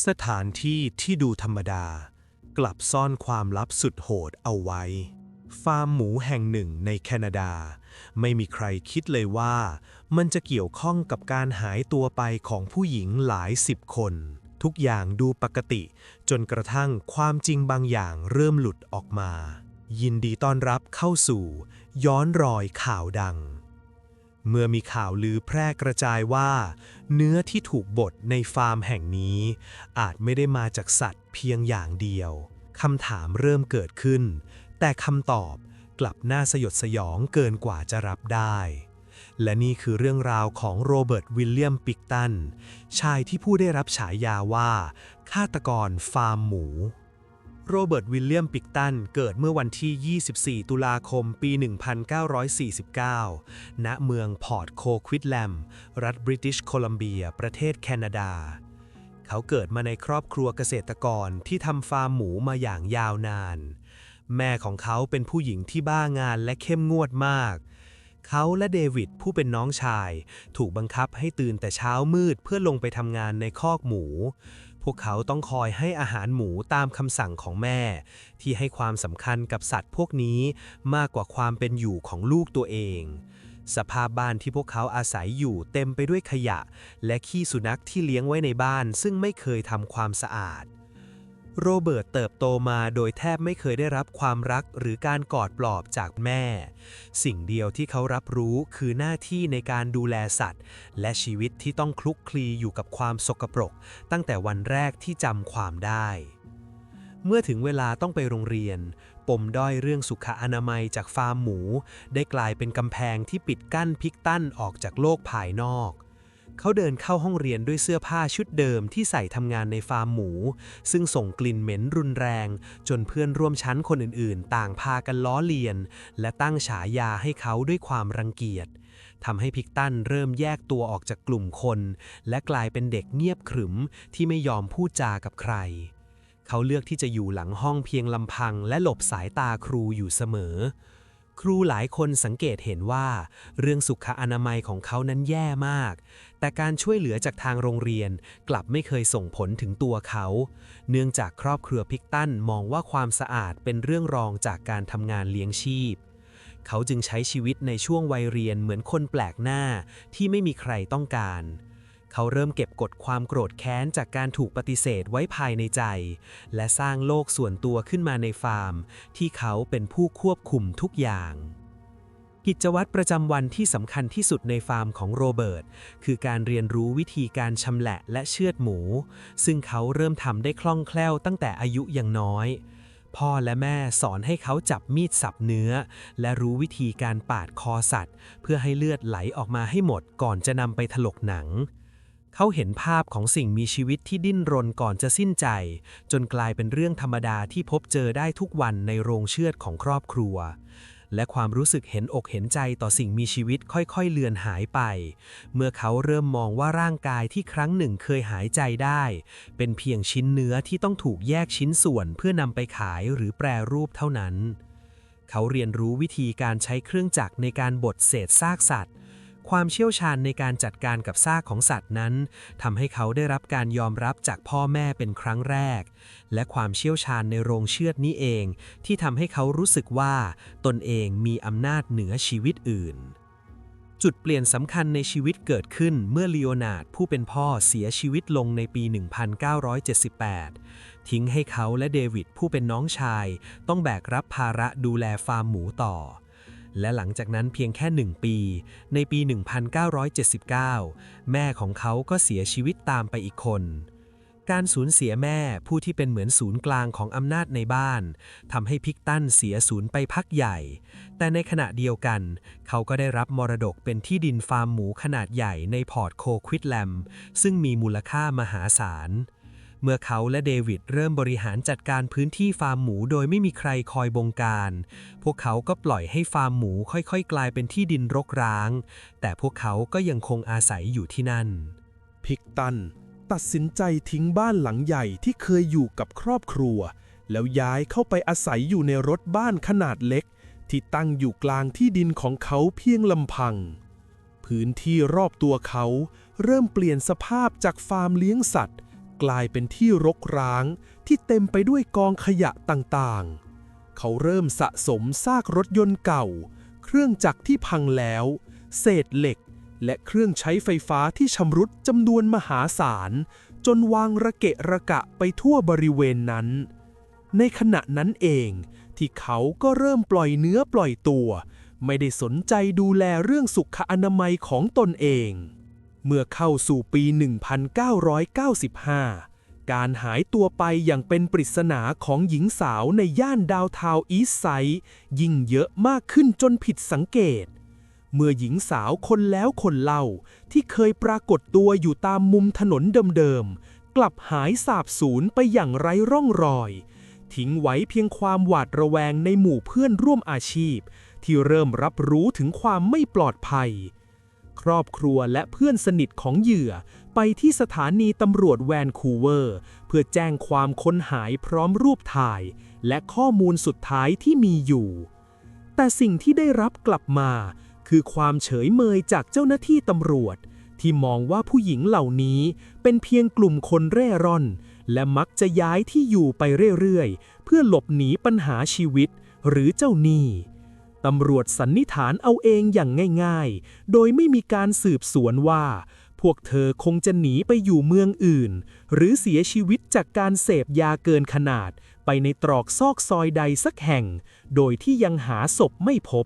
สถานที่ที่ดูธรรมดากลับซ่อนความลับสุดโหดเอาไว้ฟาร์มหมูแห่งหนึ่งในแคนาดาไม่มีใครคิดเลยว่ามันจะเกี่ยวข้องกับการหายตัวไปของผู้หญิงหลายสิบคนทุกอย่างดูปกติจนกระทั่งความจริงบางอย่างเริ่มหลุดออกมายินดีต้อนรับเข้าสู่ย้อนรอยข่าวดังเมื่อมีข่าวลือแพร่กระจายว่าเนื้อที่ถูกบดในฟาร์มแห่งนี้อาจไม่ได้มาจากสัตว์เพียงอย่างเดียวคำถามเริ่มเกิดขึ้นแต่คำตอบกลับน่าสยดสยองเกินกว่าจะรับได้และนี่คือเรื่องราวของโรเบิร์ตวิลเลียมปิกตันชายที่ผู้ได้รับฉายาว่าฆาตกรฟาร์มหมูโรเบิร์ตวิลเลียมปิกตันเกิดเมื่อวันที่ 24 ตุลาคม ปี 1949 ณ เมืองพอร์ตโคควิดแลมด์รัฐบริติชโคลัมเบีย ประเทศแคนาดา เขาเกิดมาในครอบครัวเกษตรกรที่ทำฟาร์มหมูมาอย่างยาวนาน แม่ของเขาเป็นผู้หญิงที่บ้างานและเข้มงวดมาก เขาและเดวิดผู้เป็นน้องชายถูกบังคับให้ตื่นแต่เช้ามืดเพื่อลงไปทำงานในคอกหมูพวกเขาต้องคอยให้อาหารหมูตามคำสั่งของแม่ที่ให้ความสำคัญกับสัตว์พวกนี้มากกว่าความเป็นอยู่ของลูกตัวเองสภาพบ้านที่พวกเขาอาศัยอยู่เต็มไปด้วยขยะและขี้สุนัขที่เลี้ยงไว้ในบ้านซึ่งไม่เคยทำความสะอาดโรเบิร์ตเติบโตมาโดยแทบไม่เคยได้รับความรักหรือการกอดปลอบจากแม่สิ่งเดียวที่เขารับรู้คือหน้าที่ในการดูแลสัตว์และชีวิตที่ต้องคลุกคลีอยู่กับความสกปรกตั้งแต่วันแรกที่จำความได้เมื่อถึงเวลาต้องไปโรงเรียนปมด้อยเรื่องสุขอนามัยจากฟาร์มหมูได้กลายเป็นกำแพงที่ปิดกั้นพิกตันออกจากโลกภายนอกเขาเดินเข้าห้องเรียนด้วยเสื้อผ้าชุดเดิมที่ใส่ทำงานในฟาร์มหมูซึ่งส่งกลิ่นเหม็นรุนแรงจนเพื่อนร่วมชั้นคนอื่นๆต่างพากันล้อเลียนและตั้งฉายาให้เขาด้วยความรังเกียจทำให้พิกตันเริ่มแยกตัวออกจากกลุ่มคนและกลายเป็นเด็กเงียบขรึมที่ไม่ยอมพูดจากับใครเขาเลือกที่จะอยู่หลังห้องเพียงลำพังและหลบสายตาครูอยู่เสมอครูหลายคนสังเกตเห็นว่าเรื่องสุขอนามัยของเขานั้นแย่มากแต่การช่วยเหลือจากทางโรงเรียนกลับไม่เคยส่งผลถึงตัวเขาเนื่องจากครอบครัวพิกตันมองว่าความสะอาดเป็นเรื่องรองจากการทำงานเลี้ยงชีพเขาจึงใช้ชีวิตในช่วงวัยเรียนเหมือนคนแปลกหน้าที่ไม่มีใครต้องการเขาเริ่มเก็บกดความโกรธแค้นจากการถูกปฏิเสธไว้ภายในใจและสร้างโลกส่วนตัวขึ้นมาในฟาร์มที่เขาเป็นผู้ควบคุมทุกอย่างกิจวัตรประจำวันที่สำคัญที่สุดในฟาร์มของโรเบิร์ตคือการเรียนรู้วิธีการชำแหละและเชือดหมูซึ่งเขาเริ่มทำได้คล่องแคล่วตั้งแต่อายุยังน้อยพ่อและแม่สอนให้เขาจับมีดสับเนื้อและรู้วิธีการปาดคอสัตว์เพื่อให้เลือดไหลออกมาให้หมดก่อนจะนำไปถลกหนังเขาเห็นภาพของสิ่งมีชีวิตที่ดิ้นรนก่อนจะสิ้นใจจนกลายเป็นเรื่องธรรมดาที่พบเจอได้ทุกวันในโรงเชือดของครอบครัวและความรู้สึกเห็นอกเห็นใจต่อสิ่งมีชีวิตค่อยๆเลือนหายไปเมื่อเขาเริ่มมองว่าร่างกายที่ครั้งหนึ่งเคยหายใจได้เป็นเพียงชิ้นเนื้อที่ต้องถูกแยกชิ้นส่วนเพื่อนำไปขายหรือแปรรูปเท่านั้นเขาเรียนรู้วิธีการใช้เครื่องจักรในการบดเศษซากสัตว์ความเชี่ยวชาญในการจัดการกับซากของสัตว์นั้นทำให้เขาได้รับการยอมรับจากพ่อแม่เป็นครั้งแรกและความเชี่ยวชาญในโรงเชือดนี้เองที่ทำให้เขารู้สึกว่าตนเองมีอำนาจเหนือชีวิตอื่นจุดเปลี่ยนสำคัญในชีวิตเกิดขึ้นเมื่อลีโอนาร์ดผู้เป็นพ่อเสียชีวิตลงในปี 1978 ทิ้งให้เขาและเดวิดผู้เป็นน้องชายต้องแบกรับภาระดูแลฟาร์มหมูต่อและหลังจากนั้นเพียงแค่1 ปีในปี 1979 แม่ของเขาก็เสียชีวิตตามไปอีกคนการสูญเสียแม่ผู้ที่เป็นเหมือนศูนย์กลางของอำนาจในบ้านทำให้พิกตันเสียศูนย์ไปพักใหญ่แต่ในขณะเดียวกันเขาก็ได้รับมรดกเป็นที่ดินฟาร์มหมูขนาดใหญ่ในพอร์ตโคควิดแลมด์ซึ่งมีมูลค่ามหาศาลเมื่อเขาและเดวิดเริ่มบริหารจัดการพื้นที่ฟาร์มหมูโดยไม่มีใครคอยบงการพวกเขาก็ปล่อยให้ฟาร์มหมูค่อยๆกลายเป็นที่ดินรกร้างแต่พวกเขาก็ยังคงอาศัยอยู่ที่นั่นพิกตันตัดสินใจทิ้งบ้านหลังใหญ่ที่เคยอยู่กับครอบครัวแล้วย้ายเข้าไปอาศัยอยู่ในรถบ้านขนาดเล็กที่ตั้งอยู่กลางที่ดินของเขาเพียงลำพังพื้นที่รอบตัวเขาเริ่มเปลี่ยนสภาพจากฟาร์มเลี้ยงสัตว์ กลายเป็นที่รกร้างที่เต็มไปด้วยกองขยะต่างๆ เขาเริ่มสะสมซากรถยนต์เก่าเครื่องจักรที่พังแล้วเศษเหล็กและเครื่องใช้ไฟฟ้าที่ชำรุดจำนวนมหาศาลจนวางระเกะระกะไปทั่วบริเวณนั้นในขณะนั้นเองที่เขาก็เริ่มปล่อยเนื้อปล่อยตัวไม่ได้สนใจดูแลเรื่องสุขอนามัยของตนเองเมื่อเข้าสู่ปี 1995 การหายตัวไปอย่างเป็นปริศนาของหญิงสาวในย่านดาวน์ทาวน์อีสต์ไซด์ยิ่งเยอะมากขึ้นจนผิดสังเกตเมื่อหญิงสาวคนแล้วคนเล่าที่เคยปรากฏตัวอยู่ตามมุมถนนเดิมๆกลับหายสาบสูญไปอย่างไร้ร่องรอยทิ้งไว้เพียงความหวาดระแวงในหมู่เพื่อนร่วมอาชีพที่เริ่มรับรู้ถึงความไม่ปลอดภัยครอบครัวและเพื่อนสนิทของเหยื่อไปที่สถานีตำรวจแวนคูเวอร์เพื่อแจ้งความค้นหายพร้อมรูปถ่ายและข้อมูลสุดท้ายที่มีอยู่แต่สิ่งที่ได้รับกลับมาคือความเฉยเมยจากเจ้าหน้าที่ตำรวจที่มองว่าผู้หญิงเหล่านี้เป็นเพียงกลุ่มคนเร่ร่อนและมักจะย้ายที่อยู่ไปเรื่อยๆเพื่อหลบหนีปัญหาชีวิตหรือเจ้าหนี้ตำรวจสันนิษฐานเอาเองอย่างง่ายๆโดยไม่มีการสืบสวนว่าพวกเธอคงจะหนีไปอยู่เมืองอื่นหรือเสียชีวิตจากการเสพยาเกินขนาดไปในตรอกซอกซอยใดสักแห่งโดยที่ยังหาศพไม่พบ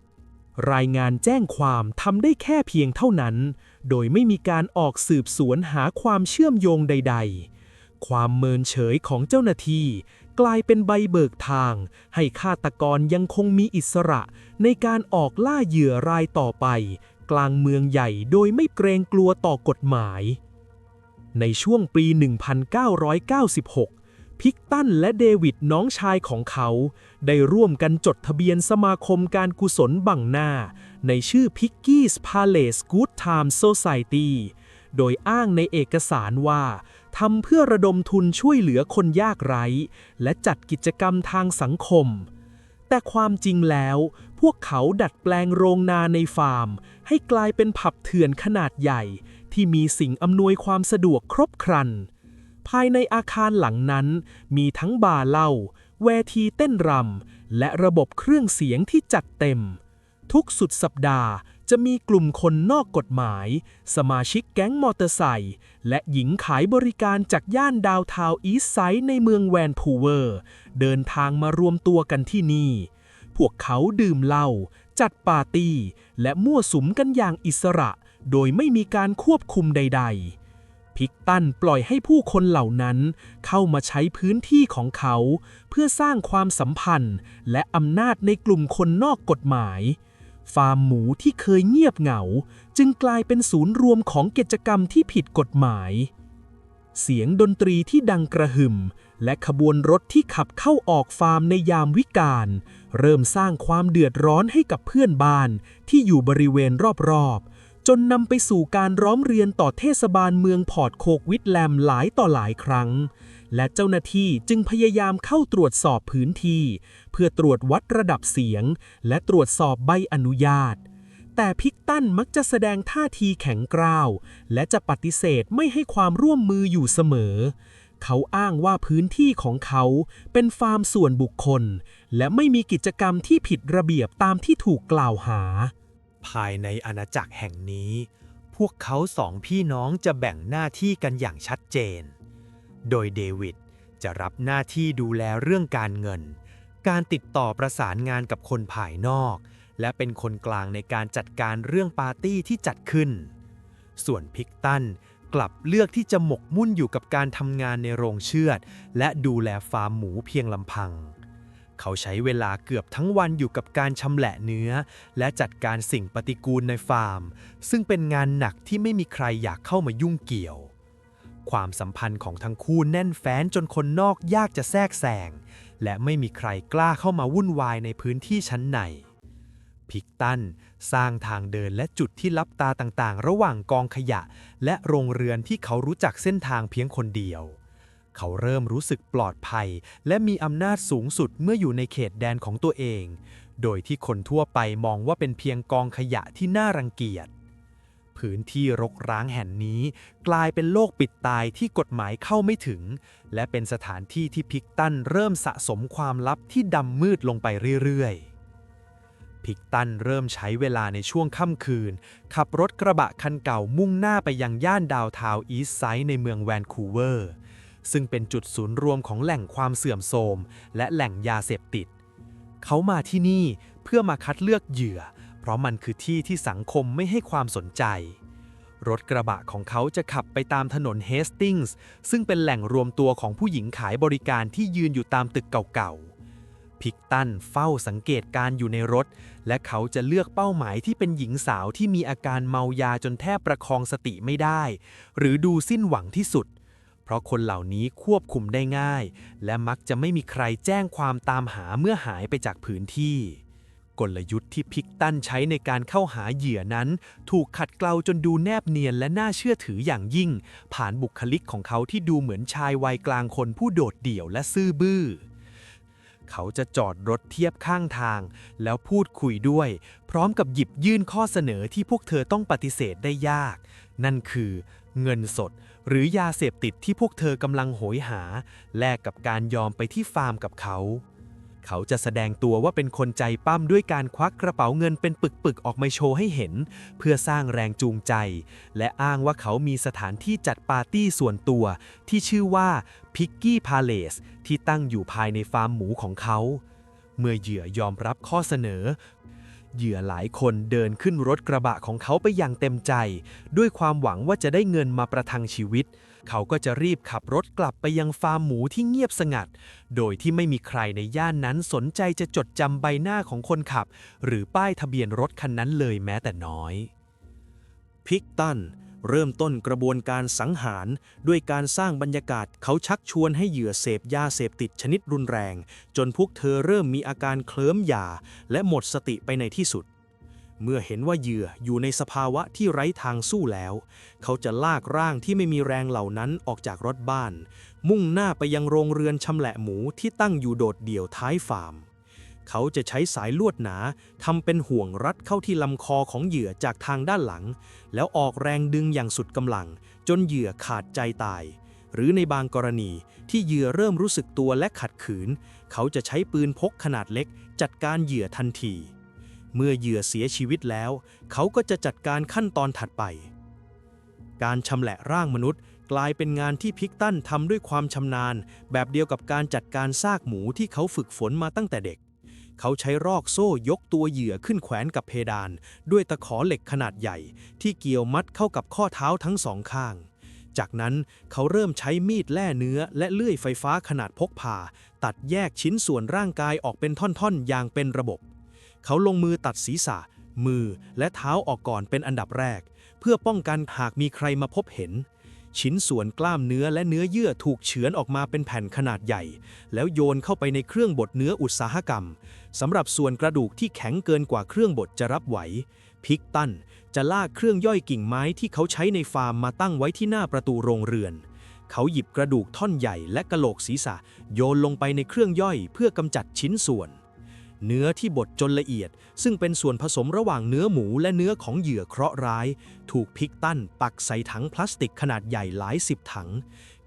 รายงานแจ้งความทำได้แค่เพียงเท่านั้นโดยไม่มีการออกสืบสวนหาความเชื่อมโยงใดๆความเมินเฉยของเจ้าหน้าที่กลายเป็นใบเบิกทางให้ฆาตกรยังคงมีอิสระในการออกล่าเหยื่อรายต่อไปกลางเมืองใหญ่โดยไม่เกรงกลัวต่อกฎหมายในช่วงปี 1996 พิกตันและเดวิดน้องชายของเขาได้ร่วมกันจดทะเบียนสมาคมการกุศลบังหน้าในชื่อ Piggy's Palace Good Time Society โดยอ้างในเอกสารว่าทำเพื่อระดมทุนช่วยเหลือคนยากไร้และจัดกิจกรรมทางสังคมแต่ความจริงแล้วพวกเขาดัดแปลงโรงนาในฟาร์มให้กลายเป็นผับเถื่อนขนาดใหญ่ที่มีสิ่งอำนวยความสะดวกครบครันภายในอาคารหลังนั้นมีทั้งบาร์เหล้าเวทีเต้นรำและระบบเครื่องเสียงที่จัดเต็มทุกสุดสัปดาห์จะมีกลุ่มคนนอกกฎหมายสมาชิกแก๊งมอเตอร์ไซค์และหญิงขายบริการจากย่านดาวน์ทาวน์อีสต์ไซด์ในเมืองแวนคูเวอร์เดินทางมารวมตัวกันที่นี่พวกเขาดื่มเหล้าจัดปาร์ตี้และมั่วสุมกันอย่างอิสระโดยไม่มีการควบคุมใดๆพิกตันปล่อยให้ผู้คนเหล่านั้นเข้ามาใช้พื้นที่ของเขาเพื่อสร้างความสัมพันธ์และอำนาจในกลุ่มคนนอกกฎหมายฟาร์มหมูที่เคยเงียบเหงาจึงกลายเป็นศูนย์รวมของกิจกรรมที่ผิดกฎหมายเสียงดนตรีที่ดังกระหึ่มและขบวนรถที่ขับเข้าออกฟาร์มในยามวิกาลเริ่มสร้างความเดือดร้อนให้กับเพื่อนบ้านที่อยู่บริเวณรอบๆจนนำไปสู่การร้องเรียนต่อเทศบาลเมืองพอร์ตโคกวิทแลมหลายต่อหลายครั้งและเจ้าหน้าที่จึงพยายามเข้าตรวจสอบพื้นที่เพื่อตรวจวัดระดับเสียงและตรวจสอบใบอนุญาตแต่พิกตันมักจะแสดงท่าทีแข็งกร้าวและจะปฏิเสธไม่ให้ความร่วมมืออยู่เสมอเขาอ้างว่าพื้นที่ของเขาเป็นฟาร์มส่วนบุคคลและไม่มีกิจกรรมที่ผิดระเบียบตามที่ถูกกล่าวหาภายในอาณาจักรแห่งนี้พวกเขาสองพี่น้องจะแบ่งหน้าที่กันอย่างชัดเจนโดยเดวิดจะรับหน้าที่ดูแลเรื่องการเงินการติดต่อประสานงานกับคนภายนอกและเป็นคนกลางในการจัดการเรื่องปาร์ตี้ที่จัดขึ้นส่วนพิกตันกลับเลือกที่จะหมกมุ่นอยู่กับการทำงานในโรงเชือดและดูแลฟาร์มหมูเพียงลำพังเขาใช้เวลาเกือบทั้งวันอยู่กับการชำแหละเนื้อและจัดการสิ่งปฏิกูลในฟาร์มซึ่งเป็นงานหนักที่ไม่มีใครอยากเข้ามายุ่งเกี่ยวความสัมพันธ์ของทั้งคู่แน่นแฟ้นจนคนนอกยากจะแทรกแซงและไม่มีใครกล้าเข้ามาวุ่นวายในพื้นที่ชั้นในพิกตันสร้างทางเดินและจุดที่ลับตาต่างๆระหว่างกองขยะและโรงเรือนที่เขารู้จักเส้นทางเพียงคนเดียวเขาเริ่มรู้สึกปลอดภัยและมีอำนาจสูงสุดเมื่ออยู่ในเขตแดนของตัวเองโดยที่คนทั่วไปมองว่าเป็นเพียงกองขยะที่น่ารังเกียจ พ พื้นที่รกร้างแห่งนี้กลายเป็นโลกปิดตายที่กฎหมายเข้าไม่ถึงและเป็นสถานที่ที่พิกตันเริ่มสะสมความลับที่ดำมืดลงไปเรื่อยๆพิกตันเริ่มใช้เวลาในช่วงค่ำคืนขับรถกระบะคันเก่ามุ่งหน้าไปยังย่านดาวน์ทาวน์อีสต์ไซด์ในเมืองแวนคูเวอร์ซึ่งเป็นจุดศูนย์รวมของแหล่งความเสื่อมโทรมและแหล่งยาเสพติดเขามาที่นี่เพื่อมาคัดเลือกเหยื่อเพราะมันคือที่ที่สังคมไม่ให้ความสนใจรถกระบะของเขาจะขับไปตามถนนเฮสติงส์ซึ่งเป็นแหล่งรวมตัวของผู้หญิงขายบริการที่ยืนอยู่ตามตึกเก่าๆพิกตันเฝ้าสังเกตการอยู่ในรถและเขาจะเลือกเป้าหมายที่เป็นหญิงสาวที่มีอาการเมายาจนแทบประคองสติไม่ได้หรือดูสิ้นหวังที่สุดเพราะคนเหล่านี้ควบคุมได้ง่ายและมักจะไม่มีใครแจ้งความตามหาเมื่อหายไปจากพื้นที่กลยุทธ์ที่พิกตันใช้ในการเข้าหาเหยื่อนั้นถูกขัดเกลาจนดูแนบเนียนและน่าเชื่อถืออย่างยิ่งผ่านบุคลิกของเขาที่ดูเหมือนชายวัยกลางคนผู้โดดเดี่ยวและซื่อบื้อเขาจะจอดรถเทียบข้างทางแล้วพูดคุยด้วยพร้อมกับหยิบยื่นข้อเสนอที่พวกเธอต้องปฏิเสธได้ยากนั่นคือเงินสดหรือยาเสพติดที่พวกเธอกำลังโหยหาแลกกับการยอมไปที่ฟาร์มกับเขาจะแสดงตัวว่าเป็นคนใจปั้มด้วยการควักกระเป๋าเงินเป็นปึกๆออกมาโชว์ให้เห็นเพื่อสร้างแรงจูงใจและอ้างว่าเขามีสถานที่จัดปาร์ตี้ส่วนตัวที่ชื่อว่า Piggy Palace ที่ตั้งอยู่ภายในฟาร์มหมูของเขาเมื่อเหยื่อยอมรับข้อเสนอเหยื่อหลายคนเดินขึ้นรถกระบะของเขาไปอย่างเต็มใจด้วยความหวังว่าจะได้เงินมาประทังชีวิตเขาก็จะรีบขับรถกลับไปยังฟาร์มหมูที่เงียบสงัดโดยที่ไม่มีใครในย่านนั้นสนใจจะจดจำใบหน้าของคนขับหรือป้ายทะเบียนรถคันนั้นเลยแม้แต่น้อยพิกตันเริ่มต้นกระบวนการสังหารด้วยการสร้างบรรยากาศเขาชักชวนให้เหยื่อเสพยาเสพติดชนิดรุนแรงจนพวกเธอเริ่มมีอาการเคลิ้มยาและหมดสติไปในที่สุดเมื่อเห็นว่าเหยื่ออยู่ในสภาวะที่ไร้ทางสู้แล้วเขาจะลากร่างที่ไม่มีแรงเหล่านั้นออกจากรถบ้านมุ่งหน้าไปยังโรงเรือนชำแหละหมูที่ตั้งอยู่โดดเดี่ยวท้ายฟาร์มเขาจะใช้สายลวดหนาทำเป็นห่วงรัดเข้าที่ลำคอของเหยื่อจากทางด้านหลังแล้วออกแรงดึงอย่างสุดกำลังจนเหยื่อขาดใจตายหรือในบางกรณีที่เหยื่อเริ่มรู้สึกตัวและขัดขืนเขาจะใช้ปืนพกขนาดเล็กจัดการเหยื่อทันทีเมื่อเหยื่อเสียชีวิตแล้วเขาก็จะจัดการขั้นตอนถัดไปการชำแหละร่างมนุษย์กลายเป็นงานที่พิกตันทำด้วยความชำนาญแบบเดียวกับการจัดการซากหมูที่เขาฝึกฝนมาตั้งแต่เด็กเขาใช้รอกโซ่ยกตัวเหยื่อขึ้นแขวนกับเพดานด้วยตะขอเหล็กขนาดใหญ่ที่เกี่ยวมัดเข้ากับข้อเท้าทั้งสองข้างจากนั้นเขาเริ่มใช้มีดแล่เนื้อและเลื่อยไฟฟ้าขนาดพกพาตัดแยกชิ้นส่วนร่างกายออกเป็นท่อนๆอย่างเป็นระบบเขาลงมือตัดศีรษะมือและเท้าออกก่อนเป็นอันดับแรกเพื่อป้องกันหากมีใครมาพบเห็นชิ้นส่วนกล้ามเนื้อและเนื้อเยื่อถูกเฉือนออกมาเป็นแผ่นขนาดใหญ่แล้วโยนเข้าไปในเครื่องบดเนื้ออุตสาหกรรมสำหรับส่วนกระดูกที่แข็งเกินกว่าเครื่องบดจะรับไหวพิกตันจะลากเครื่องย่อยกิ่งไม้ที่เขาใช้ในฟาร์มมาตั้งไว้ที่หน้าประตูโรงเรือนเขาหยิบกระดูกท่อนใหญ่และกะโหลกศีรษะโยนลงไปในเครื่องย่อยเพื่อกำจัดชิ้นส่วนเนื้อที่บดจนละเอียดซึ่งเป็นส่วนผสมระหว่างเนื้อหมูและเนื้อของเหยื่อเคราะห์ร้ายถูกพิกตันปักใส่ถังพลาสติกขนาดใหญ่หลายสิบถัง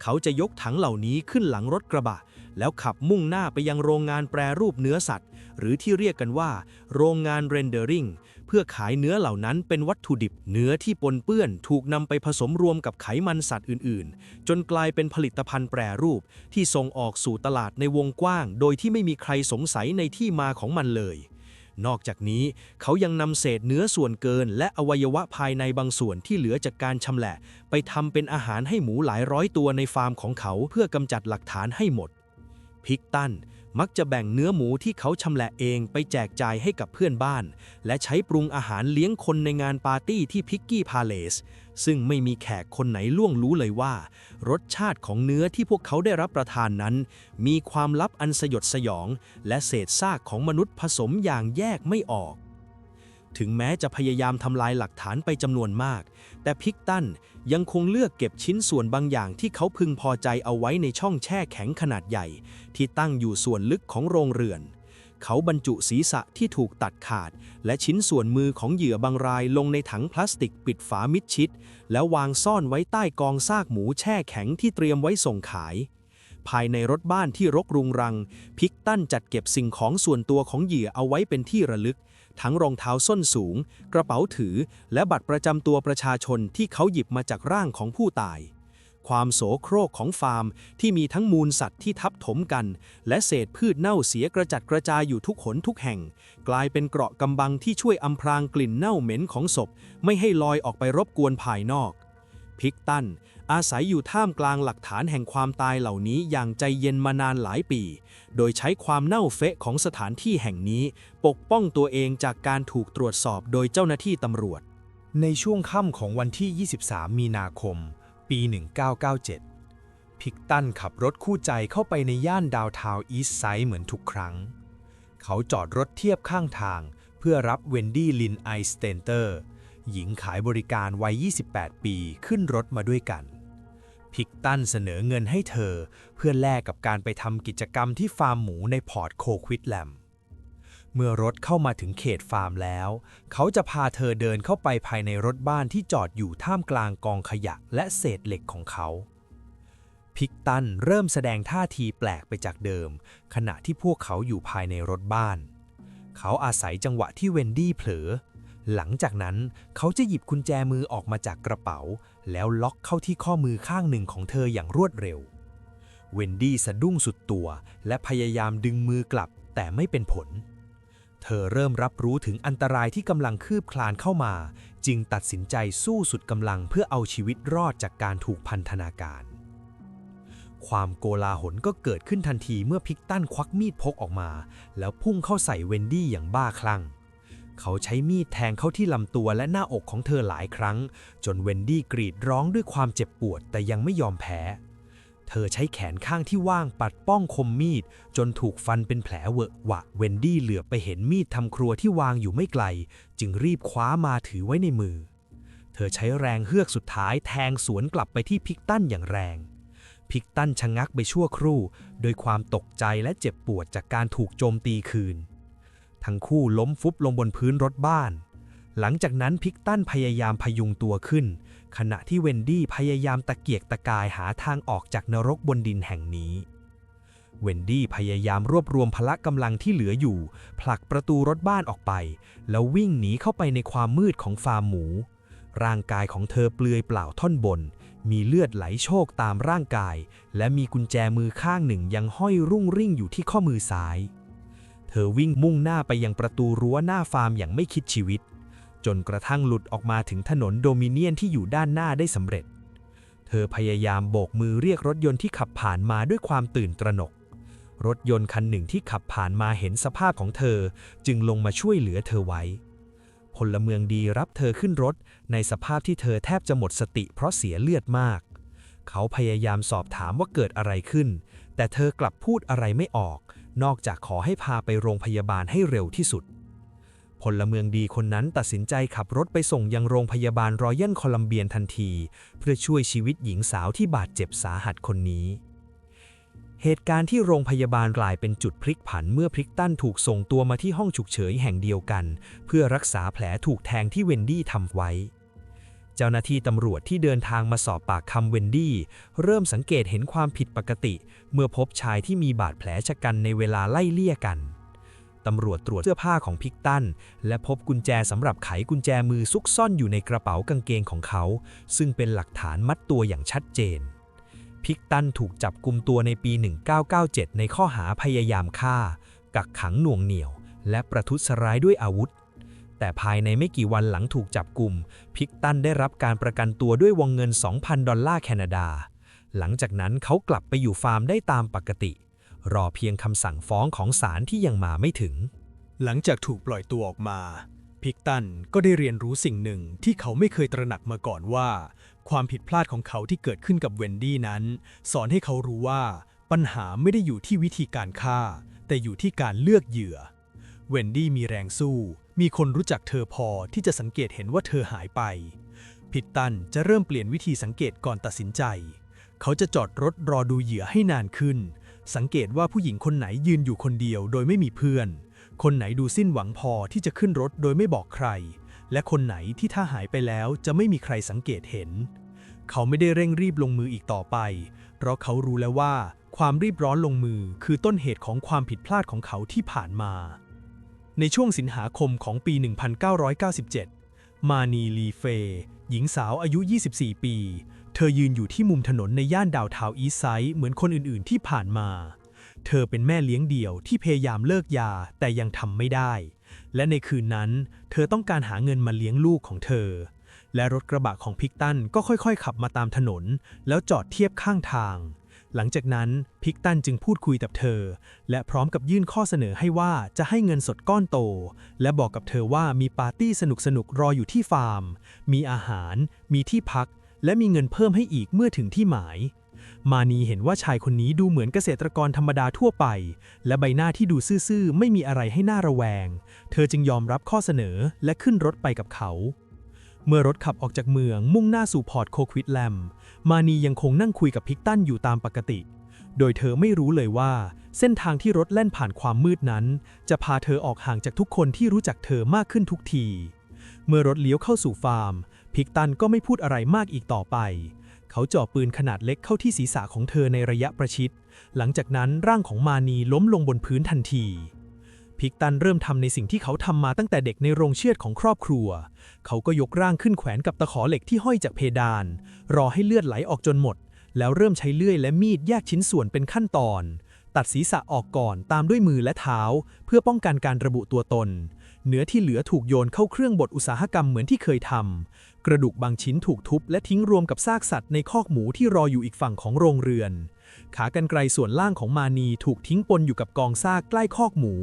เขาจะยกถังเหล่านี้ขึ้นหลังรถกระบะแล้วขับมุ่งหน้าไปยังโรงงานแปรรูปเนื้อสัตว์หรือที่เรียกกันว่าโรงงานเรนเดอริงเพื่อขายเนื้อเหล่านั้นเป็นวัตถุดิบเนื้อที่ปนเปื้อนถูกนำไปผสมรวมกับไขมันสัตว์อื่นๆจนกลายเป็นผลิตภัณฑ์แปรรูปที่ส่งออกสู่ตลาดในวงกว้างโดยที่ไม่มีใครสงสัยในที่มาของมันเลยนอกจากนี้เขายังนำเศษเนื้อส่วนเกินและอวัยวะภายในบางส่วนที่เหลือจากการชำแหละไปทำเป็นอาหารให้หมูหลายร้อยตัวในฟาร์มของเขาเพื่อกำจัดหลักฐานให้หมดพิกตันมักจะแบ่งเนื้อหมูที่เขาชำแหละเองไปแจกจ่ายให้กับเพื่อนบ้านและใช้ปรุงอาหารเลี้ยงคนในงานปาร์ตี้ที่พิกกี้พาเลสซึ่งไม่มีแขกคนไหนล่วงรู้เลยว่ารสชาติของเนื้อที่พวกเขาได้รับประทานนั้นมีความลับอันสยดสยองและเศษซากของมนุษย์ผสมอย่างแยกไม่ออกถึงแม้จะพยายามทำลายหลักฐานไปจำนวนมากแต่พิกตันยังคงเลือกเก็บชิ้นส่วนบางอย่างที่เขาพึงพอใจเอาไว้ในช่องแช่แข็งขนาดใหญ่ที่ตั้งอยู่ส่วนลึกของโรงเรือน เขาบรรจุศีรษะที่ถูกตัดขาดและชิ้นส่วนมือของเหยื่อบางรายลงในถังพลาสติกปิดฝามิดชิดแล้ววางซ่อนไว้ใต้กองซากหมูแช่แข็งที่เตรียมไว้ส่งขายภายในรถบ้านที่รกรุงรังพิกตันจัดเก็บสิ่งของส่วนตัวของเหยื่อเอาไว้เป็นที่ระลึกทั้งรองเท้าส้นสูงกระเป๋าถือและบัตรประจำตัวประชาชนที่เขาหยิบมาจากร่างของผู้ตายความโสโครกของฟาร์มที่มีทั้งมูลสัตว์ที่ทับถมกันและเศษพืชเน่าเสียกระจัดกระจายอยู่ทุกหนทุกแห่งกลายเป็นเกราะกำบังที่ช่วยอำพรางกลิ่นเน่าเหม็นของศพไม่ให้ลอยออกไปรบกวนภายนอกพิกตันอาศัยอยู่ท่ามกลางหลักฐานแห่งความตายเหล่านี้อย่างใจเย็นมานานหลายปีโดยใช้ความเน่าเฟะของสถานที่แห่งนี้ปกป้องตัวเองจากการถูกตรวจสอบโดยเจ้าหน้าที่ตำรวจในช่วงค่ำของวันที่ 23 มีนาคม ปี 1997 พิกตันขับรถคู่ใจเข้าไปในย่านดาวน์ทาวน์อีสต์ไซด์เหมือนทุกครั้งเขาจอดรถเทียบข้างทางเพื่อรับเวนดี้ลินไอสเตนเตอร์หญิงขายบริการวัย 28 ปีขึ้นรถมาด้วยกันพิกตันเสนอเงินให้เธอเพื่อแลกกับการไปทำกิจกรรมที่ฟาร์มหมูในพอร์ตโคควิดแลมเมื่อรถเข้ามาถึงเขตฟาร์มแล้วเขาจะพาเธอเดินเข้าไปภายในรถบ้านที่จอดอยู่ท่ามกลางกองขยะและเศษเหล็กของเขาพิกตันเริ่มแสดงท่าทีแปลกไปจากเดิมขณะที่พวกเขาอยู่ภายในรถบ้านเขาอาศัยจังหวะที่เวนดี้เผลอหลังจากนั้นเขาจะหยิบกุญแจมือออกมาจากกระเป๋าแล้วล็อกเข้าที่ข้อมือข้างหนึ่งของเธออย่างรวดเร็วเวนดี้สะดุ้งสุดตัวและพยายามดึงมือกลับแต่ไม่เป็นผลเธอเริ่มรับรู้ถึงอันตรายที่กำลังคืบคลานเข้ามาจึงตัดสินใจสู้สุดกำลังเพื่อเอาชีวิตรอดจากการถูกพันธนาการความโกลาหลก็เกิดขึ้นทันทีเมื่อพิกตันควักมีดพกออกมาแล้วพุ่งเข้าใส่เวนดี้อย่างบ้าคลั่งเขาใช้มีดแทงเข้าที่ลำตัวและหน้าอกของเธอหลายครั้งจนเวนดี้กรีดร้องด้วยความเจ็บปวดแต่ยังไม่ยอมแพ้เธอใช้แขนข้างที่ว่างปัดป้องคมมีดจนถูกฟันเป็นแผลเวอะหวะเวนดี้เหลือบไปเห็นมีดทำครัวที่วางอยู่ไม่ไกลจึงรีบคว้ามาถือไว้ในมือเธอใช้แรงเฮือกสุดท้ายแทงสวนกลับไปที่พิกตันอย่างแรงพิกตันชะงักไปชั่วครู่โดยความตกใจและเจ็บปวดจากการถูกโจมตีคืนทั้งคู่ล้มฟุบลงบนพื้นรถบ้านหลังจากนั้นพิกตันพยายามพยุงตัวขึ้นขณะที่เวนดี้พยายามตะเกียกตะกายหาทางออกจากนรกบนดินแห่งนี้เวนดี้พยายามรวบรวมพละกำลังที่เหลืออยู่ผลักประตูรถบ้านออกไปแล้ววิ่งหนีเข้าไปในความมืดของฟาร์มหมูร่างกายของเธอเปลือยเปล่าท่อนบนมีเลือดไหลโชกตามร่างกายและมีกุญแจมือข้างหนึ่งยังห้อยรุ่งริ่งอยู่ที่ข้อมือซ้ายเธอวิ่งมุ่งหน้าไปยังประตูรั้วหน้าฟาร์มอย่างไม่คิดชีวิตจนกระทั่งหลุดออกมาถึงถนนโดมิเนียนที่อยู่ด้านหน้าได้สำเร็จเธอพยายามโบกมือเรียกรถยนต์ที่ขับผ่านมาด้วยความตื่นตระหนกรถยนต์คันหนึ่งที่ขับผ่านมาเห็นสภาพของเธอจึงลงมาช่วยเหลือเธอไว้พลเมืองดีรับเธอขึ้นรถในสภาพที่เธอแทบจะหมดสติเพราะเสียเลือดมากเขาพยายามสอบถามว่าเกิดอะไรขึ้นแต่เธอกลับพูดอะไรไม่ออกนอกจากขอให้พาไปโรงพยาบาลให้เร็วที่สุดพลเมืองดีคนนั้นตัดสินใจขับรถไปส่งยังโรงพยาบาลรอยัลโคลัมเบียนทันทีเพื่อช่วยชีวิตหญิงสาวที่บาดเจ็บสาหัสคนนี้เหตุการณ์ที่โรงพยาบาลกลายเป็นจุดพลิกผันเมื่อพิกตันถูกส่งตัวมาที่ห้องฉุกเฉินแห่งเดียวกันเพื่อรักษาแผลถูกแทงที่เวนดี้ทำไว้เจ้าหน้าที่ตำรวจที่เดินทางมาสอบปากคำเวนดี้เริ่มสังเกตเห็นความผิดปกติเมื่อพบชายที่มีบาดแผลชะกันในเวลาไล่เลี่ยกันตำรวจตรวจเสื้อผ้าของพิกตันและพบกุญแจสำหรับไขกุญแจมือซุกซ่อนอยู่ในกระเป๋ากางเกงของเขาซึ่งเป็นหลักฐานมัดตัวอย่างชัดเจนพิกตันถูกจับกุมตัวในปี 1997 ในข้อหาพยายามฆ่ากักขังหน่วงเหนี่ยวและประทุษร้ายด้วยอาวุธแต่ภายในไม่กี่วันหลังถูกจับกุมพิกตันได้รับการประกันตัวด้วยวงเงิน $2,000 ดอลลาร์แคนาดาหลังจากนั้นเขากลับไปอยู่ฟาร์มได้ตามปกติรอเพียงคำสั่งฟ้องของศาลที่ยังมาไม่ถึงหลังจากถูกปล่อยตัวออกมาพิกตันก็ได้เรียนรู้สิ่งหนึ่งที่เขาไม่เคยตระหนักมาก่อนว่าความผิดพลาดของเขาที่เกิดขึ้นกับเวนดี้นั้นสอนให้เขารู้ว่าปัญหาไม่ได้อยู่ที่วิธีการฆ่าแต่อยู่ที่การเลือกเหยื่อเวนดี้มีแรงสู้มีคนรู้จักเธอพอที่จะสังเกตเห็นว่าเธอหายไปพิกตันจะเริ่มเปลี่ยนวิธีสังเกตก่อนตัดสินใจเขาจะจอดรถรอดูเหยื่อให้นานขึ้นสังเกตว่าผู้หญิงคนไหนยืนอยู่คนเดียวโดยไม่มีเพื่อน คนไหนดูสิ้นหวังพอที่จะขึ้นรถโดยไม่บอกใคร และคนไหนที่ถ้าหายไปแล้วจะไม่มีใครสังเกตเห็น เขาไม่ได้เร่งรีบลงมืออีกต่อไปเพราะเขารู้แล้วว่าความรีบร้อนลงมือคือต้นเหตุของความผิดพลาดของเขาที่ผ่านมาในช่วงสิงหาคมของปี 1997 มานี ลีเฟย์หญิงสาวอายุ 24 ปี เธอยืนอยู่ที่มุมถนนในย่านดาวน์ทาวน์อีสต์ไซด์เหมือนคนอื่นๆที่ผ่านมา เธอเป็นแม่เลี้ยงเดี่ยวที่พยายามเลิกยาแต่ยังทำไม่ได้ และในคืนนั้นเธอต้องการหาเงินมาเลี้ยงลูกของเธอ และรถกระบะของพิกตันก็ค่อยๆขับมาตามถนนแล้วจอดเทียบข้างทาง หลังจากนั้นพิกตันจึงพูดคุยกับเธอและพร้อมกับยื่นข้อเสนอให้ว่าจะให้เงินสดก้อนโตและบอกกับเธอว่ามีปาร์ตี้สนุกๆรออยู่ที่ฟาร์มมีอาหารมีที่พักและมีเงินเพิ่มให้อีกเมื่อถึงที่หมายมานีเห็นว่าชายคนนี้ดูเหมือนเกษตรกรธรรมดาทั่วไปและใบหน้าที่ดูซื่อๆไม่มีอะไรให้น่าระแวงเธอจึงยอมรับข้อเสนอและขึ้นรถไปกับเขาเมื่อรถขับออกจากเมืองมุ่งหน้าสู่พอร์ตโคควิดแลมมานียังคงนั่งคุยกับพิกตันอยู่ตามปกติโดยเธอไม่รู้เลยว่าเส้นทางที่รถแล่นผ่านความมืดนั้นจะพาเธอออกห่างจากทุกคนที่รู้จักเธอมากขึ้นทุกทีเมื่อรถเลี้ยวเข้าสู่ฟาร์มพิกตันก็ไม่พูดอะไรมากอีกต่อไปเขาจ่อปืนขนาดเล็กเข้าที่ศีรษะของเธอในระยะประชิดหลังจากนั้นร่างของมานีล้มลงบนพื้นทันทีพิกตันเริ่มทำในสิ่งที่เขาทำมาตั้งแต่เด็กในโรงเชือดของครอบครัวเขาก็ยกร่างขึ้นแขวนกับตะขอเหล็กที่ห้อยจากเพดานรอให้เลือดไหลออกจนหมดแล้วเริ่มใช้เลื่อยและมีดแยกชิ้นส่วนเป็นขั้นตอนตัดศีรษะออกก่อนตามด้วยมือและเท้าเพื่อป้องกันการระบุตัวตนเนื้อที่เหลือถูกโยนเข้าเครื่องบดอุตสาหกรรมเหมือนที่เคยทำกระดูกบางชิ้นถูกทุบและทิ้งรวมกับซากสัตว์ในคอกหมูที่รออยู่อีกฝั่งของโรงเรือนขากรรไกรส่วนล่างของมานีถูกทิ้งปนอยู่กับกองซากใกล้คอกหมู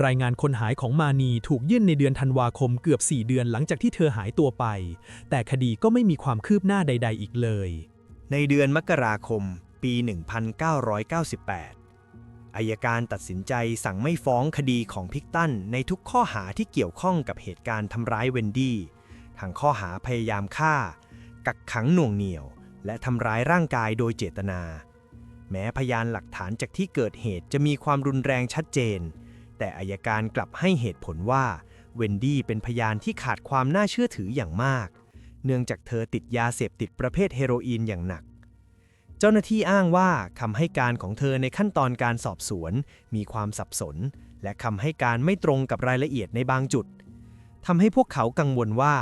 รายงานคนหายของมานีถูกยื่นในเดือนธันวาคมเกือบ4 เดือนหลังจากที่เธอหายตัวไปแต่คดีก็ไม่มีความคืบหน้าใดๆอีกเลยในเดือนมกราคมปี 1998 อัยการตัดสินใจสั่งไม่ฟ้องคดีของพิกตันในทุกข้อหาที่เกี่ยวข้องกับเหตุการณ์ทำร้ายเวนดี้ทั้งข้อหาพยายามฆ่ากักขังหน่วงเหนี่ยวและทำร้ายร่างกายโดยเจตนาแม้พยานหลักฐานจากที่เกิดเหตุจะมีความรุนแรงชัดเจนแต่อัยการกลับให้เหตุผลว่าเวนดี้เป็นพยานที่ขาดความน่าเชื่อถืออย่างมากเนื่องจากเธอติดยาเสพติดประเภทเฮโรอีนอย่างหนักเจ้าหน้าที่อ้างว่าคำให้การของเธอในขั้นตอนการสอบสวนมีความสับสนและคำให้การไม่ตรงกับรายละเอียดในบางจุดทำให้พวกเขากังวลว่า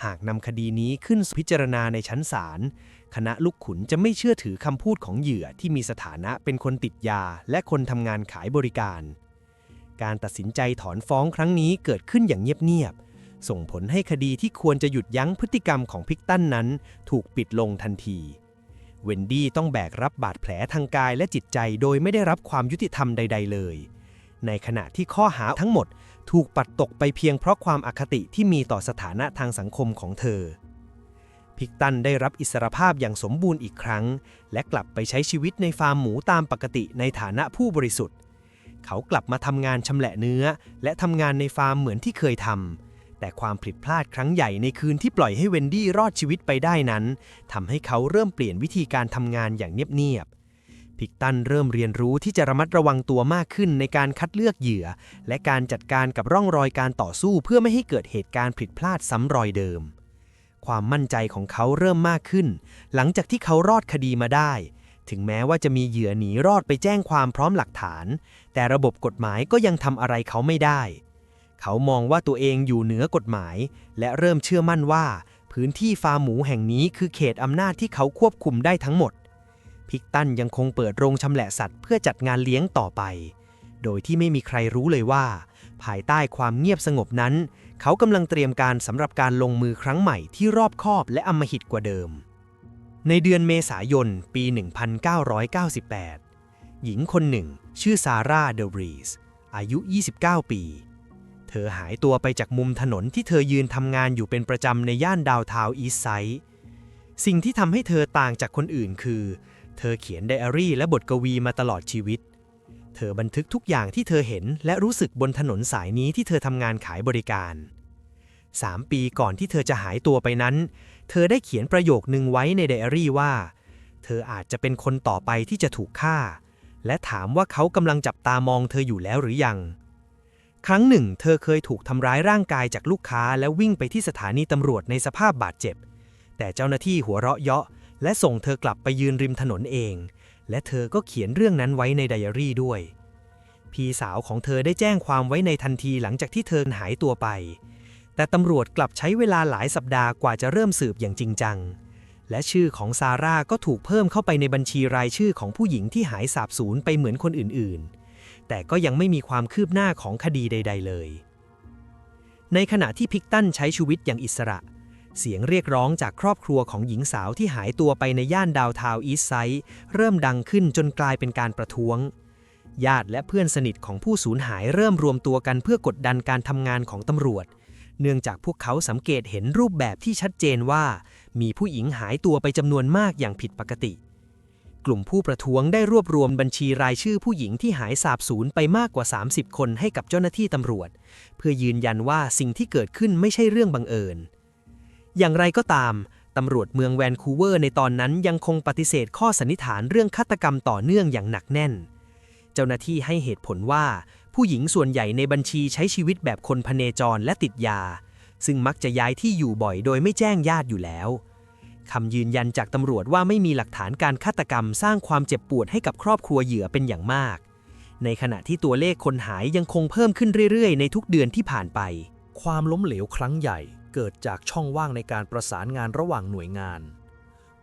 หากนำคดีนี้ขึ้นพิจารณาในชั้นศาลคณะลูกขุนจะไม่เชื่อถือคำพูดของเหยื่อที่มีสถานะเป็นคนติดยาและคนทำงานขายบริการการตัดสินใจถอนฟ้องครั้งนี้เกิดขึ้นอย่างเงียบๆส่งผลให้คดีที่ควรจะหยุดยั้งพฤติกรรมของพิกตันนั้นถูกปิดลงทันทีเวนดี้ต้องแบกรับบาดแผลทางกายและจิตใจโดยไม่ได้รับความยุติธรรมใดๆเลยในขณะที่ข้อหาทั้งหมดถูกปัดตกไปเพียงเพราะความอคติที่มีต่อสถานะทางสังคมของเธอพิกตันได้รับอิสรภาพอย่างสมบูรณ์อีกครั้งและกลับไปใช้ชีวิตในฟาร์มหมูตามปกติในฐานะผู้บริสุทธิ์เขากลับมาทำงานชำแหละเนื้อและทำงานในฟาร์มเหมือนที่เคยทำแต่ความผิดพลาดครั้งใหญ่ในคืนที่ปล่อยให้เวนดี้รอดชีวิตไปได้นั้นทำให้เขาเริ่มเปลี่ยนวิธีการทำงานอย่างเงียบๆพิกตันเริ่มเรียนรู้ที่จะระมัดระวังตัวมากขึ้นในการคัดเลือกเหยื่อและการจัดการกับร่องรอยการต่อสู้เพื่อไม่ให้เกิดเหตุการณ์ผิดพลาดซ้ำรอยเดิมความมั่นใจของเขาเริ่มมากขึ้นหลังจากที่เขารอดคดีมาได้ถึงแม้ว่าจะมีเหยื่อหนีรอดไปแจ้งความพร้อมหลักฐานแต่ระบบกฎหมายก็ยังทำอะไรเขาไม่ได้เขามองว่าตัวเองอยู่เหนือกฎหมายและเริ่มเชื่อมั่นว่าพื้นที่ฟาร์มหมูแห่งนี้คือเขตอำนาจที่เขาควบคุมได้ทั้งหมดพิกตันยังคงเปิดโรงชำแหละสัตว์เพื่อจัดงานเลี้ยงต่อไปโดยที่ไม่มีใครรู้เลยว่าภายใต้ความเงียบสงบนั้นเขากำลังเตรียมการสำหรับการลงมือครั้งใหม่ที่รอบคอบและอำมหิตกว่าเดิมในเดือนเมษายนปี 1998 หญิงคนหนึ่งชื่อซาร่า เดอะรีสอายุ 29 ปีเธอหายตัวไปจากมุมถนนที่เธอยืนทำงานอยู่เป็นประจำในย่านดาวน์ทาวน์อีสต์ไซด์สิ่งที่ทำให้เธอต่างจากคนอื่นคือเธอเขียนไดอารี่และบทกวีมาตลอดชีวิตเธอบันทึกทุกอย่างที่เธอเห็นและรู้สึกบนถนนสายนี้ที่เธอทำงานขายบริการ3 ปีก่อนที่เธอจะหายตัวไปนั้นเธอได้เขียนประโยคนึงไว้ในไดอารี่ว่าเธออาจจะเป็นคนต่อไปที่จะถูกฆ่าและถามว่าเขากำลังจับตามองเธออยู่แล้วหรือยัง ครั้งหนึ่งเธอเคยถูกทำร้ายร่างกายจากลูกค้าแล้ววิ่งไปที่สถานีตำรวจในสภาพบาดเจ็บแต่เจ้าหน้าที่หัวเราะเยาะและส่งเธอกลับไปยืนริมถนนเองและเธอก็เขียนเรื่องนั้นไว้ในไดอารี่ด้วยพี่สาวของเธอได้แจ้งความไว้ในทันทีหลังจากที่เธอหายตัวไปแต่ตำรวจกลับใช้เวลาหลายสัปดาห์กว่าจะเริ่มสืบอย่างจริงจังและชื่อของซาร่าก็ถูกเพิ่มเข้าไปในบัญชีรายชื่อของผู้หญิงที่หายสาบสูญไปเหมือนคนอื่นๆแต่ก็ยังไม่มีความคืบหน้าของคดีใดๆเลยในขณะที่พิกตันใช้ชีวิตอย่างอิสระเสียงเรียกร้องจากครอบครัวของหญิงสาวที่หายตัวไปในย่านดาวน์ทาวน์อีสต์ไซด์เริ่มดังขึ้นจนกลายเป็นการประท้วงญาติและเพื่อนสนิทของผู้สูญหายเริ่มรวมตัวกันเพื่อกดดันการทำงานของตำรวจเนื่องจากพวกเขาสังเกตเห็นรูปแบบที่ชัดเจนว่ามีผู้หญิงหายตัวไปจำนวนมากอย่างผิดปกติกลุ่มผู้ประท้วงได้รวบรวมบัญชีรายชื่อผู้หญิงที่หายสาบสูญไปมากกว่า30คนให้กับเจ้าหน้าที่ตำรวจเพื่อยืนยันว่าสิ่งที่เกิดขึ้นไม่ใช่เรื่องบังเอิญอย่างไรก็ตามตำรวจเมืองแวนคูเวอร์ในตอนนั้นยังคงปฏิเสธข้อสันนิษฐานเรื่องฆาตกรรมต่อเนื่องอย่างหนักแน่นเจ้าหน้าที่ให้เหตุผลว่าผู้หญิงส่วนใหญ่ในบัญชีใช้ชีวิตแบบคนพเนจรและติดยาซึ่งมักจะย้ายที่อยู่บ่อยโดยไม่แจ้งญาติอยู่แล้วคำยืนยันจากตำรวจว่าไม่มีหลักฐานการฆาตกรรมสร้างความเจ็บปวดให้กับครอบครัวเหยื่อเป็นอย่างมากในขณะที่ตัวเลขคนหายยังคงเพิ่มขึ้นเรื่อยๆในทุกเดือนที่ผ่านไปความล้มเหลวครั้งใหญ่เกิดจากช่องว่างในการประสานงานระหว่างหน่วยงาน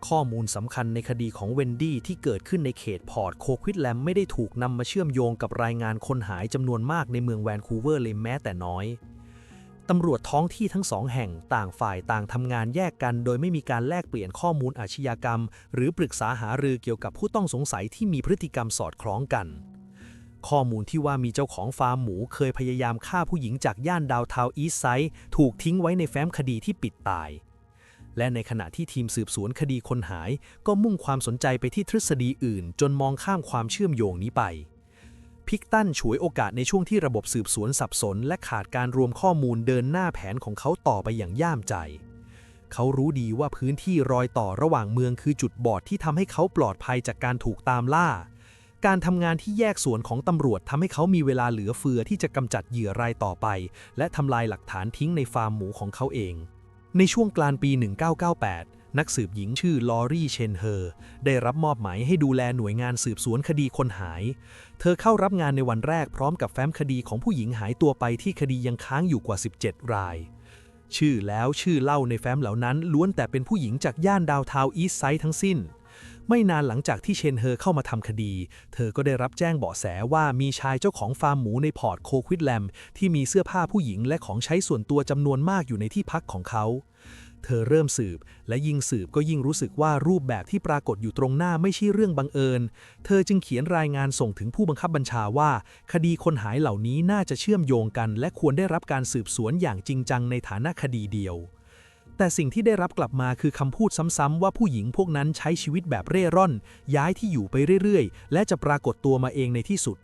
ข้อมูลสำคัญในคดีของเวนดี้ที่เกิดขึ้นในเขตพอร์ตโคควิดแลมไม่ได้ถูกนำมาเชื่อมโยงกับรายงานคนหายจำนวนมากในเมืองแวนคูเวอร์เลยแม้แต่น้อยตำรวจท้องที่ทั้งสองแห่งต่างฝ่ายต่างทำงานแยกกันโดยไม่มีการแลกเปลี่ยนข้อมูลอาชญากรรมหรือปรึกษาหารือเกี่ยวกับผู้ต้องสงสัยที่มีพฤติกรรมสอดคล้องกันข้อมูลที่ว่ามีเจ้าของฟาร์มหมูเคยพยายามฆ่าผู้หญิงจากย่านดาวน์ทาวน์อีสต์ไซด์ถูกทิ้งไว้ในแฟ้มคดีที่ปิดตายและในขณะที่ทีมสืบสวนคดีคนหายก็มุ่งความสนใจไปที่ทฤษฎีอื่นจนมองข้ามความเชื่อมโยงนี้ไปพิกตันฉวยโอกาสในช่วงที่ระบบสืบสวนสับสนและขาดการรวมข้อมูลเดินหน้าแผนของเขาต่อไปอย่างย่ามใจเขารู้ดีว่าพื้นที่รอยต่อระหว่างเมืองคือจุดบอดที่ทำให้เขาปลอดภัยจากการถูกตามล่าการทำงานที่แยกส่วนของตำรวจทำให้เขามีเวลาเหลือเฟือที่จะกำจัดเหยื่อรายต่อไปและทำลายหลักฐานทิ้งในฟาร์มหมูของเขาเองในช่วงกลางปี 1998 นักสืบหญิงชื่อลอรี่เชนเฮอร์ได้รับมอบหมายให้ดูแลหน่วยงานสืบสวนคดีคนหายเธอเข้ารับงานในวันแรกพร้อมกับแฟ้มคดีของผู้หญิงหายตัวไปที่คดียังค้างอยู่กว่า17 รายชื่อแล้วชื่อเล่าในแฟ้มเหล่านั้นล้วนแต่เป็นผู้หญิงจากย่านดาวน์ทาวน์อีสต์ไซด์ทั้งสิ้นไม่นานหลังจากที่เชนเฮอร์เข้ามาทำคดีเธอก็ได้รับแจ้งเบาะแสว่ามีชายเจ้าของฟาร์มหมูในพอร์ตโคควิดแลมที่มีเสื้อผ้าผู้หญิงและของใช้ส่วนตัวจำนวนมากอยู่ในที่พักของเขาเธอเริ่มสืบและยิ่งสืบก็ยิ่งรู้สึกว่ารูปแบบที่ปรากฏอยู่ตรงหน้าไม่ใช่เรื่องบังเอิญเธอจึงเขียนรายงานส่งถึงผู้บังคับบัญชาว่าคดีคนหายเหล่านี้น่าจะเชื่อมโยงกันและควรได้รับการสืบสวนอย่างจริงจังในฐานะคดีเดียวแต่สิ่งที่ได้รับกลับมาคือคำพูดซ้ำๆว่าผู้หญิงพวกนั้นใช้ชีวิตแบบเร่ร่อนย้ายที่อยู่ไปเรื่อยๆและจะปรากฏตัวมาเองในที่สุด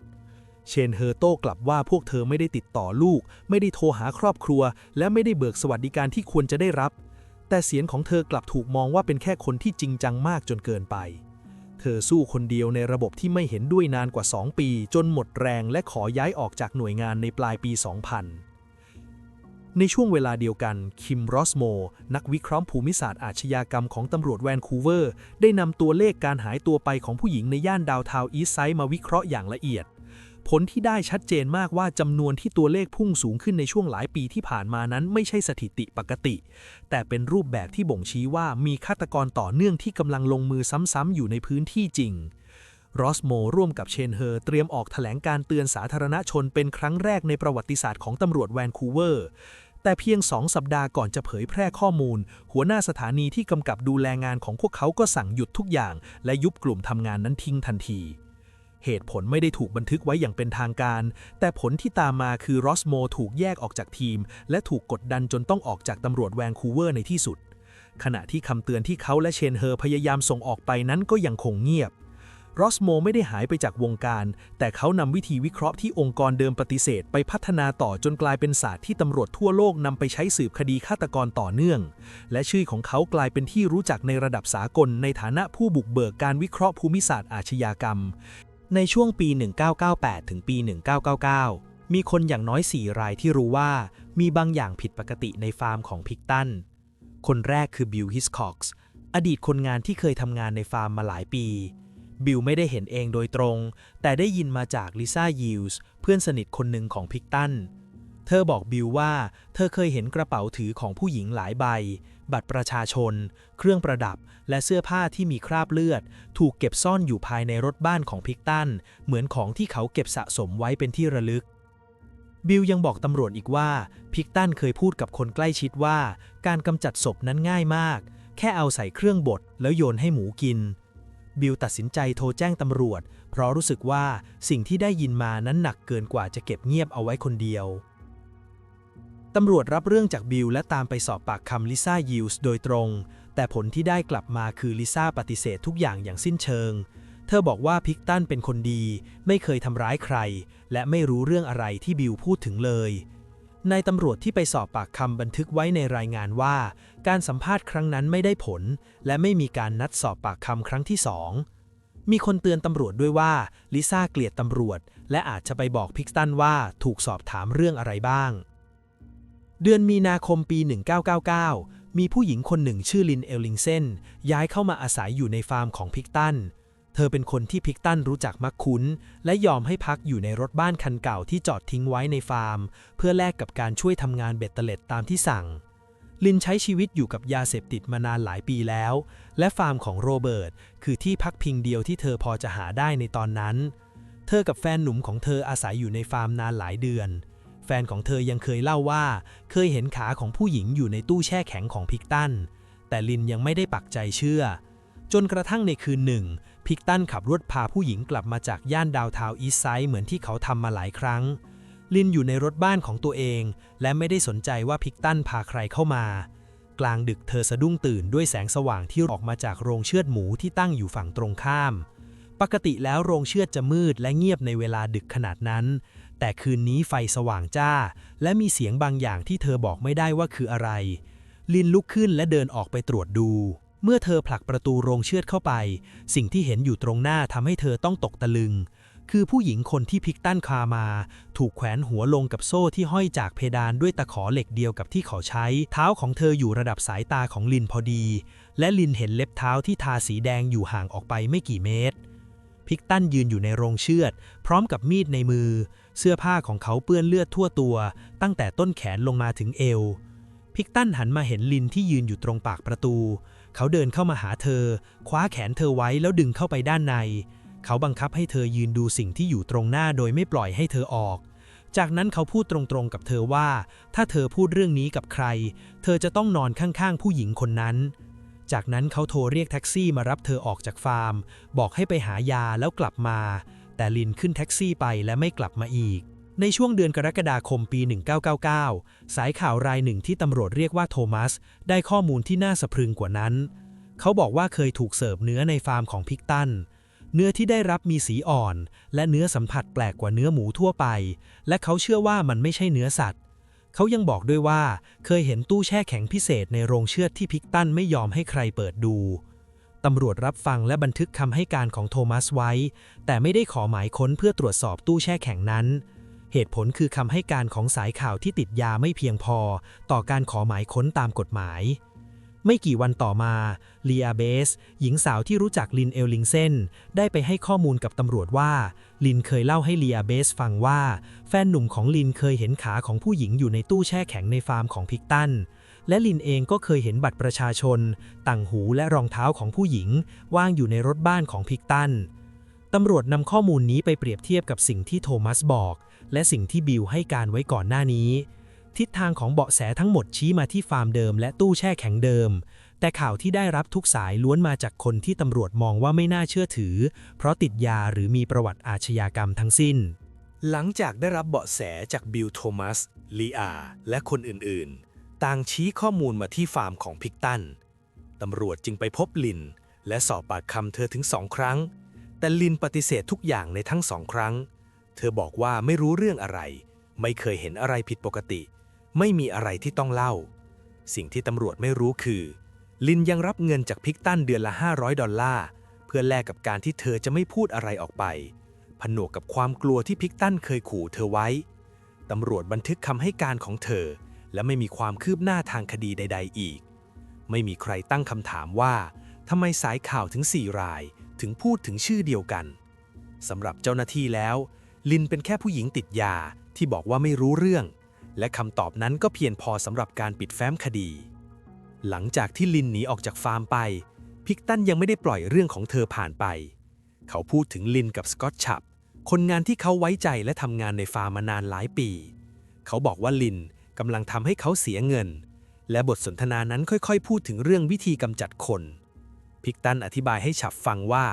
เชนเฮอร์โต้กลับว่าพวกเธอไม่ได้ติดต่อลูกไม่ได้โทรหาครอบครัวและไม่ได้เบิกสวัสดิการที่ควรจะได้รับแต่เสียงของเธอกลับถูกมองว่าเป็นแค่คนที่จริงจังมากจนเกินไปเธอสู้คนเดียวในระบบที่ไม่เห็นด้วยนานกว่า2 ปีจนหมดแรงและขอย้ายออกจากหน่วยงานในปลายปี 2000ในช่วงเวลาเดียวกันคิม รอสโมนักวิเคราะห์ภูมิศาสตร์อาชญากรรมของตำรวจแวนคูเวอร์ได้นำตัวเลขการหายตัวไปของผู้หญิงในย่านดาวน์ทาวน์อีสต์ไซด์มาวิเคราะห์อย่างละเอียดผลที่ได้ชัดเจนมากว่าจำนวนที่ตัวเลขพุ่งสูงขึ้นในช่วงหลายปีที่ผ่านมานั้นไม่ใช่สถิติปกติแต่เป็นรูปแบบที่บ่งชี้ว่ามีฆาตกรต่อเนื่องที่กำลังลงมือซ้ำๆอยู่ในพื้นที่จริงรอสโมร่วมกับเชนเฮอร์เตรียมออกแถลงการเตือนสาธารณชนเป็นครั้งแรกในประวัติศาสตร์ของตำรวจแวนคูเวอร์แต่เพียง2 สัปดาห์ก่อนจะเผยแพร่ข้อมูลหัวหน้าสถานีที่กำกับดูแลงานของพวกเขาก็สั่งหยุดทุกอย่างและยุบกลุ่มทำงานนั้นทิ้งทันทีเหตุผลไม่ได้ถูกบันทึกไว้อย่างเป็นทางการแต่ผลที่ตามมาคือรอสโมถูกแยกออกจากทีมและถูกกดดันจนต้องออกจากตำรวจแวนคูเวอร์ในที่สุดขณะที่คำเตือนที่เขาและเชนเฮอร์พยายามส่งออกไปนั้นก็ยังคงเงียบรอสโมไม่ได้หายไปจากวงการแต่เขานำวิธีวิเคราะห์ที่องค์กรเดิมปฏิเสธไปพัฒนาต่อจนกลายเป็นศาสตร์ที่ตำรวจทั่วโลกนำไปใช้สืบคดีฆาตกรต่อเนื่องและชื่อของเขากลายเป็นที่รู้จักในระดับสากลในฐานะผู้บุกเบิกการวิเคราะห์ภูมิศาสตร์อาชญากรรมในช่วงปี 1998 ถึงปี 1999 มีคนอย่างน้อย4 รายที่รู้ว่ามีบางอย่างผิดปกติในฟาร์มของพิกตันคนแรกคือบิล ฮิสคอกส์อดีตคนงานที่เคยทำงานในฟาร์มมาหลายปีบิลไม่ได้เห็นเองโดยตรงแต่ได้ยินมาจากลิซ่า ยิลส์เพื่อนสนิทคนหนึ่งของพิกตันเธอบอกบิลว่าเธอเคยเห็นกระเป๋าถือของผู้หญิงหลายใบบัตรประชาชนเครื่องประดับและเสื้อผ้าที่มีคราบเลือดถูกเก็บซ่อนอยู่ภายในรถบ้านของพิกตันเหมือนของที่เขาเก็บสะสมไว้เป็นที่ระลึกบิลยังบอกตำรวจอีกว่าพิกตันเคยพูดกับคนใกล้ชิดว่าการกำจัดศพนั้นง่ายมากแค่เอาใส่เครื่องบดแล้วโยนให้หมูกินบิลตัดสินใจโทรแจ้งตำรวจเพราะรู้สึกว่าสิ่งที่ได้ยินมานั้นหนักเกินกว่าจะเก็บเงียบเอาไว้คนเดียวตำรวจรับเรื่องจากบิลและตามไปสอบปากคำลิซ่า ยิลส์โดยตรงแต่ผลที่ได้กลับมาคือลิซ่าปฏิเสธทุกอย่างอย่างสิ้นเชิงเธอบอกว่าพิกตันเป็นคนดีไม่เคยทำร้ายใครและไม่รู้เรื่องอะไรที่บิลพูดถึงเลยนายตำรวจที่ไปสอบปากคำบันทึกไว้ในรายงานว่าการสัมภาษณ์ครั้งนั้นไม่ได้ผลและไม่มีการนัดสอบปากคำครั้งที่2มีคนเตือนตำรวจด้วยว่าลิซ่าเกลียดตำรวจและอาจจะไปบอกพิกตันว่าถูกสอบถามเรื่องอะไรบ้างเดือนมีนาคมปี 1999 มีผู้หญิงคนหนึ่งชื่อลิน เอลลิงเซนย้ายเข้ามาอาศัยอยู่ในฟาร์มของพิกตันเธอเป็นคนที่พิกตันรู้จักมักคุ้นและยอมให้พักอยู่ในรถบ้านคันเก่าที่จอดทิ้งไว้ในฟาร์มเพื่อแลกกับการช่วยทำงานเบ็ดเตล็ดตามที่สั่งลินใช้ชีวิตอยู่กับยาเสพติดมานานหลายปีแล้วและฟาร์มของโรเบิร์ตคือที่พักพิงเดียวที่เธอพอจะหาได้ในตอนนั้นเธอกับแฟนหนุ่มของเธออาศัยอยู่ในฟาร์มนานหลายเดือนแฟนของเธอยังเคยเล่าว่าเคยเห็นขาของผู้หญิงอยู่ในตู้แช่แข็งของพิกตันแต่ลินยังไม่ได้ปักใจเชื่อจนกระทั่งในคืนหนึ่งพิกตันขับรถพาผู้หญิงกลับมาจากย่านดาวน์ทาวน์อีสต์ไซด์เหมือนที่เขาทำมาหลายครั้งลินอยู่ในรถบ้านของตัวเองและไม่ได้สนใจว่าพิกตันพาใครเข้ามากลางดึกเธอสะดุ้งตื่นด้วยแสงสว่างที่ออกมาจากโรงเชือดหมูที่ตั้งอยู่ฝั่งตรงข้ามปกติแล้วโรงเชือดจะมืดและเงียบในเวลาดึกขนาดนั้นแต่คืนนี้ไฟสว่างจ้าและมีเสียงบางอย่างที่เธอบอกไม่ได้ว่าคืออะไรลินลุกขึ้นและเดินออกไปตรวจดูเมื่อเธอผลักประตูโรงเชือดเข้าไปสิ่งที่เห็นอยู่ตรงหน้าทำให้เธอต้องตกตะลึงคือผู้หญิงคนที่พิกตันคามาถูกแขวนหัวลงกับโซ่ที่ห้อยจากเพดานด้วยตะขอเหล็กเดียวกับที่เขาใช้เท้าของเธออยู่ระดับสายตาของลินพอดีและลินเห็นเล็บเท้าที่ทาสีแดงอยู่ห่างออกไปไม่กี่เมตรพิกตันยืนอยู่ในโรงเชือดพร้อมกับมีดในมือเสื้อผ้าของเขาเปื้อนเลือดทั่วตัวตั้งแต่ต้นแขนลงมาถึงเอวพิกตันหันมาเห็นลินที่ยืนอยู่ตรงปากประตูเขาเดินเข้ามาหาเธอคว้าแขนเธอไว้แล้วดึงเข้าไปด้านในเขาบังคับให้เธอยืนดูสิ่งที่อยู่ตรงหน้าโดยไม่ปล่อยให้เธอออกจากนั้นเขาพูดตรงๆกับเธอว่าถ้าเธอพูดเรื่องนี้กับใครเธอจะต้องนอนข้างๆผู้หญิงคนนั้นจากนั้นเขาโทรเรียกแท็กซี่มารับเธอออกจากฟาร์มบอกให้ไปหายาแล้วกลับมาแต่ลินขึ้นแท็กซี่ไปและไม่กลับมาอีกในช่วงเดือนกรกฎาคมปี 1999 สายข่าวรายหนึ่งที่ตำรวจเรียกว่าโทมัสได้ข้อมูลที่น่าสะพรึงกว่านั้นเขาบอกว่าเคยถูกเสิร์ฟเนื้อในฟาร์มของพิกตันเนื้อที่ได้รับมีสีอ่อนและเนื้อสัมผัสแปลกกว่าเนื้อหมูทั่วไปและเขาเชื่อว่ามันไม่ใช่เนื้อสัตว์เขายังบอกด้วยว่าเคยเห็นตู้แช่แข็งพิเศษในโรงเชือดที่พิกตันไม่ยอมให้ใครเปิดดูตำรวจรับฟังและบันทึกคำให้การของโทมัสไว้แต่ไม่ได้ขอหมายค้นเพื่อตรวจสอบตู้แช่แข็งนั้นเหตุผลคือคำให้การของสายข่าวที่ติดยาไม่เพียงพอต่อการขอหมายค้นตามกฎหมายไม่กี่วันต่อมาลีอาเบสหญิงสาวที่รู้จักลิน เอลลิงเซนได้ไปให้ข้อมูลกับตำรวจว่าลินเคยเล่าให้ลีอาเบสฟังว่าแฟนหนุ่มของลินเคยเห็นขาของผู้หญิงอยู่ในตู้แช่แข็งในฟาร์มของพิกตันและลินเองก็เคยเห็นบัตรประชาชนต่างหูและรองเท้าของผู้หญิงว่างอยู่ในรถบ้านของพิกตันตำรวจนำข้อมูลนี้ไปเปรียบเทียบกับสิ่งที่โทมัสบอกและสิ่งที่บิลให้การไว้ก่อนหน้านี้ทิศทางของเบาะแสทั้งหมดชี้มาที่ฟาร์มเดิมและตู้แช่แข็งเดิมแต่ข่าวที่ได้รับทุกสายล้วนมาจากคนที่ตำรวจมองว่าไม่น่าเชื่อถือเพราะติดยาหรือมีประวัติอาชญากรรมทั้งสิ้นหลังจากได้รับเบาะแสจากบิล โทมัส ลีอาและคนอื่นๆต่างชี้ข้อมูลมาที่ฟาร์มของพิกตันตำรวจจึงไปพบลินและสอบปากคำเธอถึง2 ครั้งแต่ลินปฏิเสธทุกอย่างในทั้ง2 ครั้งเธอบอกว่าไม่รู้เรื่องอะไรไม่เคยเห็นอะไรผิดปกติไม่มีอะไรที่ต้องเล่าสิ่งที่ตำรวจไม่รู้คือลินยังรับเงินจากพิกตันเดือนละ$500เพื่อแลกกับการที่เธอจะไม่พูดอะไรออกไปผนวกกับความกลัวที่พิกตันเคยขู่เธอไว้ ตำรวจบันทึกคำให้การของเธอและไม่มีความคืบหน้าทางคดีใดๆอีกไม่มีใครตั้งคำถามว่าทำไมสายข่าวถึง4 รายถึงพูดถึงชื่อเดียวกันสำหรับเจ้าหน้าที่แล้วลินเป็นแค่ผู้หญิงติดยาที่บอกว่าไม่รู้เรื่องและคำตอบนั้นก็เพียงพอสำหรับการปิดแฟ้มคดีหลังจากที่ลินหนีออกจากฟาร์มไปพิกตันยังไม่ได้ปล่อยเรื่องของเธอผ่านไปเขาพูดถึงลินกับสกอตชับคนงานที่เขาไว้ใจและทำงานในฟาร์มมานานหลายปีเขาบอกว่าลินกำลังทำให้เขาเสียเงินและบทสนทนานั้นค่อยๆพูดถึงเรื่องวิธีกำจัดคนพิกตันอธิบายให้ฉับฟังว่า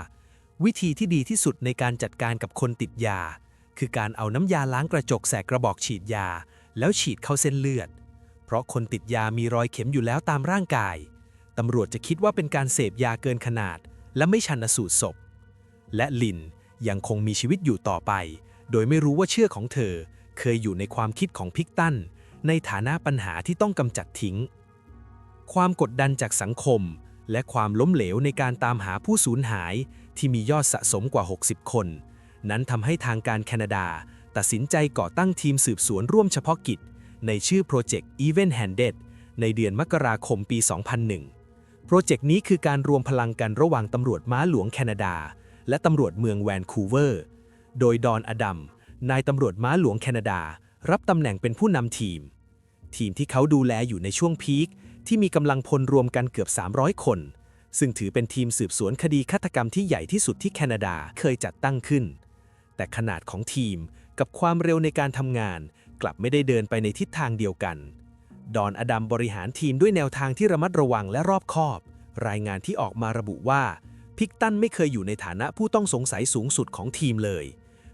วิธีที่ดีที่สุดในการจัดการกับคนติดยาคือการเอาน้ำยาล้างกระจกใส่กระบอกฉีดยาแล้วฉีดเข้าเส้นเลือดเพราะคนติดยามีรอยเข็มอยู่แล้วตามร่างกายตำรวจจะคิดว่าเป็นการเสพยาเกินขนาดและไม่ชันสูตรศพและลินยังคงมีชีวิตอยู่ต่อไปโดยไม่รู้ว่าเชื่อของเธอเคยอยู่ในความคิดของพิกตันในฐานะปัญหาที่ต้องกำจัดทิ้งความกดดันจากสังคมและความล้มเหลวในการตามหาผู้สูญหายที่มียอดสะสมกว่า60 คนนั้นทำให้ทางการแคนาดาตัดสินใจก่อตั้งทีมสืบสวนร่วมเฉพาะกิจในชื่อโปรเจกต์ Even Handed ในเดือนมกราคมปี 2001 โปรเจกต์นี้คือการรวมพลังกันระหว่างตำรวจม้าหลวงแคนาดาและตำรวจเมืองแวนคูเวอร์โดยดอนอดัมนายตำรวจม้าหลวงแคนาดารับตำแหน่งเป็นผู้นำทีมที่เขาดูแลอยู่ในช่วงพีคที่มีกำลังพลรวมกันเกือบ300 คนซึ่งถือเป็นทีมสืบสวนคดีฆาตกรรมที่ใหญ่ที่สุดที่แคนาดาเคยจัดตั้งขึ้นแต่ขนาดของทีมกับความเร็วในการทำงานกลับไม่ได้เดินไปในทิศทางเดียวกันดอนอดัมบริหารทีมด้วยแนวทางที่ระมัดระวังและรอบคอบรายงานที่ออกมาระบุว่าพิกตันไม่เคยอยู่ในฐานะผู้ต้องสงสัยสูงสุดของทีมเลย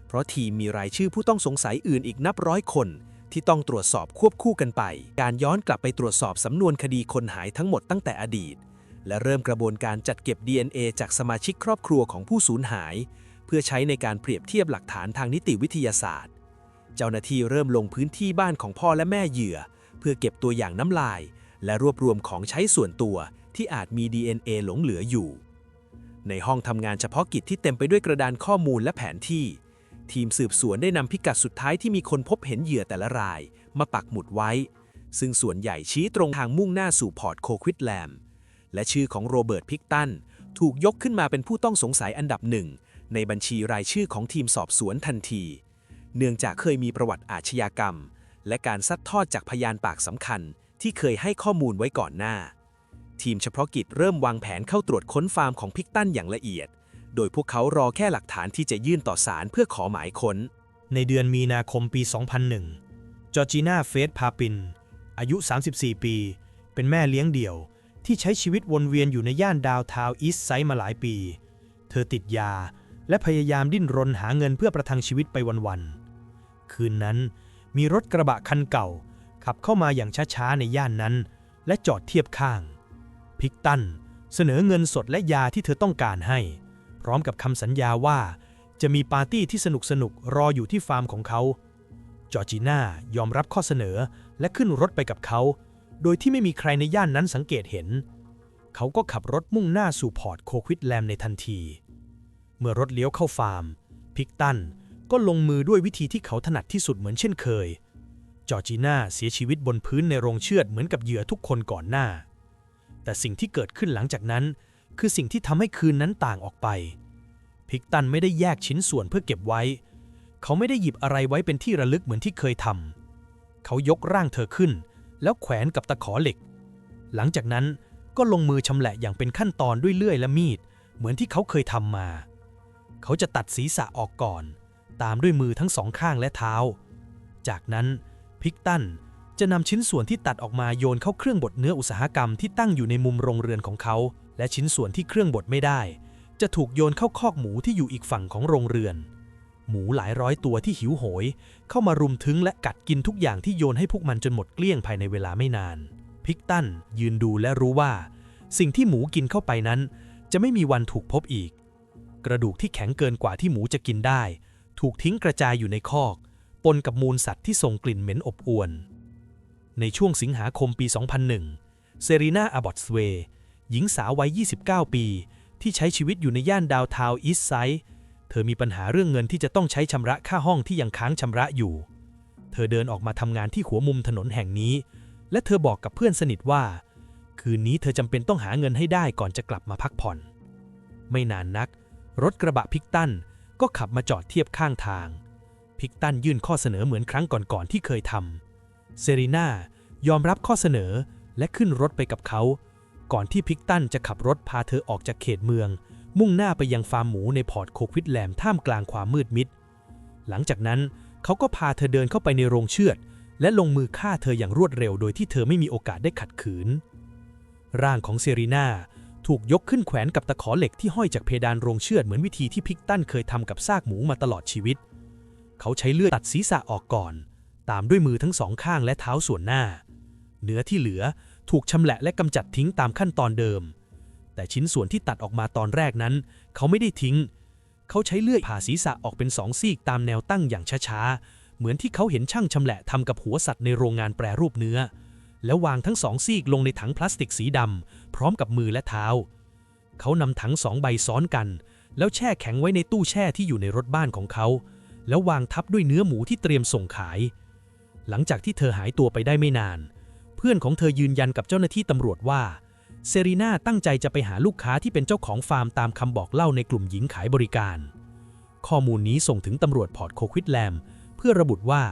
เพราะทีมมีรายชื่อผู้ต้องสงสัยอื่นอีกนับร้อยคนที่ต้องตรวจสอบควบคู่กันไปการย้อนกลับไปตรวจสอบสำนวนคดีคนหายทั้งหมดตั้งแต่อดีตและเริ่มกระบวนการจัดเก็บ DNA จากสมาชิกครอบครัวของผู้สูญหายเพื่อใช้ในการเปรียบเทียบหลักฐานทางนิติวิทยาศาสตร์เจ้าหน้าที่เริ่มลงพื้นที่บ้านของพ่อและแม่เหยื่อเพื่อเก็บตัวอย่างน้ำลายและรวบรวมของใช้ส่วนตัวที่อาจมี DNA หลงเหลืออยู่ในห้องทำงานเฉพาะกิจที่เต็มไปด้วยกระดานข้อมูลและแผนที่ทีมสืบสวนได้นำพิกัดสุดท้ายที่มีคนพบเห็นเหยื่อแต่ละรายมาปักหมุดไว้ซึ่งส่วนใหญ่ชี้ตรงทางมุ่งหน้าสู่พอร์ตโคควิดแลมและชื่อของโรเบิร์ตพิกตันถูกยกขึ้นมาเป็นผู้ต้องสงสัยอันดับหนึ่งในบัญชีรายชื่อของทีมสอบสวนทันทีเนื่องจากเคยมีประวัติอาชญากรรมและการซัดทอดจากพยานปากสำคัญที่เคยให้ข้อมูลไว้ก่อนหน้าทีมเฉพาะกิจเริ่มวางแผนเข้าตรวจค้นฟาร์มของพิกตันอย่างละเอียดโดยพวกเขารอแค่หลักฐานที่จะยื่นต่อศาลเพื่อขอหมายค้นในเดือนมีนาคมปี 2001 จอร์จีน่า เฟธ พาปินอายุ 34 ปีเป็นแม่เลี้ยงเดี่ยวที่ใช้ชีวิตวนเวียนอยู่ในย่านดาวน์ทาวน์อีสต์ไซด์มาหลายปีเธอติดยาและพยายามดิ้นรนหาเงินเพื่อประทังชีวิตไปวันๆคืนนั้นมีรถกระบะคันเก่าขับเข้ามาอย่างช้าๆในย่านนั้นและจอดเทียบข้างพิกตันเสนอเงินสดและยาที่เธอต้องการให้พร้อมกับคำสัญญาว่าจะมีปาร์ตี้ที่สนุกรออยู่ที่ฟาร์มของเขาจอร์จีน่ายอมรับข้อเสนอและขึ้นรถไปกับเขาโดยที่ไม่มีใครในย่านนั้นสังเกตเห็นเขาก็ขับรถมุ่งหน้าสู่พอร์ตโคควิดแลมในทันทีเมื่อรถเลี้ยวเข้าฟาร์มพิกตันก็ลงมือด้วยวิธีที่เขาถนัดที่สุดเหมือนเช่นเคยจอร์จีน่าเสียชีวิตบนพื้นในโรงเชือดเหมือนกับเหยื่อทุกคนก่อนหน้าแต่สิ่งที่เกิดขึ้นหลังจากนั้นคือสิ่งที่ทำให้คืนนั้นต่างออกไปพิกตันไม่ได้แยกชิ้นส่วนเพื่อเก็บไว้เขาไม่ได้หยิบอะไรไว้เป็นที่ระลึกเหมือนที่เคยทำเขายกร่างเธอขึ้นแล้วแขวนกับตะขอเหล็กหลังจากนั้นก็ลงมือชำแหละอย่างเป็นขั้นตอนด้วยเลื่อยและมีดเหมือนที่เขาเคยทำมาเขาจะตัดศีรษะออกก่อนตามด้วยมือทั้งสองข้างและเท้าจากนั้นพิกตันจะนำชิ้นส่วนที่ตัดออกมาโยนเข้าเครื่องบดเนื้ออุตสาหกรรมที่ตั้งอยู่ในมุมโรงเรือนของเขาและชิ้นส่วนที่เครื่องบดไม่ได้จะถูกโยนเข้าคอกหมูที่อยู่อีกฝั่งของโรงเรือนหมูหลายร้อยตัวที่หิวโหยเข้ามารุมถึงและกัดกินทุกอย่างที่โยนให้พวกมันจนหมดเกลี้ยงภายในเวลาไม่นานพิกตันยืนดูและรู้ว่าสิ่งที่หมูกินเข้าไปนั้นจะไม่มีวันถูกพบอีกกระดูกที่แข็งเกินกว่าที่หมูจะกินได้ถูกทิ้งกระจายอยู่ในคอกปนกับมูลสัตว์ที่ส่งกลิ่นเหม็นอบอวลในช่วงสิงหาคมปี 2001 เซรีนา อาบอตสเวย์หญิงสาววัย 29 ปีที่ใช้ชีวิตอยู่ในย่านดาวน์ทาวน์อีสต์ไซด์เธอมีปัญหาเรื่องเงินที่จะต้องใช้ชำระค่าห้องที่ยังค้างชำระอยู่ เธอเดินออกมาทำงานที่หัวมุมถนนแห่งนี้และเธอบอกกับเพื่อนสนิทว่าคืนนี้เธอจำเป็นต้องหาเงินให้ได้ก่อนจะกลับมาพักผ่อนไม่นานนักรถกระบะพิกตันก็ขับมาจอดเทียบข้างทางพิกตันยื่นข้อเสนอเหมือนครั้งก่อนๆที่เคยทำเซรีนายอมรับข้อเสนอและขึ้นรถไปกับเขาก่อนที่พิกตันจะขับรถพาเธอออกจากเขตเมืองมุ่งหน้าไปยังฟาร์มหมูในพอร์ตโคควิดแลมท่ามกลางความมืดมิดหลังจากนั้นเขาก็พาเธอเดินเข้าไปในโรงเชือดและลงมือฆ่าเธออย่างรวดเร็วโดยที่เธอไม่มีโอกาสได้ขัดขืนร่างของเซรีนาถูกยกขึ้นแขวนกับตะขอเหล็กที่ห้อยจากเพดานโรงเชือดเหมือนวิธีที่พิกตันเคยทำกับซากหมูมาตลอดชีวิตเขาใช้เลือดตัดศีรษะออกก่อนตามด้วยมือทั้งสองข้างและเท้าส่วนหน้าเนื้อที่เหลือถูกชำแหละและกำจัดทิ้งตามขั้นตอนเดิมแต่ชิ้นส่วนที่ตัดออกมาตอนแรกนั้นเขาไม่ได้ทิ้งเขาใช้เลื่อยผ่าศีรษะออกเป็น2 ซีกตามแนวตั้งอย่างช้าๆเหมือนที่เขาเห็นช่างชำแหละทำกับหัวสัตว์ในโรงงานแปรรูปเนื้อแล้ววางทั้ง2 ซีกลงในถังพลาสติกสีดำพร้อมกับมือและเท้าเขานำถัง2 ใบซ้อนกันแล้วแช่แข็งไว้ในตู้แช่ที่อยู่ในรถบ้านของเขาแล้ววางทับด้วยเนื้อหมูที่เตรียมส่งขายหลังจากที่เธอหายตัวไปได้ไม่นานเพื่อนของเธอยืนยันกับเจ้าหน้าที่ตำรวจว่าเซรีนาตั้งใจจะไปหาลูกค้าที่เป็นเจ้าของฟาร์มตามคำบอกเล่าในกลุ่มหญิงขายบริการข้อมูลนี้ส่งถึงตำรวจพอร์ตโคควิดแลมเพื่อระบุว่า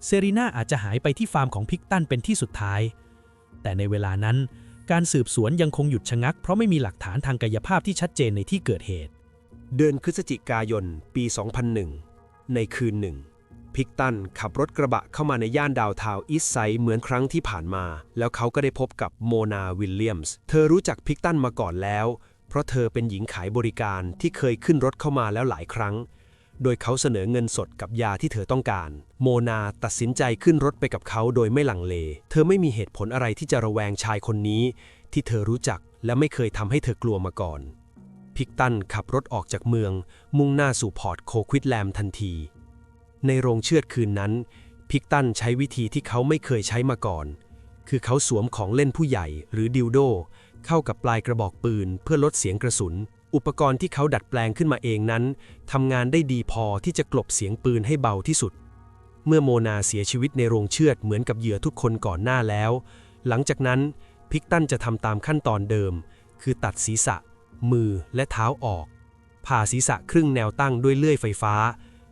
เซรีนาอาจจะหายไปที่ฟาร์มของพิกตันเป็นที่สุดท้ายแต่ในเวลานั้นการสืบสวนยังคงหยุดชะงักเพราะไม่มีหลักฐานทางกายภาพที่ชัดเจนในที่เกิดเหตุ เดือนพฤศจิกายนปี 2001 ในคืนหนึ่งพิกตันขับรถกระบะเข้ามาในย่านดาวน์ทาวน์อีสต์ไซด์เหมือนครั้งที่ผ่านมาแล้วเขาก็ได้พบกับโมนาวิลเลียมส์เธอรู้จักพิกตันมาก่อนแล้วเพราะเธอเป็นหญิงขายบริการที่เคยขึ้นรถเข้ามาแล้วหลายครั้งโดยเขาเสนอเงินสดกับยาที่เธอต้องการโมนาตัดสินใจขึ้นรถไปกับเขาโดยไม่ลังเลเธอไม่มีเหตุผลอะไรที่จะระแวงชายคนนี้ที่เธอรู้จักและไม่เคยทำให้เธอกลัวมาก่อนพิกตันขับรถออกจากเมืองมุ่งหน้าสู่พอร์ตโคควิดแลมทันทีในโรงเชือดคืนนั้นพิกตันใช้วิธีที่เขาไม่เคยใช้มาก่อนคือเขาสวมของเล่นผู้ใหญ่หรือดิลโดเข้ากับปลายกระบอกปืนเพื่อลดเสียงกระสุนอุปกรณ์ที่เขาดัดแปลงขึ้นมาเองนั้นทำงานได้ดีพอที่จะกลบเสียงปืนให้เบาที่สุดเมื่อโมนาเสียชีวิตในโรงเชือดเหมือนกับเหยื่อทุกคนก่อนหน้าแล้วหลังจากนั้นพิกตันจะทำตามขั้นตอนเดิมคือตัดศีรษะมือและเท้าออกผ่าศีรษะครึ่งแนวตั้งด้วยเลื่อยไฟฟ้า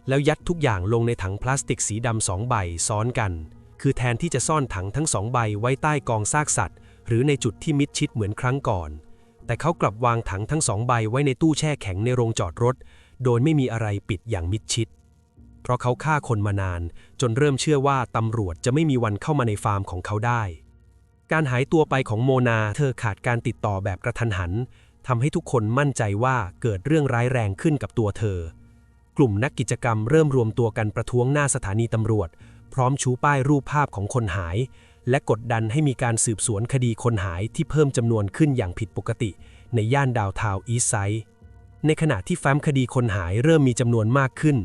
แล้วยัดทุกอย่างลงในถังพลาสติกสีดำ2 ใบซ้อนกันคือแทนที่จะซ่อนถังทั้ง2 ใบไว้ใต้กองซากสัตว์หรือในจุดที่มิดชิดเหมือนครั้งก่อนแต่เขากลับวางถังทั้ง2 ใบไว้ในตู้แช่แข็งในโรงจอดรถโดยไม่มีอะไรปิดอย่างมิดชิดเพราะเขาฆ่าคนมานานจนเริ่มเชื่อว่าตำรวจจะไม่มีวันเข้ามาในฟาร์มของเขาได้การหายตัวไปของโมนาเธอขาดการติดต่อแบบกระทันหันทำให้ทุกคนมั่นใจว่าเกิดเรื่องร้ายแรงขึ้นกับตัวเธอกลุ่มนักกิจกรรมเริ่มรวมตัวกันประท้วงหน้าสถานีตำรวจพร้อมชูป้ายรูปภาพของคนหายและกดดันให้มีการสืบสวนคดีคนหายที่เพิ่มจำนวนขึ้นอย่างผิดปกติในย่านดาวน์ทาวน์อีสต์ไซด์ในขณะที่แฟ้มคดีคนหายเริ่มมีจำนวนมากขึ้น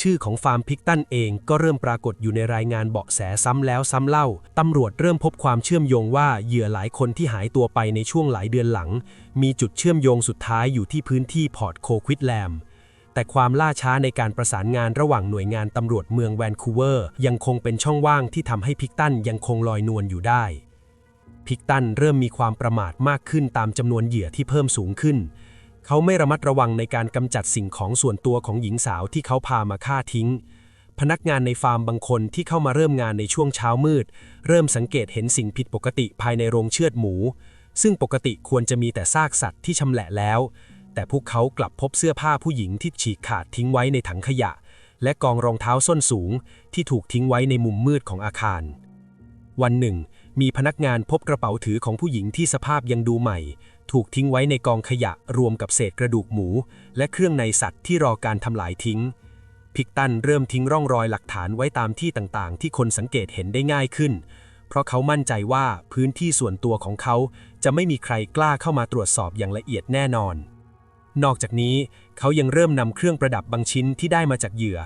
ชื่อของฟาร์มพิกตันเองก็เริ่มปรากฏอยู่ในรายงานเบาะแสซ้ำแล้วซ้ำเล่าตำรวจเริ่มพบความเชื่อมโยงว่าเหยื่อหลายคนที่หายตัวไปในช่วงหลายเดือนหลังมีจุดเชื่อมโยงสุดท้ายอยู่ที่พื้นที่พอร์ตโคควิดแลมแต่ความล่าช้าในการประสานงานระหว่างหน่วยงานตำรวจเมืองแวนคูเวอร์ยังคงเป็นช่องว่างที่ทำให้พิกตันยังคงลอยนวลอยู่ได้พิกตันเริ่มมีความประมาทมากขึ้นตามจำนวนเหยื่อที่เพิ่มสูงขึ้นเขาไม่ระมัดระวังในการกำจัดสิ่งของส่วนตัวของหญิงสาวที่เขาพามาฆ่าทิ้งพนักงานในฟาร์มบางคนที่เข้ามาเริ่มงานในช่วงเช้ามืดเริ่มสังเกตเห็นสิ่งผิดปกติภายในโรงเชือดหมูซึ่งปกติควรจะมีแต่ซากสัตว์ที่ชำแหละแล้วแต่พวกเขากลับพบเสื้อผ้าผู้หญิงที่ฉีกขาดทิ้งไว้ในถังขยะและกองรองเท้าส้นสูงที่ถูกทิ้งไว้ในมุมมืดของอาคารวันหนึ่งมีพนักงานพบกระเป๋าถือของผู้หญิงที่สภาพยังดูใหม่ถูกทิ้งไว้ในกองขยะรวมกับเศษกระดูกหมูและเครื่องในสัตว์ที่รอการทำลายทิ้งพิกตันเริ่มทิ้งร่องรอยหลักฐานไว้ตามที่ต่างๆที่คนสังเกตเห็นได้ง่ายขึ้นเพราะเขามั่นใจว่าพื้นที่ส่วนตัวของเขาจะไม่มีใครกล้าเข้ามาตรวจสอบอย่างละเอียดแน่นอนนอกจากนี้เขายังเริ่มนำเครื่องประดับบางชิ้นที่ได้มาจากเหยื่อ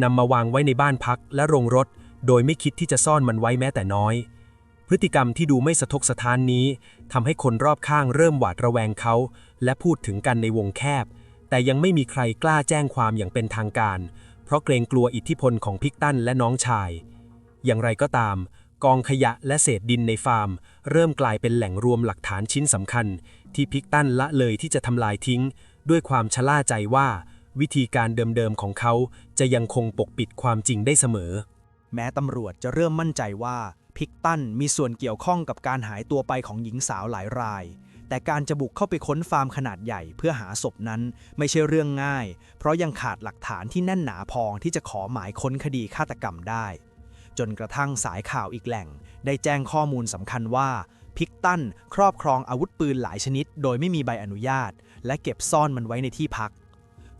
นำมาวางไว้ในบ้านพักและโรงรถโดยไม่คิดที่จะซ่อนมันไว้แม้แต่น้อยพฤติกรรมที่ดูไม่สะทกสะท้านนี้ทำให้คนรอบข้างเริ่มหวาดระแวงเขาและพูดถึงกันในวงแคบแต่ยังไม่มีใครกล้าแจ้งความอย่างเป็นทางการเพราะเกรงกลัวอิทธิพลของพิกตันและน้องชาย อย่างไรก็ตามกองขยะและเศษดินในฟาร์มเริ่มกลายเป็นแหล่งรวมหลักฐานชิ้นสำคัญที่พิกตันละเลยที่จะทำลายทิ้งด้วยความชะล่าใจว่าวิธีการเดิมๆของเขาจะยังคงปกปิดความจริงได้เสมอแม้ตำรวจจะเริ่มมั่นใจว่าพิกตันมีส่วนเกี่ยวข้องกับการหายตัวไปของหญิงสาวหลายรายแต่การจะบุกเข้าไปค้นฟาร์มขนาดใหญ่เพื่อหาศพนั้นไม่ใช่เรื่องง่ายเพราะยังขาดหลักฐานที่แน่นหนาพอที่จะขอหมายค้นคดีฆาตกรรมได้จนกระทั่งสายข่าวอีกแหล่งได้แจ้งข้อมูลสำคัญว่าพิกตันครอบครองอาวุธปืนหลายชนิดโดยไม่มีใบอนุญาตและเก็บซ่อนมันไว้ในที่พัก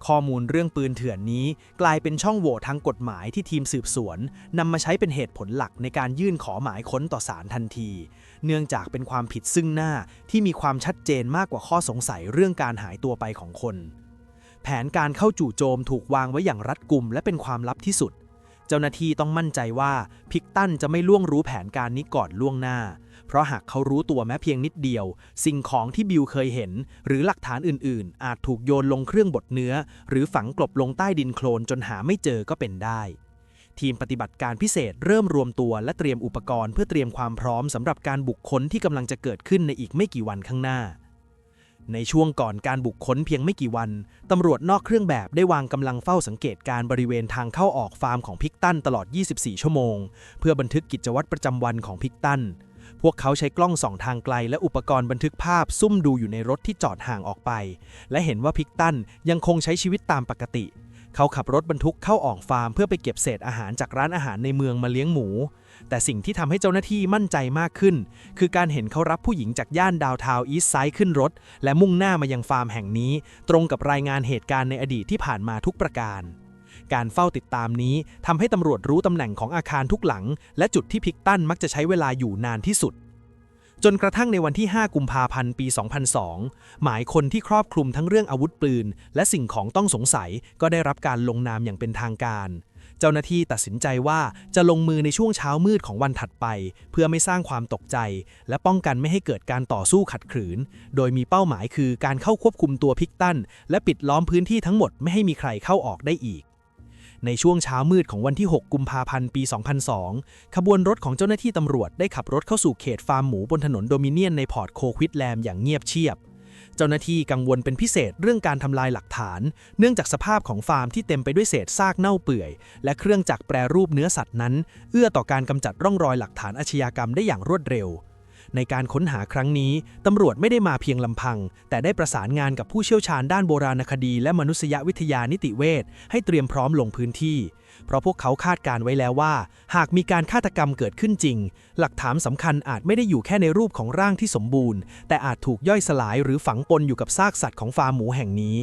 ข้อมูลเรื่องปืนเถื่อนนี้กลายเป็นช่องโหว่ทางกฎหมายที่ทีมสืบสวนนำมาใช้เป็นเหตุผลหลักในการยื่นขอหมายค้นต่อศาลทันทีเนื่องจากเป็นความผิดซึ่งหน้าที่มีความชัดเจนมากกว่าข้อสงสัยเรื่องการหายตัวไปของคนแผนการเข้าจู่โจมถูกวางไว้อย่างรัดกุมและเป็นความลับที่สุดเจ้าหน้าที่ต้องมั่นใจว่าพิกตันจะไม่ล่วงรู้แผนการนี้ก่อนล่วงหน้าเพราะหากเขารู้ตัวแม้เพียงนิดเดียวสิ่งของที่บิลเคยเห็นหรือหลักฐานอื่นๆอาจถูกโยนลงเครื่องบดเนื้อหรือฝังกลบลงใต้ดินโคลนจนหาไม่เจอก็เป็นได้ทีมปฏิบัติการพิเศษเริ่มรวมตัวและเตรียมอุปกรณ์เพื่อเตรียมความพร้อมสำหรับการบุกค้นที่กำลังจะเกิดขึ้นในอีกไม่กี่วันข้างหน้าในช่วงก่อนการบุกค้นเพียงไม่กี่วันตำรวจนอกเครื่องแบบได้วางกำลังเฝ้าสังเกตการบริเวณทางเข้าออกฟาร์มของพิกตันตลอด 24 ชั่วโมงเพื่อบันทึกกิจวัตรประจำวันของพิกตันพวกเขาใช้กล้องส่องทางไกลและอุปกรณ์บันทึกภาพซุ่มดูอยู่ในรถที่จอดห่างออกไปและเห็นว่าพิกตันยังคงใช้ชีวิตตามปกติเขาขับรถบรรทุกเข้าออกฟาร์มเพื่อไปเก็บเศษอาหารจากร้านอาหารในเมืองมาเลี้ยงหมูแต่สิ่งที่ทำให้เจ้าหน้าที่มั่นใจมากขึ้นคือการเห็นเขารับผู้หญิงจากย่านดาวน์ทาวน์อีสต์ไซด์ขึ้นรถและมุ่งหน้ามายังฟาร์มแห่งนี้ตรงกับรายงานเหตุการณ์ในอดีตที่ผ่านมาทุกประการการเฝ้าติดตามนี้ทำให้ตำรวจรู้ตำแหน่งของอาคารทุกหลังและจุดที่พิกตันมักจะใช้เวลาอยู่นานที่สุดจนกระทั่งในวันที่ 5 กุมภาพันธ์ ปี 2002 หมายคนที่ครอบคลุมทั้งเรื่องอาวุธปืนและสิ่งของต้องสงสัยก็ได้รับการลงนามอย่างเป็นทางการเจ้าหน้าที่ตัดสินใจว่าจะลงมือในช่วงเช้ามืดของวันถัดไปเพื่อไม่สร้างความตกใจและป้องกันไม่ให้เกิดการต่อสู้ขัดขืนโดยมีเป้าหมายคือการเข้าควบคุมตัวพิกตันและปิดล้อมพื้นที่ทั้งหมดไม่ให้มีใครเข้าออกได้อีกในช่วงเช้ามืดของวันที่ 6 กุมภาพันธ์ ปี 2002 ขบวนรถของเจ้าหน้าที่ตำรวจได้ขับรถเข้าสู่เขตฟาร์มหมูบนถนนโดมิเนียนในพอร์ตโคควิดแลมอย่างเงียบเชียบเจ้าหน้าที่กังวลเป็นพิเศษเรื่องการทำลายหลักฐานเนื่องจากสภาพของฟาร์มที่เต็มไปด้วยเศษซากเน่าเปื่อยและเครื่องจักรแปรรูปเนื้อสัตว์นั้นเอื้อต่อการกำจัดร่องรอยหลักฐานอาชญากรรมได้อย่างรวดเร็วในการค้นหาครั้งนี้ตำรวจไม่ได้มาเพียงลำพังแต่ได้ประสานงานกับผู้เชี่ยวชาญด้านโบราณคดีและมนุษยวิทยานิติเวชให้เตรียมพร้อมลงพื้นที่เพราะพวกเขาคาดการไว้แล้วว่าหากมีการฆาตกรรมเกิดขึ้นจริงหลักฐานสำคัญอาจไม่ได้อยู่แค่ในรูปของร่างที่สมบูรณ์แต่อาจถูกย่อยสลายหรือฝังปนอยู่กับซากสัตว์ของฟาร์มหมูแห่งนี้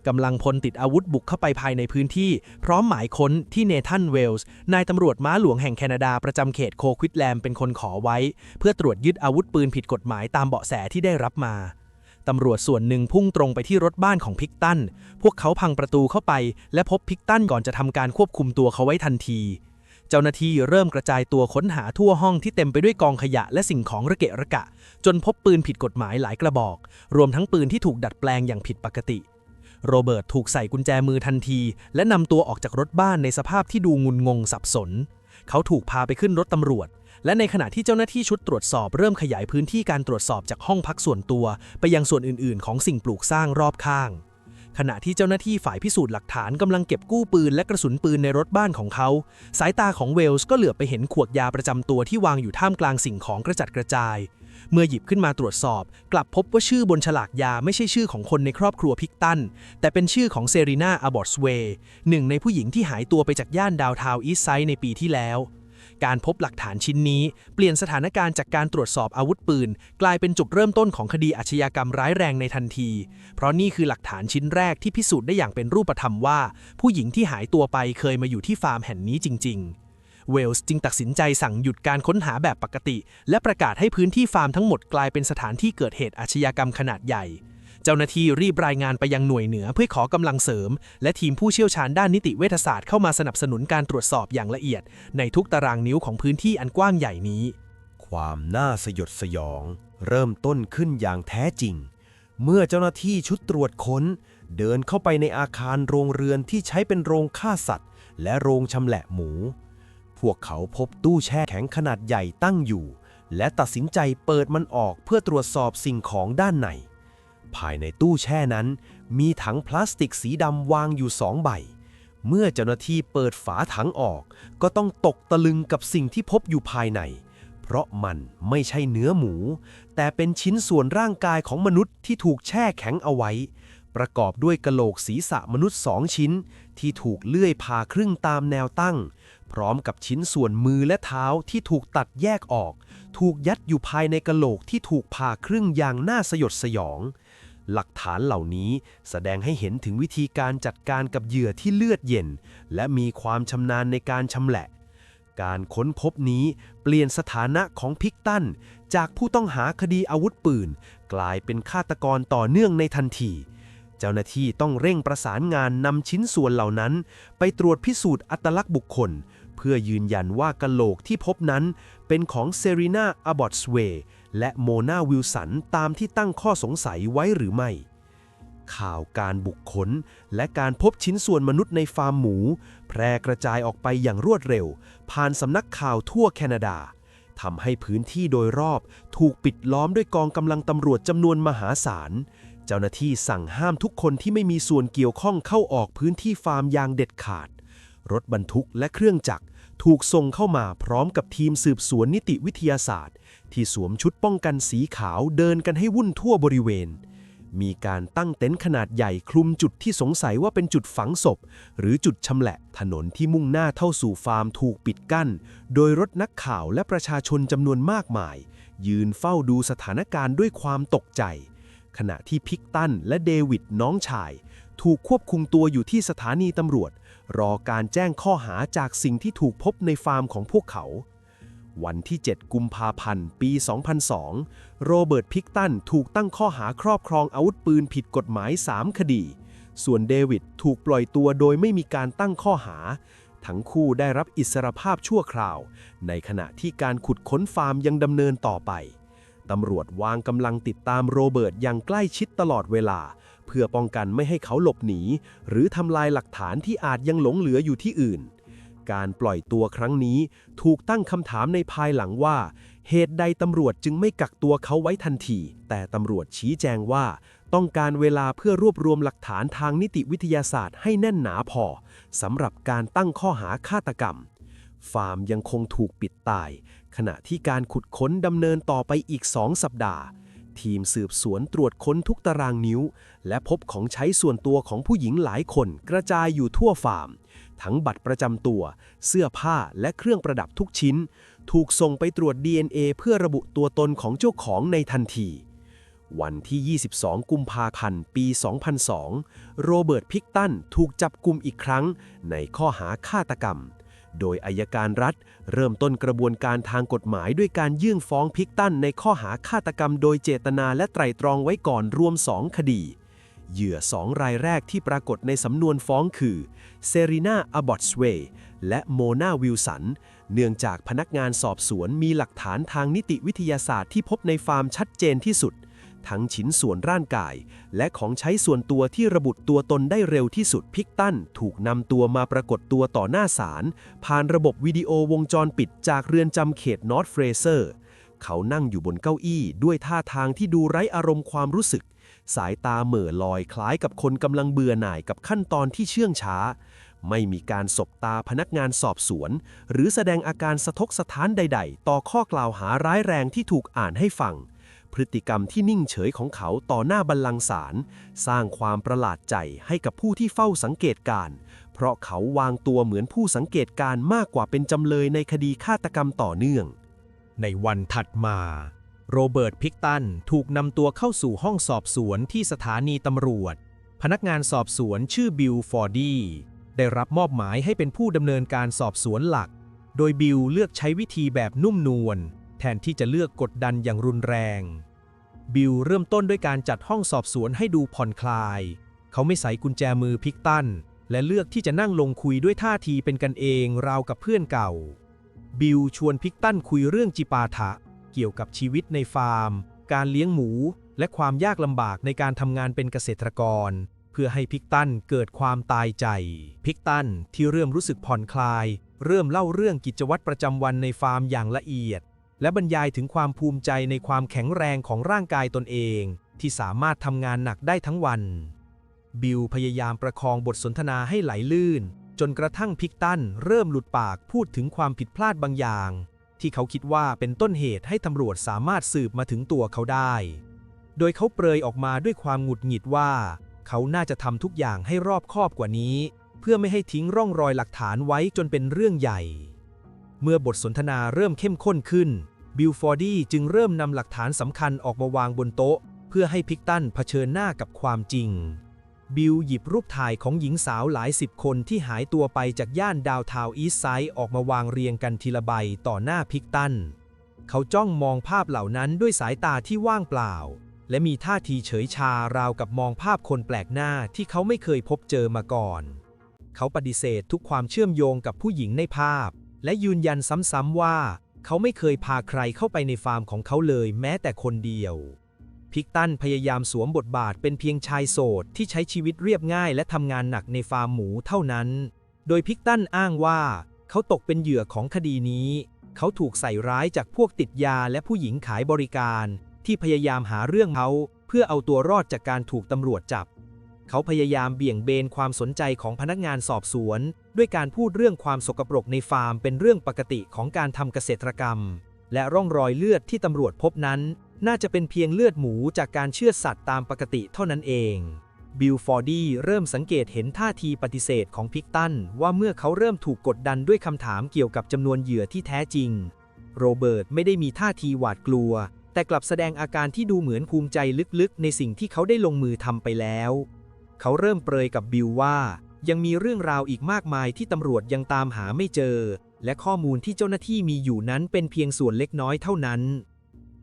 กำลังพลติดอาวุธบุกเข้าไปภายในพื้นที่พร้อมหมายค้นที่เนธันเวลส์นายตำรวจม้าหลวงแห่งแคนาดาประจำเขตโคควิดแลมเป็นคนขอไว้เพื่อตรวจยึดอาวุธปืนผิดกฎหมายตามเบาะแสที่ได้รับมาตำรวจส่วนหนึ่งพุ่งตรงไปที่รถบ้านของพิกตันพวกเขาพังประตูเข้าไปและพบพิกตันก่อนจะทำการควบคุมตัวเขาไว้ทันทีเจ้าหน้าที่เริ่มกระจายตัวค้นหาทั่วห้องที่เต็มไปด้วยกองขยะและสิ่งของระเกะระกะจนพบปืนผิดกฎหมายหลายกระบอกรวมทั้งปืนที่ถูกดัดแปลงอย่างผิดปกติโรเบิร์ตถูกใส่กุญแจมือทันทีและนำตัวออกจากรถบ้านในสภาพที่ดูงุนงงสับสนเขาถูกพาไปขึ้นรถตำรวจและในขณะที่เจ้าหน้าที่ชุดตรวจสอบเริ่มขยายพื้นที่การตรวจสอบจากห้องพักส่วนตัวไปยังส่วนอื่นๆของสิ่งปลูกสร้างรอบข้างขณะที่เจ้าหน้าที่ฝ่ายพิสูจน์หลักฐานกำลังเก็บกู้ปืนและกระสุนปืนในรถบ้านของเขาสายตาของเวลส์ก็เหลือบไปเห็นขวดยาประจำตัวที่วางอยู่ท่ามกลางสิ่งของกระจัดกระจายเมื่อหยิบขึ้นมาตรวจสอบกลับพบว่าชื่อบนฉลากยาไม่ใช่ชื่อของคนในครอบครัวพิกตันแต่เป็นชื่อของเซรีนาอาบอร์สเวย์หนึ่งในผู้หญิงที่หายตัวไปจากย่านดาวน์ทาวน์อีสต์ไซด์ในปีที่แล้วการพบหลักฐานชิ้นนี้เปลี่ยนสถานการณ์จากการตรวจสอบอาวุธปืนกลายเป็นจุดเริ่มต้นของคดีอาชญากรรมร้ายแรงในทันทีเพราะนี่คือหลักฐานชิ้นแรกที่พิสูจน์ได้อย่างเป็นรูปธรรมว่าผู้หญิงที่หายตัวไปเคยมาอยู่ที่ฟาร์มแห่งนี้จริงๆเวลส์จึงตัดสินใจสั่งหยุดการค้นหาแบบปกติและประกาศให้พื้นที่ฟาร์มทั้งหมดกลายเป็นสถานที่เกิดเหตุอาชญากรรมขนาดใหญ่เจ้าหน้าที่รีบรายงานไปยังหน่วยเหนือเพื่อขอกำลังเสริมและทีมผู้เชี่ยวชาญด้านนิติเวชศาสตร์เข้ามาสนับสนุนการตรวจสอบอย่างละเอียดในทุกตารางนิ้วของพื้นที่อันกว้างใหญ่นี้ความน่าสยดสยองเริ่มต้นขึ้นอย่างแท้จริงเมื่อเจ้าหน้าที่ชุดตรวจค้นเดินเข้าไปในอาคารโรงเรือนที่ใช้เป็นโรงฆ่าสัตว์และโรงชำแหละหมูพ วกเขาพบตู้แช่แข็งขนาดใหญ่ตั้งอยู่และตัดสินใจเปิดมันออกเพื่อตรวจสอบสิ่งของด้านในภายในตู้แช่นั้นมีถังพลาสติกสีดำวางอยู่2 ใบเมื่อเจ้าหน้าที่เปิดฝาถังออกก็ต้องตกตะลึงกับสิ่งที่พบอยู่ภายในเพราะมันไม่ใช่เนื้อหมูแต่เป็นชิ้นส่วนร่างกายของมนุษย์ที่ถูกแช่แข็งเอาไว้ประกอบด้วยกะโหลกศีรษะมนุษย์2 ชิ้นที่ถูกเลื่อยผ่าครึ่งตามแนวตั้งพร้อมกับชิ้นส่วนมือและเท้าที่ถูกตัดแยกออกถูกยัดอยู่ภายในกะโหลกที่ถูกผ่าครึ่งอย่างน่าสยดสยองหลักฐานเหล่านี้แสดงให้เห็นถึงวิธีการจัดการกับเหยื่อที่เลือดเย็นและมีความชำนาญในการชำแหละการค้นพบนี้เปลี่ยนสถานะของพิกตันจากผู้ต้องหาคดีอาวุธปืนกลายเป็นฆาตกรต่อเนื่องในทันทีเจ้าหน้าที่ต้องเร่งประสานงานนำชิ้นส่วนเหล่านั้นไปตรวจพิสูจน์อัตลักษณ์บุคคลเพื่อยืนยันว่ากะโหลกที่พบนั้นเป็นของเซรีนา อาบอตสเวย์และโมนา วิลสันตามที่ตั้งข้อสงสัยไว้หรือไม่ข่าวการบุกค้นและการพบชิ้นส่วนมนุษย์ในฟาร์มหมูแพร่กระจายออกไปอย่างรวดเร็วผ่านสำนักข่าวทั่วแคนาดาทำให้พื้นที่โดยรอบถูกปิดล้อมด้วยกองกำลังตำรวจจำนวนมหาศาลเจ้าหน้าที่สั่งห้ามทุกคนที่ไม่มีส่วนเกี่ยวข้องเข้าออกพื้นที่ฟาร์มอย่างเด็ดขาดรถบรรทุกและเครื่องจักรถูกส่งเข้ามาพร้อมกับทีมสืบสวนนิติวิทยาศาสตร์ที่สวมชุดป้องกันสีขาวเดินกันให้วุ่นทั่วบริเวณมีการตั้งเต็นท์ขนาดใหญ่คลุมจุดที่สงสัยว่าเป็นจุดฝังศพหรือจุดชำแหละถนนที่มุ่งหน้าเข้าสู่ฟาร์มถูกปิดกั้นโดยรถนักข่าวและประชาชนจำนวนมากมายยืนเฝ้าดูสถานการณ์ด้วยความตกใจขณะที่พิกตันและเดวิดน้องชายถูกควบคุมตัวอยู่ที่สถานีตำรวจรอการแจ้งข้อหาจากสิ่งที่ถูกพบในฟาร์มของพวกเขาวันที่ 7 กุมภาพันธ์ ปี 2002 โรเบิร์ต พิกตันถูกตั้งข้อหาครอบครองอาวุธปืนผิดกฎหมาย 3 คดีส่วนเดวิดถูกปล่อยตัวโดยไม่มีการตั้งข้อหาทั้งคู่ได้รับอิสรภาพชั่วคราวในขณะที่การขุดค้นฟาร์มยังดำเนินต่อไปตำรวจวางกำลังติดตามโรเบิร์ตอย่างใกล้ชิดตลอดเวลาเพื่อป้องกันไม่ให้เขาหลบหนีหรือทำลายหลักฐานที่อาจยังหลงเหลืออยู่ที่อื่นการปล่อยตัวครั้งนี้ถูกตั้งคำถามในภายหลังว่าเหตุใดตำรวจจึงไม่กักตัวเขาไว้ทันทีแต่ตำรวจชี้แจงว่าต้องการเวลาเพื่อรวบรวมหลักฐานทางนิติวิทยาศาสตร์ให้แน่นหนาพอสำหรับการตั้งข้อหาฆาตกรรมฟาร์มยังคงถูกปิดตายขณะที่การขุดค้นดำเนินต่อไปอีก2 สัปดาห์ทีมสืบสวนตรวจค้นทุกตารางนิ้วและพบของใช้ส่วนตัวของผู้หญิงหลายคนกระจายอยู่ทั่วฟาร์มทั้งบัตรประจำตัวเสื้อผ้าและเครื่องประดับทุกชิ้นถูกส่งไปตรวจ DNA เพื่อระบุตัวตนของเจ้าของในทันทีวันที่ 22 กุมภาพันธ์ ปี 2002 โรเบิร์ต พิกตันถูกจับกุมอีกครั้งในข้อหาฆาตกรรมโดยอัยการรัฐเริ่มต้นกระบวนการทางกฎหมายด้วยการยื่นฟ้องพิกตันในข้อหาฆาตกรรมโดยเจตนาและไตร่ตรองไว้ก่อนรวม2 คดีเหยื่อ2 รายแรกที่ปรากฏในสำนวนฟ้องคือเซรีนา อาบอตสเวย์และโมนา วิลสันเนื่องจากพนักงานสอบสวนมีหลักฐานทางนิติวิทยาศาสตร์ที่พบในฟาร์มชัดเจนที่สุดทั้งชิ้นส่วนร่างกายและของใช้ส่วนตัวที่ระบุตัวตนได้เร็วที่สุดพิกตันถูกนำตัวมาปรากฏตัวต่อหน้าศาลผ่านระบบวิดีโอวงจรปิดจากเรือนจำเขตนอร์ทเฟรเซอร์เขานั่งอยู่บนเก้าอี้ด้วยท่าทางที่ดูไร้อารมณ์ความรู้สึกสายตาเหม่อลอยคล้ายกับคนกำลังเบื่อหน่ายกับขั้นตอนที่เชื่องช้าไม่มีการสบตาพนักงานสอบสวนหรือแสดงอาการสะทกสะท้านใดๆต่อข้อกล่าวหาร้ายแรงที่ถูกอ่านให้ฟังพฤติกรรมที่นิ่งเฉยของเขาต่อหน้าบัลลังก์ศาลสร้างความประหลาดใจให้กับผู้ที่เฝ้าสังเกตการณ์เพราะเขาวางตัวเหมือนผู้สังเกตการณ์มากกว่าเป็นจำเลยในคดีฆาตกรรมต่อเนื่องในวันถัดมาโรเบิร์ต พิกตันถูกนำตัวเข้าสู่ห้องสอบสวนที่สถานีตำรวจพนักงานสอบสวนชื่อบิล ฟอร์ดี้ได้รับมอบหมายให้เป็นผู้ดำเนินการสอบสวนหลักโดยบิลเลือกใช้วิธีแบบนุ่มนวลแทนที่จะเลือกกดดันอย่างรุนแรงบิลเริ่มต้นด้วยการจัดห้องสอบสวนให้ดูผ่อนคลายเขาไม่ใส่กุญแจมือพิกตันและเลือกที่จะนั่งลงคุยด้วยท่าทีเป็นกันเองราวกับเพื่อนเก่าบิลชวนพิกตันคุยเรื่องจิปาถะเกี่ยวกับชีวิตในฟาร์มการเลี้ยงหมูและความยากลำบากในการทำงานเป็นเกษตรกรเพื่อให้พิกตันเกิดความตายใจพิกตันที่เริ่มรู้สึกผ่อนคลาย เริ่มเล่าเรื่องกิจวัตรประจำวันในฟาร์มอย่างละเอียดและบรรยายถึงความภูมิใจในความแข็งแรงของร่างกายตนเองที่สามารถทำงานหนักได้ทั้งวันบิลพยายามประคองบทสนทนาให้ไหลลื่นจนกระทั่งพิกตันเริ่มหลุดปากพูดถึงความผิดพลาดบางอย่างที่เขาคิดว่าเป็นต้นเหตุให้ตำรวจสามารถสืบมาถึงตัวเขาได้โดยเขาเปรยออกมาด้วยความหงุดหงิดว่าเขาน่าจะทำทุกอย่างให้รอบคอบกว่านี้เพื่อไม่ให้ทิ้งร่องรอยหลักฐานไว้จนเป็นเรื่องใหญ่เมื่อบทสนทนาเริ่มเข้มข้นขึ้นบิลฟอร์ดี้จึงเริ่มนำหลักฐานสำคัญออกมาวางบนโต๊ะเพื่อให้พิกตันเผชิญหน้ากับความจริงบิลหยิบรูปถ่ายของหญิงสาวหลายสิบคนที่หายตัวไปจากย่านดาวน์ทาวน์อีสต์ไซด์ออกมาวางเรียงกันทีละใบต่อหน้าพิกตันเขาจ้องมองภาพเหล่านั้นด้วยสายตาที่ว่างเปล่าและมีท่าทีเฉยชาราวกับมองภาพคนแปลกหน้าที่เขาไม่เคยพบเจอมาก่อนเขาปฏิเสธทุกความเชื่อมโยงกับผู้หญิงในภาพและยืนยันซ้ำๆว่าเขาไม่เคยพาใครเข้าไปในฟาร์มของเขาเลยแม้แต่คนเดียวพิกตันพยายามสวมบทบาทเป็นเพียงชายโสดที่ใช้ชีวิตเรียบง่ายและทำงานหนักในฟาร์มหมูเท่านั้นโดยพิกตันอ้างว่าเขาตกเป็นเหยื่อของคดีนี้เขาถูกใส่ร้ายจากพวกติดยาและผู้หญิงขายบริการที่พยายามหาเรื่องเขาเพื่อเอาตัวรอดจากการถูกตำรวจจับเขาพยายามเบี่ยงเบนความสนใจของพนักงานสอบสวนด้วยการพูดเรื่องความสกปรกในฟาร์มเป็นเรื่องปกติของการทำเกษตรกรรมและร่องรอยเลือดที่ตำรวจพบนั้นน่าจะเป็นเพียงเลือดหมูจากการเชือดสัตว์ตามปกติเท่านั้นเองบิลฟอร์ดี้เริ่มสังเกตเห็นท่าทีปฏิเสธของพิกตันว่าเมื่อเขาเริ่มถูกกดดันด้วยคำถามเกี่ยวกับจำนวนเหยื่อที่แท้จริงโรเบิร์ตไม่ได้มีท่าทีหวาดกลัวแต่กลับแสดงอาการที่ดูเหมือนภูมิใจลึกๆในสิ่งที่เขาได้ลงมือทำไปแล้วเขาเริ่มเปรยกับบิลว่ายังมีเรื่องราวอีกมากมายที่ตำรวจยังตามหาไม่เจอและข้อมูลที่เจ้าหน้าที่มีอยู่นั้นเป็นเพียงส่วนเล็กน้อยเท่านั้น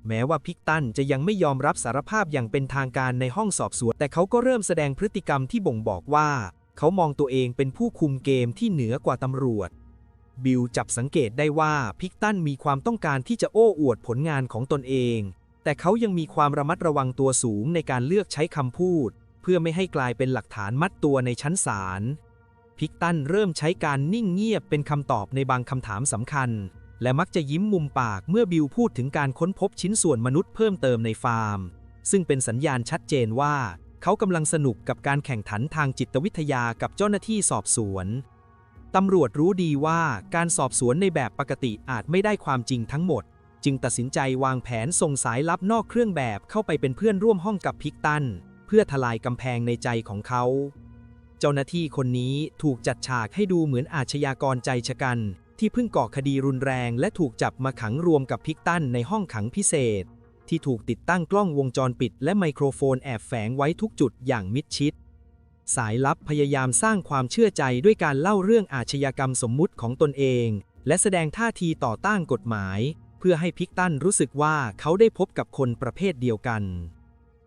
แม้ว่าพิกตันจะยังไม่ยอมรับสารภาพอย่างเป็นทางการในห้องสอบสวนแต่เขาก็เริ่มแสดงพฤติกรรมที่บ่งบอกว่าเขามองตัวเองเป็นผู้คุมเกมที่เหนือกว่าตำรวจบิลจับสังเกตได้ว่าพิกตันมีความต้องการที่จะโอ้อวดผลงานของตนเองแต่เขายังมีความระมัดระวังตัวสูงในการเลือกใช้คำพูดเพื่อไม่ให้กลายเป็นหลักฐานมัดตัวในชั้นศาลพิกตันเริ่มใช้การนิ่งเงียบเป็นคำตอบในบางคำถามสำคัญและมักจะยิ้มมุมปากเมื่อบิลพูดถึงการค้นพบชิ้นส่วนมนุษย์เพิ่มเติมในฟาร์มซึ่งเป็นสัญญาณชัดเจนว่าเขากำลังสนุกกับการแข่งขันทางจิตวิทยากับเจ้าหน้าที่สอบสวนตำรวจรู้ดีว่าการสอบสวนในแบบปกติอาจไม่ได้ความจริงทั้งหมดจึงตัดสินใจวางแผนส่งสายลับนอกเครื่องแบบเข้าไปเป็นเพื่อนร่วมห้องกับพิกตันเพื่อทลายกำแพงในใจของเขาเจ้าหน้าที่คนนี้ถูกจัดฉากให้ดูเหมือนอาชญากรใจชะกันที่เพิ่งก่อคดีรุนแรงและถูกจับมาขังรวมกับพิกตันในห้องขังพิเศษที่ถูกติดตั้งกล้องวงจรปิดและไมโครโฟนแอบแฝงไว้ทุกจุดอย่างมิดชิดสายลับพยายามสร้างความเชื่อใจด้วยการเล่าเรื่องอาชญากรรมสมมุติของตนเองและแสดงท่าทีต่อต้านกฎหมายเพื่อให้พิกตันรู้สึกว่าเขาได้พบกับคนประเภทเดียวกัน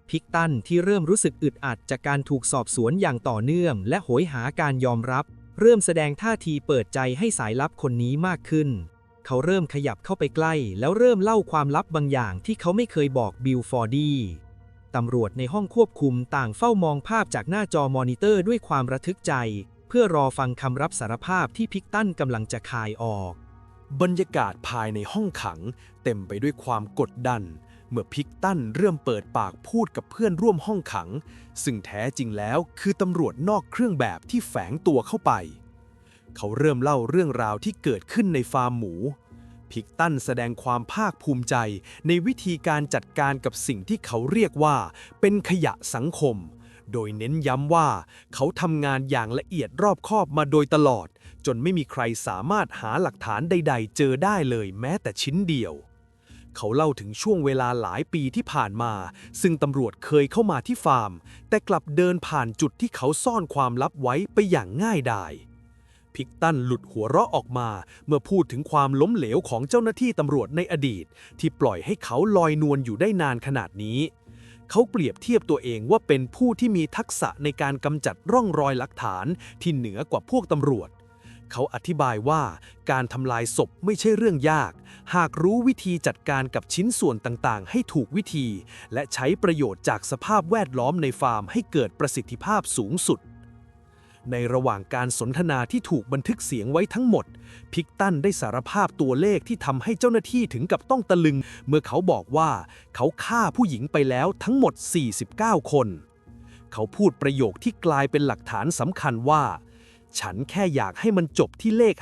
พิกตันที่เริ่มรู้สึกอึดอัดจากการถูกสอบสวนอย่างต่อเนื่องและโหยหาการยอมรับเริ่มแสดงท่าทีเปิดใจให้สายลับคนนี้มากขึ้นเขาเริ่มขยับเข้าไปใกล้แล้วเริ่มเล่าความลับบางอย่างที่เขาไม่เคยบอกบิลฟอร์ดี้ตำรวจในห้องควบคุมต่างเฝ้ามองภาพจากหน้าจอมอนิเตอร์ด้วยความระทึกใจเพื่อรอฟังคำรับสารภาพที่พิกตันกำลังจะคายออกบรรยากาศภายในห้องขังเต็มไปด้วยความกดดันเมื่อพิกตันเริ่มเปิดปากพูดกับเพื่อนร่วมห้องขังซึ่งแท้จริงแล้วคือตำรวจนอกเครื่องแบบที่แฝงตัวเข้าไปเขาเริ่มเล่าเรื่องราวที่เกิดขึ้นในฟาร์มหมูพิกตันแสดงความภาคภูมิใจในวิธีการจัดการกับสิ่งที่เขาเรียกว่าเป็นขยะสังคมโดยเน้นย้ำว่าเขาทำงานอย่างละเอียดรอบคอบมาโดยตลอดจนไม่มีใครสามารถหาหลักฐานใดๆเจอได้เลยแม้แต่ชิ้นเดียวเขาเล่าถึงช่วงเวลาหลายปีที่ผ่านมาซึ่งตำรวจเคยเข้ามาที่ฟาร์มแต่กลับเดินผ่านจุดที่เขาซ่อนความลับไว้ไปอย่างง่ายดายพิกตันหลุดหัวเราะออกมาเมื่อพูดถึงความล้มเหลวของเจ้าหน้าที่ตำรวจในอดีตที่ปล่อยให้เขาลอยนวลอยู่ได้นานขนาดนี้เขาเปรียบเทียบตัวเองว่าเป็นผู้ที่มีทักษะในการกำจัดร่องรอยหลักฐานที่เหนือกว่าพวกตำรวจเขาอธิบายว่าการทำลายศพไม่ใช่เรื่องยากหากรู้วิธีจัดการกับชิ้นส่วนต่างๆให้ถูกวิธีและใช้ประโยชน์จากสภาพแวดล้อมในฟาร์มให้เกิดประสิทธิภาพสูงสุด ในระหว่างการสนทนาที่ถูกบันทึกเสียงไว้ทั้งหมด พิกตันได้สารภาพตัวเลขที่ทำให้เจ้าหน้าที่ถึงกับต้องตะลึง เมื่อเขาบอกว่าเขาฆ่าผู้หญิงไปแล้วทั้งหมด 49 คน เขาพูดประโยคที่กลายเป็นหลักฐานสำคัญว่า ฉันแค่อยากให้มันจบที่เลข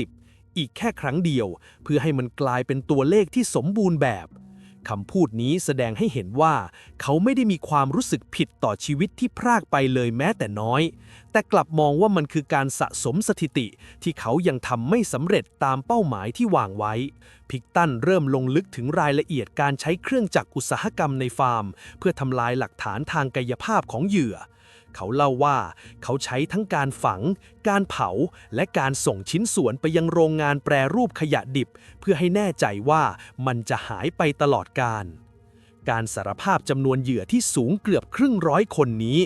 50 อีกแค่ครั้งเดียว เพื่อให้มันกลายเป็นตัวเลขที่สมบูรณ์แบบคำพูดนี้แสดงให้เห็นว่าเขาไม่ได้มีความรู้สึกผิดต่อชีวิตที่พรากไปเลยแม้แต่น้อย แต่กลับมองว่ามันคือการสะสมสถิติที่เขายังทำไม่สำเร็จตามเป้าหมายที่วางไว้ พิกตันเริ่มลงลึกถึงรายละเอียดการใช้เครื่องจักรอุตสาหกรรมในฟาร์มเพื่อทำลายหลักฐานทางกายภาพของเหยื่อเขาเล่าว่าเขาใช้ทั้งการฝังการเผาและการส่งชิ้นส่วนไปยังโรงงานแปรรูปขยะดิบเพื่อให้แน่ใจว่ามันจะหายไปตลอดกาลการสารภาพจำนวนเหยื่อที่สูงเกือบครึ่งร้อยคนนี้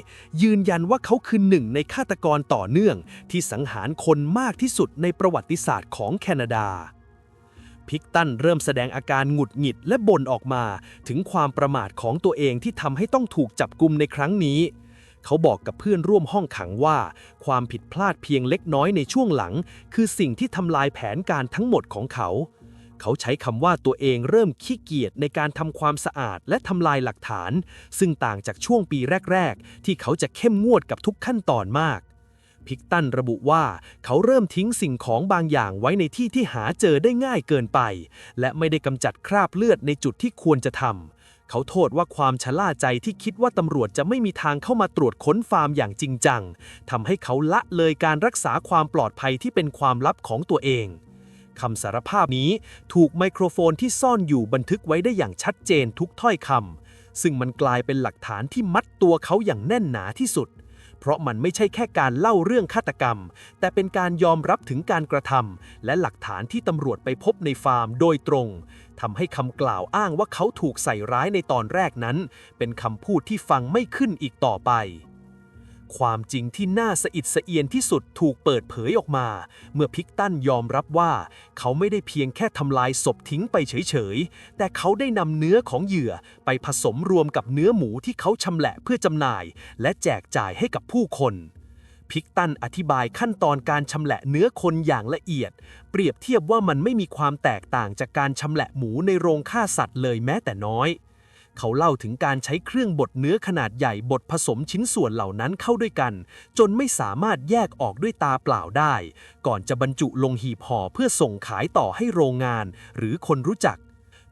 ยืนยันว่าเขาคือหนึ่งในฆาตกรต่อเนื่องที่สังหารคนมากที่สุดในประวัติศาสตร์ของแคนาดาพิกตันเริ่มแสดงอาการหงุดหงิดและบ่นออกมาถึงความประมาทของตัวเองที่ทำให้ต้องถูกจับกุมในครั้งนี้เขาบอกกับเพื่อนร่วมห้องขังว่าความผิดพลาดเพียงเล็กน้อยในช่วงหลังคือสิ่งที่ทำลายแผนการทั้งหมดของเขาใช้คำว่าตัวเองเริ่มขี้เกียจในการทำความสะอาดและทำลายหลักฐานซึ่งต่างจากช่วงปีแรกๆที่เขาจะเข้มงวดกับทุกขั้นตอนมากพิกตันระบุว่าเขาเริ่มทิ้งสิ่งของบางอย่างไว้ในที่ที่หาเจอได้ง่ายเกินไปและไม่ได้กำจัดคราบเลือดในจุดที่ควรจะทำเขาโทษว่าความชะล่าใจที่คิดว่าตำรวจจะไม่มีทางเข้ามาตรวจค้นฟาร์มอย่างจริงจังทำให้เขาละเลยการรักษาความปลอดภัยที่เป็นความลับของตัวเองคำสารภาพนี้ถูกไมโครโฟนที่ซ่อนอยู่บันทึกไว้ได้อย่างชัดเจนทุกถ้อยคำซึ่งมันกลายเป็นหลักฐานที่มัดตัวเขาอย่างแน่นหนาที่สุดเพราะมันไม่ใช่แค่การเล่าเรื่องฆาตกรรมแต่เป็นการยอมรับถึงการกระทำและหลักฐานที่ตำรวจไปพบในฟาร์มโดยตรงทำให้คำกล่าวอ้างว่าเขาถูกใส่ร้ายในตอนแรกนั้นเป็นคำพูดที่ฟังไม่ขึ้นอีกต่อไปความจริงที่น่าสะอิดสะเอียนที่สุดถูกเปิดเผยออกมาเมื่อพิกตันยอมรับว่าเขาไม่ได้เพียงแค่ทำลายศพทิ้งไปเฉยๆแต่เขาได้นำเนื้อของเหยื่อไปผสมรวมกับเนื้อหมูที่เขาชำแหละเพื่อจำหน่ายและแจกจ่ายให้กับผู้คนพิกตันอธิบายขั้นตอนการชำแหละเนื้อคนอย่างละเอียดเปรียบเทียบว่ามันไม่มีความแตกต่างจากการชำแหละหมูในโรงฆ่าสัตว์เลยแม้แต่น้อยเขาเล่าถึงการใช้เครื่องบดเนื้อขนาดใหญ่บดผสมชิ้นส่วนเหล่านั้นเข้าด้วยกันจนไม่สามารถแยกออกด้วยตาเปล่าได้ก่อนจะบรรจุลงหีบห่อเพื่อส่งขายต่อให้โรงงานหรือคนรู้จัก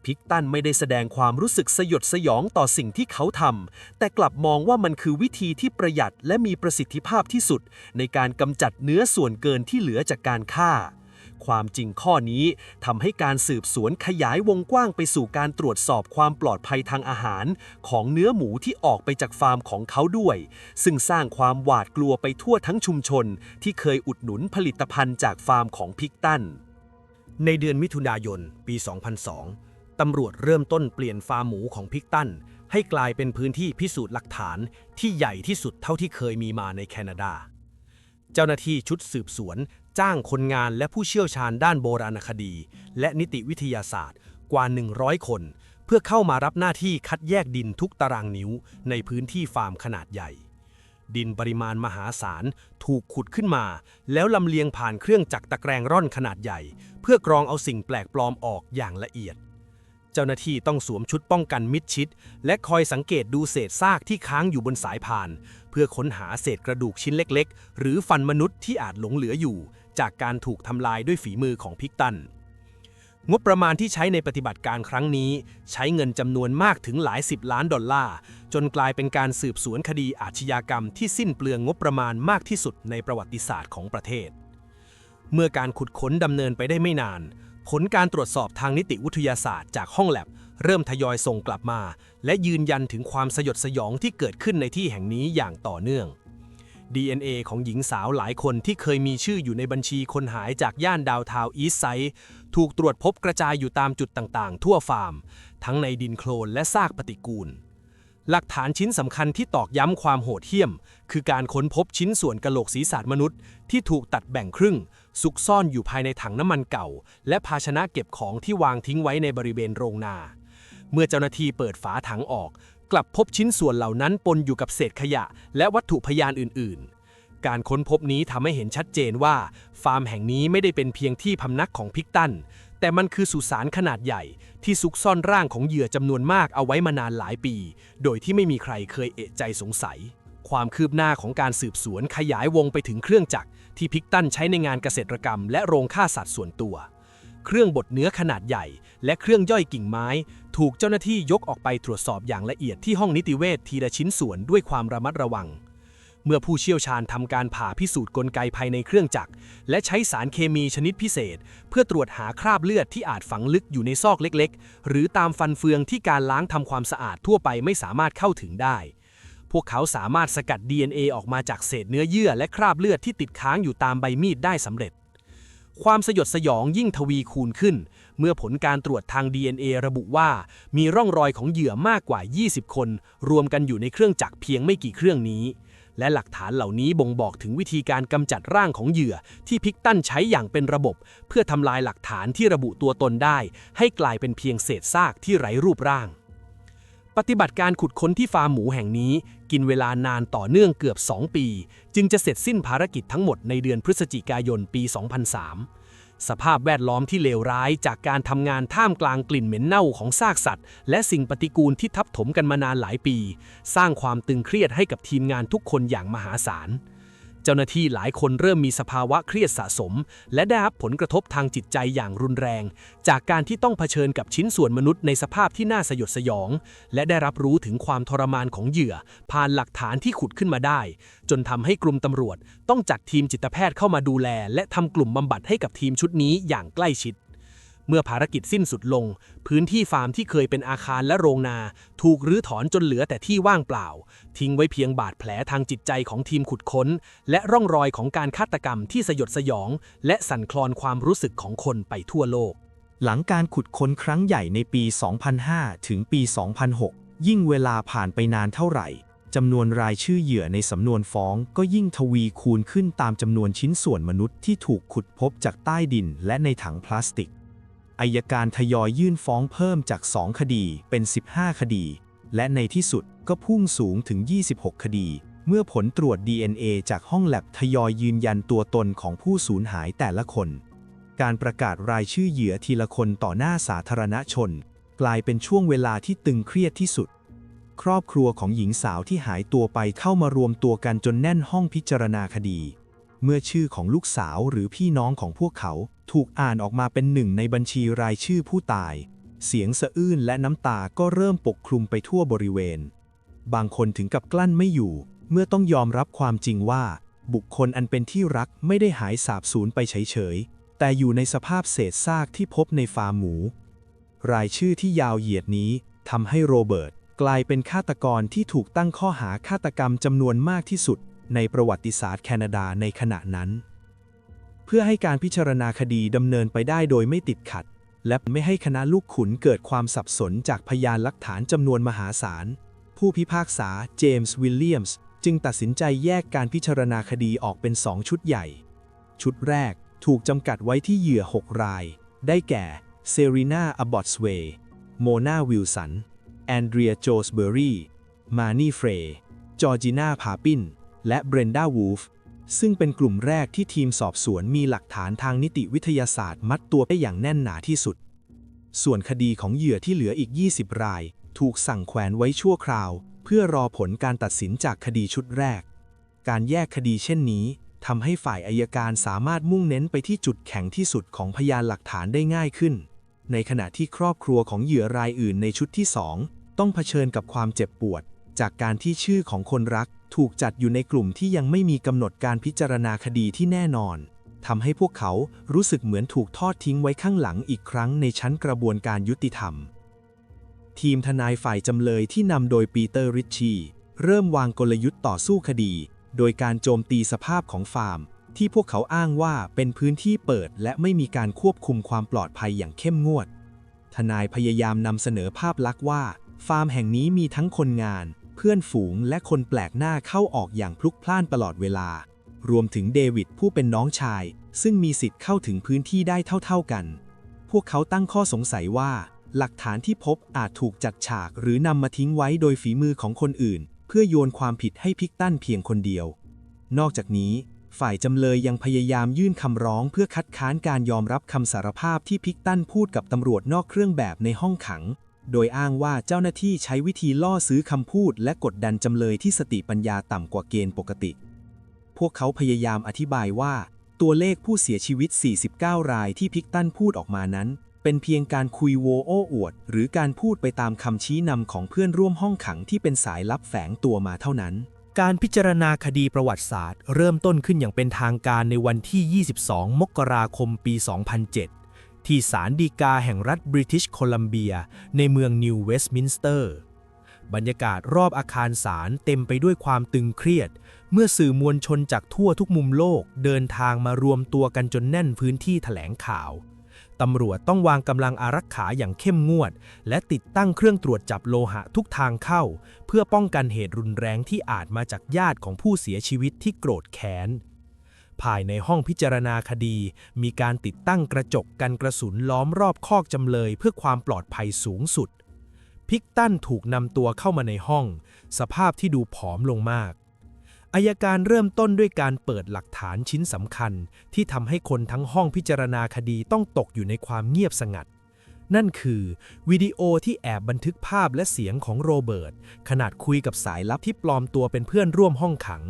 พิกตันไม่ได้แสดงความรู้สึกสยดสยองต่อสิ่งที่เขาทำแต่กลับมองว่ามันคือวิธีที่ประหยัดและมีประสิทธิภาพที่สุดในการกำจัดเนื้อส่วนเกินที่เหลือจากการฆ่าความจริงข้อนี้ทำให้การสืบสวนขยายวงกว้างไปสู่การตรวจสอบความปลอดภัยทางอาหารของเนื้อหมูที่ออกไปจากฟาร์มของเขาด้วยซึ่งสร้างความหวาดกลัวไปทั่วทั้งชุมชนที่เคยอุดหนุนผลิตภัณฑ์จากฟาร์มของพิกตันในเดือนมิถุนายนปี 2002 ตำรวจเริ่มต้นเปลี่ยนฟาร์มหมูของพิกตันให้กลายเป็นพื้นที่พิสูจน์หลักฐานที่ใหญ่ที่สุดเท่าที่เคยมีมาในแคนาดาเจ้าหน้าที่ชุดสืบสวนจ้างคนงานและผู้เชี่ยวชาญด้านโบราณคดีและนิติวิทยาศาสตร์กว่า 100 คนเพื่อเข้ามารับหน้าที่คัดแยกดินทุกตารางนิ้วในพื้นที่ฟาร์มขนาดใหญ่ดินปริมาณมหาศาลถูกขุดขึ้นมาแล้วลำเลียงผ่านเครื่องจักรตะแกรงร่อนขนาดใหญ่เพื่อกรองเอาสิ่งแปลกปลอมออกอย่างละเอียดเจ้าหน้าที่ต้องสวมชุดป้องกันมิดชิดและคอยสังเกตดูเศษซากที่ค้างอยู่บนสายพานเพื่อค้นหาเศษกระดูกชิ้นเล็กๆหรือฟันมนุษย์ที่อาจหลงเหลืออยู่จากการถูกทำลายด้วยฝีมือของพิกตันงบประมาณที่ใช้ในปฏิบัติการครั้งนี้ใช้เงินจำนวนมากถึงหลาย10 ล้านดอลลาร์จนกลายเป็นการสืบสวนคดีอาชญากรรมที่สิ้นเปลืองงบประมาณมากที่สุดในประวัติศาสตร์ของประเทศเมื่อการขุดค้นดำเนินไปได้ไม่นานผลการตรวจสอบทางนิติวิทยาศาสตร์จากห้องแลบเริ่มทยอยส่งกลับมาและยืนยันถึงความสยดสยองที่เกิดขึ้นในที่แห่งนี้อย่างต่อเนื่อง DNA ของหญิงสาวหลายคนที่เคยมีชื่ออยู่ในบัญชีคนหายจากย่านดาวน์ทาวน์อีสต์ไซด์ถูกตรวจพบกระจายอยู่ตามจุดต่างๆทั่วฟาร์มทั้งในดินโคลนและซากปฏิกูลหลักฐานชิ้นสำคัญที่ตอกย้ำความโหดเหี้ยมคือการค้นพบชิ้นส่วนกะโหลกศีรษะมนุษย์ที่ถูกตัดแบ่งครึ่งซุกซ่อนอยู่ภายในถังน้ำมันเก่าและภาชนะเก็บของที่วางทิ้งไว้ในบริเวณโรงนาเมื่อเจ้าหน้าที่เปิดฝาถังออกกลับพบชิ้นส่วนเหล่านั้นปนอยู่กับเศษขยะและวัตถุพยานอื่นๆ การค้นพบนี้ทำให้เห็นชัดเจนว่าฟาร์มแห่งนี้ไม่ได้เป็นเพียงที่พำนักของพิกตันแต่มันคือสุสานขนาดใหญ่ที่ซุกซ่อนร่างของเหยื่อจำนวนมากเอาไว้มานานหลายปีโดยที่ไม่มีใครเคยเอะใจสงสัยความคืบหน้าของการสืบสวนขยายวงไปถึงเครื่องจักรที่พิกตันใช้ในงานเกษตรกรรมและโรงฆ่าสัตว์ส่วนตัวเครื่องบดเนื้อขนาดใหญ่และเครื่องย่อยกิ่งไม้ถูกเจ้าหน้าที่ยกออกไปตรวจสอบอย่างละเอียดที่ห้องนิติเวชทีละชิ้นส่วนด้วยความระมัดระวังเมื่อผู้เชี่ยวชาญทำการผ่าพิสูจน์กลไกภายในเครื่องจักรและใช้สารเคมีชนิดพิเศษเพื่อตรวจหาคราบเลือดที่อาจฝังลึกอยู่ในซอกเล็กๆหรือตามฟันเฟืองที่การล้างทำความสะอาดทั่วไปไม่สามารถเข้าถึงได้พวกเขาสามารถสกัด DNA ออกมาจากเศษเนื้อเยื่อและคราบเลือดที่ติดค้างอยู่ตามใบมีดได้สำเร็จความสยดสยองยิ่งทวีคูณขึ้นเมื่อผลการตรวจทาง DNA ระบุว่ามีร่องรอยของเหยื่อมากกว่า20คนรวมกันอยู่ในเครื่องจักรเพียงไม่กี่เครื่องนี้และหลักฐานเหล่านี้บ่งบอกถึงวิธีการกำจัดร่างของเหยื่อที่พิกตันใช้อย่างเป็นระบบเพื่อทำลายหลักฐานที่ระบุตัวตนได้ให้กลายเป็นเพียงเศษซากที่ไร้รูปร่างปฏิบัติการขุดค้นที่ฟาร์มหมูแห่งนี้กินเวลานานต่อเนื่องเกือบ2 ปีจึงจะเสร็จสิ้นภารกิจทั้งหมดในเดือนพฤศจิกายนปี 2003 สภาพแวดล้อมที่เลวร้ายจากการทำงานท่ามกลางกลิ่นเหม็นเน่าของซากสัตว์และสิ่งปฏิกูลที่ทับถมกันมานานหลายปีสร้างความตึงเครียดให้กับทีมงานทุกคนอย่างมหาศาลเจ้าหน้าที่หลายคนเริ่มมีสภาวะเครียดสะสมและได้รับผลกระทบทางจิตใจอย่างรุนแรงจากการที่ต้องเผชิญกับชิ้นส่วนมนุษย์ในสภาพที่น่าสยดสยองและได้รับรู้ถึงความทรมานของเหยื่อผ่านหลักฐานที่ขุดขึ้นมาได้จนทำให้กลุ่มตำรวจต้องจัดทีมจิตแพทย์เข้ามาดูแลและทำกลุ่มบำบัดให้กับทีมชุดนี้อย่างใกล้ชิดเมื่อภารกิจสิ้นสุดลงพื้นที่ฟาร์มที่เคยเป็นอาคารและโรงนาถูกรื้อถอนจนเหลือแต่ที่ว่างเปล่าทิ้งไว้เพียงบาดแผลทางจิตใจของทีมขุดค้นและร่องรอยของการฆาตกรรมที่สยดสยองและสั่นคลอนความรู้สึกของคนไปทั่วโลกหลังการขุดค้นครั้งใหญ่ในปี 2005 ถึงปี 2006 ยิ่งเวลาผ่านไปนานเท่าไหร่จำนวนรายชื่อเหยื่อในสำนวนฟ้องก็ยิ่งทวีคูณขึ้นตามจำนวนชิ้นส่วนมนุษย์ที่ถูกขุดพบจากใต้ดินและในถังพลาสติกอัยการทยอยยื่นฟ้องเพิ่มจาก2 คดีเป็น15 คดีและในที่สุดก็พุ่งสูงถึง26 คดีเมื่อผลตรวจ DNA จากห้องแลบทยอยยืนยันตัวตนของผู้สูญหายแต่ละคนการประกาศรายชื่อเหยื่อทีละคนต่อหน้าสาธารณชนกลายเป็นช่วงเวลาที่ตึงเครียดที่สุดครอบครัวของหญิงสาวที่หายตัวไปเข้ามารวมตัวกันจนแน่นห้องพิจารณาคดีเมื่อชื่อของลูกสาวหรือพี่น้องของพวกเขาถูกอ่านออกมาเป็นหนึ่งในบัญชีรายชื่อผู้ตายเสียงสะอื้นและน้ำตาก็เริ่มปกคลุมไปทั่วบริเวณบางคนถึงกับกลั้นไม่อยู่เมื่อต้องยอมรับความจริงว่าบุคคลอันเป็นที่รักไม่ได้หายสาบสูญไปเฉยๆแต่อยู่ในสภาพเศษซากที่พบในฟาร์มหมูรายชื่อที่ยาวเหยียดนี้ทำให้โรเบิร์ตกลายเป็นฆาตกรที่ถูกตั้งข้อหาฆาตกรรมจำนวนมากที่สุดในประวัติศาสตร์แคนาดาในขณะนั้นเพื่อให้การพิจารณาคดีดำเนินไปได้โดยไม่ติดขัดและไม่ให้คณะลูกขุนเกิดความสับสนจากพยานหลักฐานจำนวนมหาศาลผู้พิพากษาเจมส์วิลเลียมส์จึงตัดสินใจแยกการพิจารณาคดีออกเป็น2 ชุดใหญ่ชุดแรกถูกจำกัดไว้ที่เหยื่อ6 รายได้แก่เซรีนาอบอตสเวย์โมนาวิลสันแอนเดรียโจสเบอรี่มานี่เฟรย์จอร์จิน่าพาปินและเบรนดาวูฟซึ่งเป็นกลุ่มแรกที่ทีมสอบสวนมีหลักฐานทางนิติวิทยาศาสตร์มัดตัวได้อย่างแน่นหนาที่สุดส่วนคดีของเหยื่อที่เหลืออีก20 รายถูกสั่งแขวนไว้ชั่วคราวเพื่อรอผลการตัดสินจากคดีชุดแรกการแยกคดีเช่นนี้ทำให้ฝ่ายอัยการสามารถมุ่งเน้นไปที่จุดแข็งที่สุดของพยานหลักฐานได้ง่ายขึ้นในขณะที่ครอบครัวของเหยื่อรายอื่นในชุดที่2ต้องเผชิญกับความเจ็บปวดจากการที่ชื่อของคนรักถูกจัดอยู่ในกลุ่มที่ยังไม่มีกำหนดการพิจารณาคดีที่แน่นอนทำให้พวกเขารู้สึกเหมือนถูกทอดทิ้งไว้ข้างหลังอีกครั้งในชั้นกระบวนการยุติธรรมทีมทนายฝ่ายจำเลยที่นำโดยปีเตอร์ริชชีเริ่มวางกลยุทธ์ต่อสู้คดีโดยการโจมตีสภาพของฟาร์มที่พวกเขาอ้างว่าเป็นพื้นที่เปิดและไม่มีการควบคุมความปลอดภัยอย่างเข้มงวดทนายพยายามนำเสนอภาพลักษณ์ว่าฟาร์มแห่งนี้มีทั้งคนงานเพื่อนฝูงและคนแปลกหน้าเข้าออกอย่างพลุกพล่านตลอดเวลารวมถึงเดวิดผู้เป็นน้องชายซึ่งมีสิทธิ์เข้าถึงพื้นที่ได้เท่าๆกันพวกเขาตั้งข้อสงสัยว่าหลักฐานที่พบอาจถูกจัดฉากหรือนำมาทิ้งไว้โดยฝีมือของคนอื่นเพื่อโยนความผิดให้พิกตันเพียงคนเดียว นอกจากนี้ฝ่ายจำเลยยังพยายามยื่นคำร้องเพื่อคัดค้านการยอมรับคำสารภาพที่พิกตันพูดกับตำรวจนอกเครื่องแบบในห้องขัง โดยอ้างว่าเจ้าหน้าที่ใช้วิธีล่อซื้อคำพูดและกดดันจำเลยที่สติปัญญาต่ำกว่าเกณฑ์ปกติ พวกเขาพยายามอธิบายว่าตัวเลขผู้เสียชีวิต 49 รายที่พิกตันพูดออกมานั้นเป็นเพียงการคุยโวโอ้อวดหรือการพูดไปตามคำชี้นำของเพื่อนร่วมห้องขังที่เป็นสายลับแฝงตัวมาเท่านั้นการพิจารณาคดีประวัติศาสตร์เริ่มต้นขึ้นอย่างเป็นทางการในวันที่ 22 มกราคม ปี 2007 ที่ศาลฎีกาแห่งรัฐบริติชโคลัมเบียในเมืองนิวเวสต์มินสเตอร์ บรรยากาศรอบอาคารศาลเต็มไปด้วยความตึงเครียดเมื่อสื่อมวลชนจากทั่วทุกมุมโลกเดินทางมารวมตัวกันจนแน่นพื้นที่แถลงข่าวตำรวจต้องวางกำลังอารักขาอย่างเข้มงวดและติดตั้งเครื่องตรวจจับโลหะทุกทางเข้าเพื่อป้องกันเหตุรุนแรงที่อาจมาจากญาติของผู้เสียชีวิตที่โกรธแค้นภายในห้องพิจารณาคดีมีการติดตั้งกระจกกันกระสุนล้อมรอบคอกจำเลยเพื่อความปลอดภัยสูงสุดพิกตันถูกนำตัวเข้ามาในห้องสภาพที่ดูผอมลงมากอัยการเริ่มต้นด้วยการเปิดหลักฐานชิ้นสำคัญที่ทำให้คนทั้งห้องพิจารณาคดีต้องตกอยู่ในความเงียบสงัดนั่นคือวิดีโอที่แอบบันทึกภาพและเสียงของโรเบิร์ตขณะคุยกับสายลับที่ปลอมตัวเป็นเพื่อนร่วมห้องขัง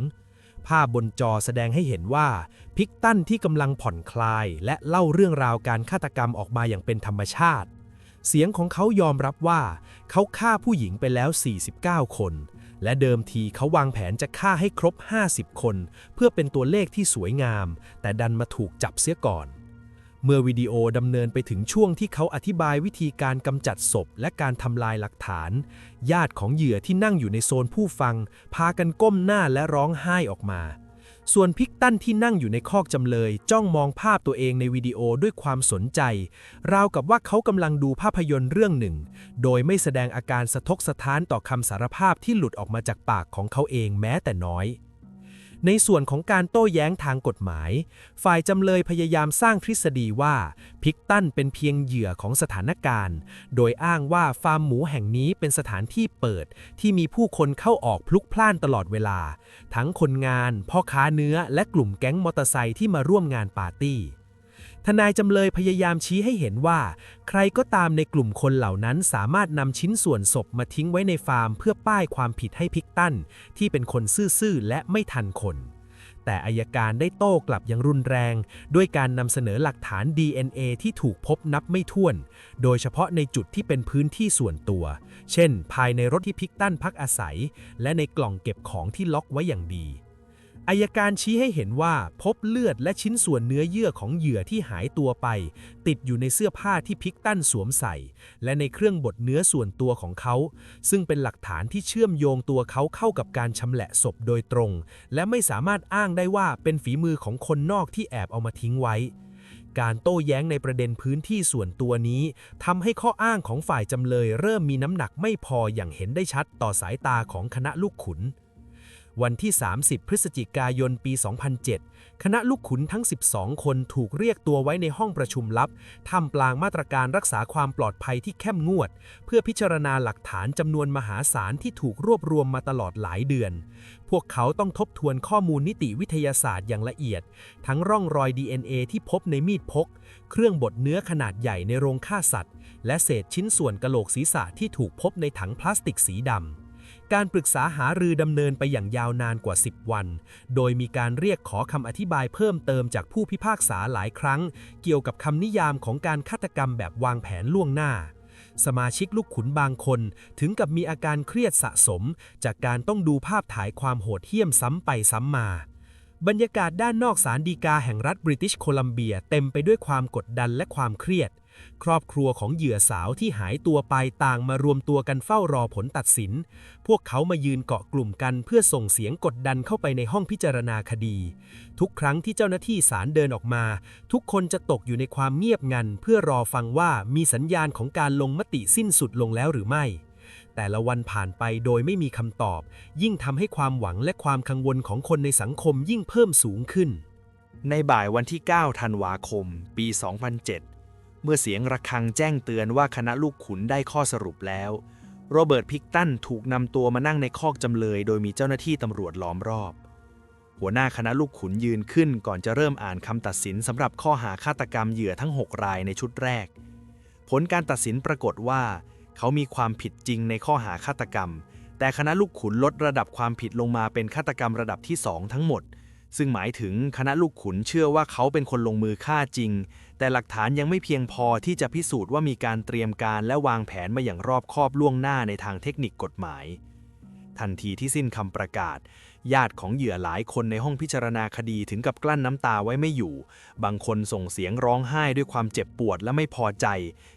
ภาพบนจอแสดงให้เห็นว่าพิกตันที่กำลังผ่อนคลายและเล่าเรื่องราวการฆาตกรรมออกมาอย่างเป็นธรรมชาติเสียงของเขายอมรับว่าเขาฆ่าผู้หญิงไปแล้ว 49 คนและเดิมทีเขาวางแผนจะฆ่าให้ครบ 50 คนเพื่อเป็นตัวเลขที่สวยงามแต่ดันมาถูกจับเสียก่อนเมื่อวิดีโอดำเนินไปถึงช่วงที่เขาอธิบายวิธีการกำจัดศพและการทำลายหลักฐานญาติของเหยื่อที่นั่งอยู่ในโซนผู้ฟังพากันก้มหน้าและร้องไห้ออกมาส่วนพิกตันที่นั่งอยู่ในคอกจำเลยจ้องมองภาพตัวเองในวิดีโอด้วยความสนใจราวกับว่าเขากำลังดูภาพยนตร์เรื่องหนึ่งโดยไม่แสดงอาการสะทกสะท้านต่อคำสารภาพที่หลุดออกมาจากปากของเขาเองแม้แต่น้อยในส่วนของการโต้แย้งทางกฎหมายฝ่ายจำเลยพยายามสร้างทฤษฎีว่าพิกตันเป็นเพียงเหยื่อของสถานการณ์โดยอ้างว่าฟาร์มหมูแห่งนี้เป็นสถานที่เปิดที่มีผู้คนเข้าออกพลุกพล่านตลอดเวลาทั้งคนงานพ่อค้าเนื้อและกลุ่มแก๊งมอเตอร์ไซค์ที่มาร่วมงานปาร์ตี้ทนายจำเลยพยายามชี้ให้เห็นว่าใครก็ตามในกลุ่มคนเหล่านั้นสามารถนำชิ้นส่วนศพมาทิ้งไว้ในฟาร์มเพื่อป้ายความผิดให้พิกตันที่เป็นคนซื่อๆและไม่ทันคนแต่อัยการได้โต้กลับอย่างรุนแรงด้วยการนำเสนอหลักฐาน DNA ที่ถูกพบนับไม่ถ้วนโดยเฉพาะในจุดที่เป็นพื้นที่ส่วนตัวเช่นภายในรถที่พิกตันพักอาศัยและในกล่องเก็บของที่ล็อกไว้อย่างดีอัยการชี้ให้เห็นว่าพบเลือดและชิ้นส่วนเนื้อเยื่อของเหยื่อที่หายตัวไปติดอยู่ในเสื้อผ้าที่พิกตันสวมใส่และในเครื่องบดเนื้อส่วนตัวของเขาซึ่งเป็นหลักฐานที่เชื่อมโยงตัวเขาเข้ากับการชำแหละศพโดยตรงและไม่สามารถอ้างได้ว่าเป็นฝีมือของคนนอกที่แอบเอามาทิ้งไว้การโต้แย้งในประเด็นพื้นที่ส่วนตัวนี้ทำให้ข้ออ้างของฝ่ายจำเลยเริ่มมีน้ำหนักไม่พออย่างเห็นได้ชัดต่อสายตาของคณะลูกขุนวันที่ 30 พฤศจิกายน ปี 2007 คณะลูกขุนทั้ง 12 คนถูกเรียกตัวไว้ในห้องประชุมลับท่ามกลางมาตรการรักษาความปลอดภัยที่เข้มงวดเพื่อพิจารณาหลักฐานจำนวนมหาศาลที่ถูกรวบรวมมาตลอดหลายเดือนพวกเขาต้องทบทวนข้อมูลนิติวิทยาศาสตร์อย่างละเอียดทั้งร่องรอย DNA ที่พบในมีดพกเครื่องบดเนื้อขนาดใหญ่ในโรงฆ่าสัตว์และเศษชิ้นส่วนกะโหลกศีรษะที่ถูกพบในถังพลาสติกสีดำการปรึกษาหารือดำเนินไปอย่างยาวนานกว่า 10 วันโดยมีการเรียกขอคำอธิบายเพิ่มเติมจากผู้พิพากษาหลายครั้งเกี่ยวกับคำนิยามของการฆาตกรรมแบบวางแผนล่วงหน้าสมาชิกลูกขุนบางคนถึงกับมีอาการเครียดสะสมจากการต้องดูภาพถ่ายความโหดเหี้ยมซ้ำไปซ้ำมาบรรยากาศด้านนอกศาลฎีกาแห่งรัฐบริติชโคลัมเบียเต็มไปด้วยความกดดันและความเครียดครอบครัวของเหยื่อสาวที่หายตัวไปต่างมารวมตัวกันเฝ้ารอผลตัดสินพวกเขามายืนเกาะกลุ่มกันเพื่อส่งเสียงกดดันเข้าไปในห้องพิจารณาคดีทุกครั้งที่เจ้าหน้าที่ศาลเดินออกมาทุกคนจะตกอยู่ในความเงียบงันเพื่อรอฟังว่ามีสัญญาณของการลงมติสิ้นสุดลงแล้วหรือไม่แต่ละวันผ่านไปโดยไม่มีคำตอบยิ่งทำให้ความหวังและความกังวลของคนในสังคมยิ่งเพิ่มสูงขึ้นในบ่ายวันที่ 9 ธันวาคม ปี 2007 เมื่อเสียงระฆังแจ้งเตือนว่าคณะลูกขุนได้ข้อสรุปแล้วโรเบิร์ต พิกตันถูกนำตัวมานั่งในคอกจำเลยโดยมีเจ้าหน้าที่ตำรวจล้อมรอบ หัวหน้าคณะลูกขุนยืนขึ้นก่อนจะเริ่มอ่านคำตัดสินสำหรับข้อหาฆาตกรรมเหยื่อทั้ง 6 รายในชุดแรกผลการตัดสินปรากฏว่าเขามีความผิดจริงในข้อหาฆาตกรรมแต่คณะลูกขุนลดระดับความผิดลงมาเป็นฆาตกรรมระดับที่ 2 ทั้งหมดซึ่งหมายถึงคณะลูกขุนเชื่อว่าเขาเป็นคนลงมือฆ่าจริงแต่หลักฐานยังไม่เพียงพอที่จะพิสูจน์ว่ามีการเตรียมการและวางแผนมาอย่างรอบคอบล่วงหน้าในทางเทคนิคกฎหมายทันทีที่สิ้นคำประกาศญาติของเหยื่อหลายคนในห้องพิจารณาคดีถึงกับกลั้นน้ำตาไว้ไม่อยู่บางคนส่งเสียงร้องไห้ด้วยความเจ็บปวดและไม่พอใจ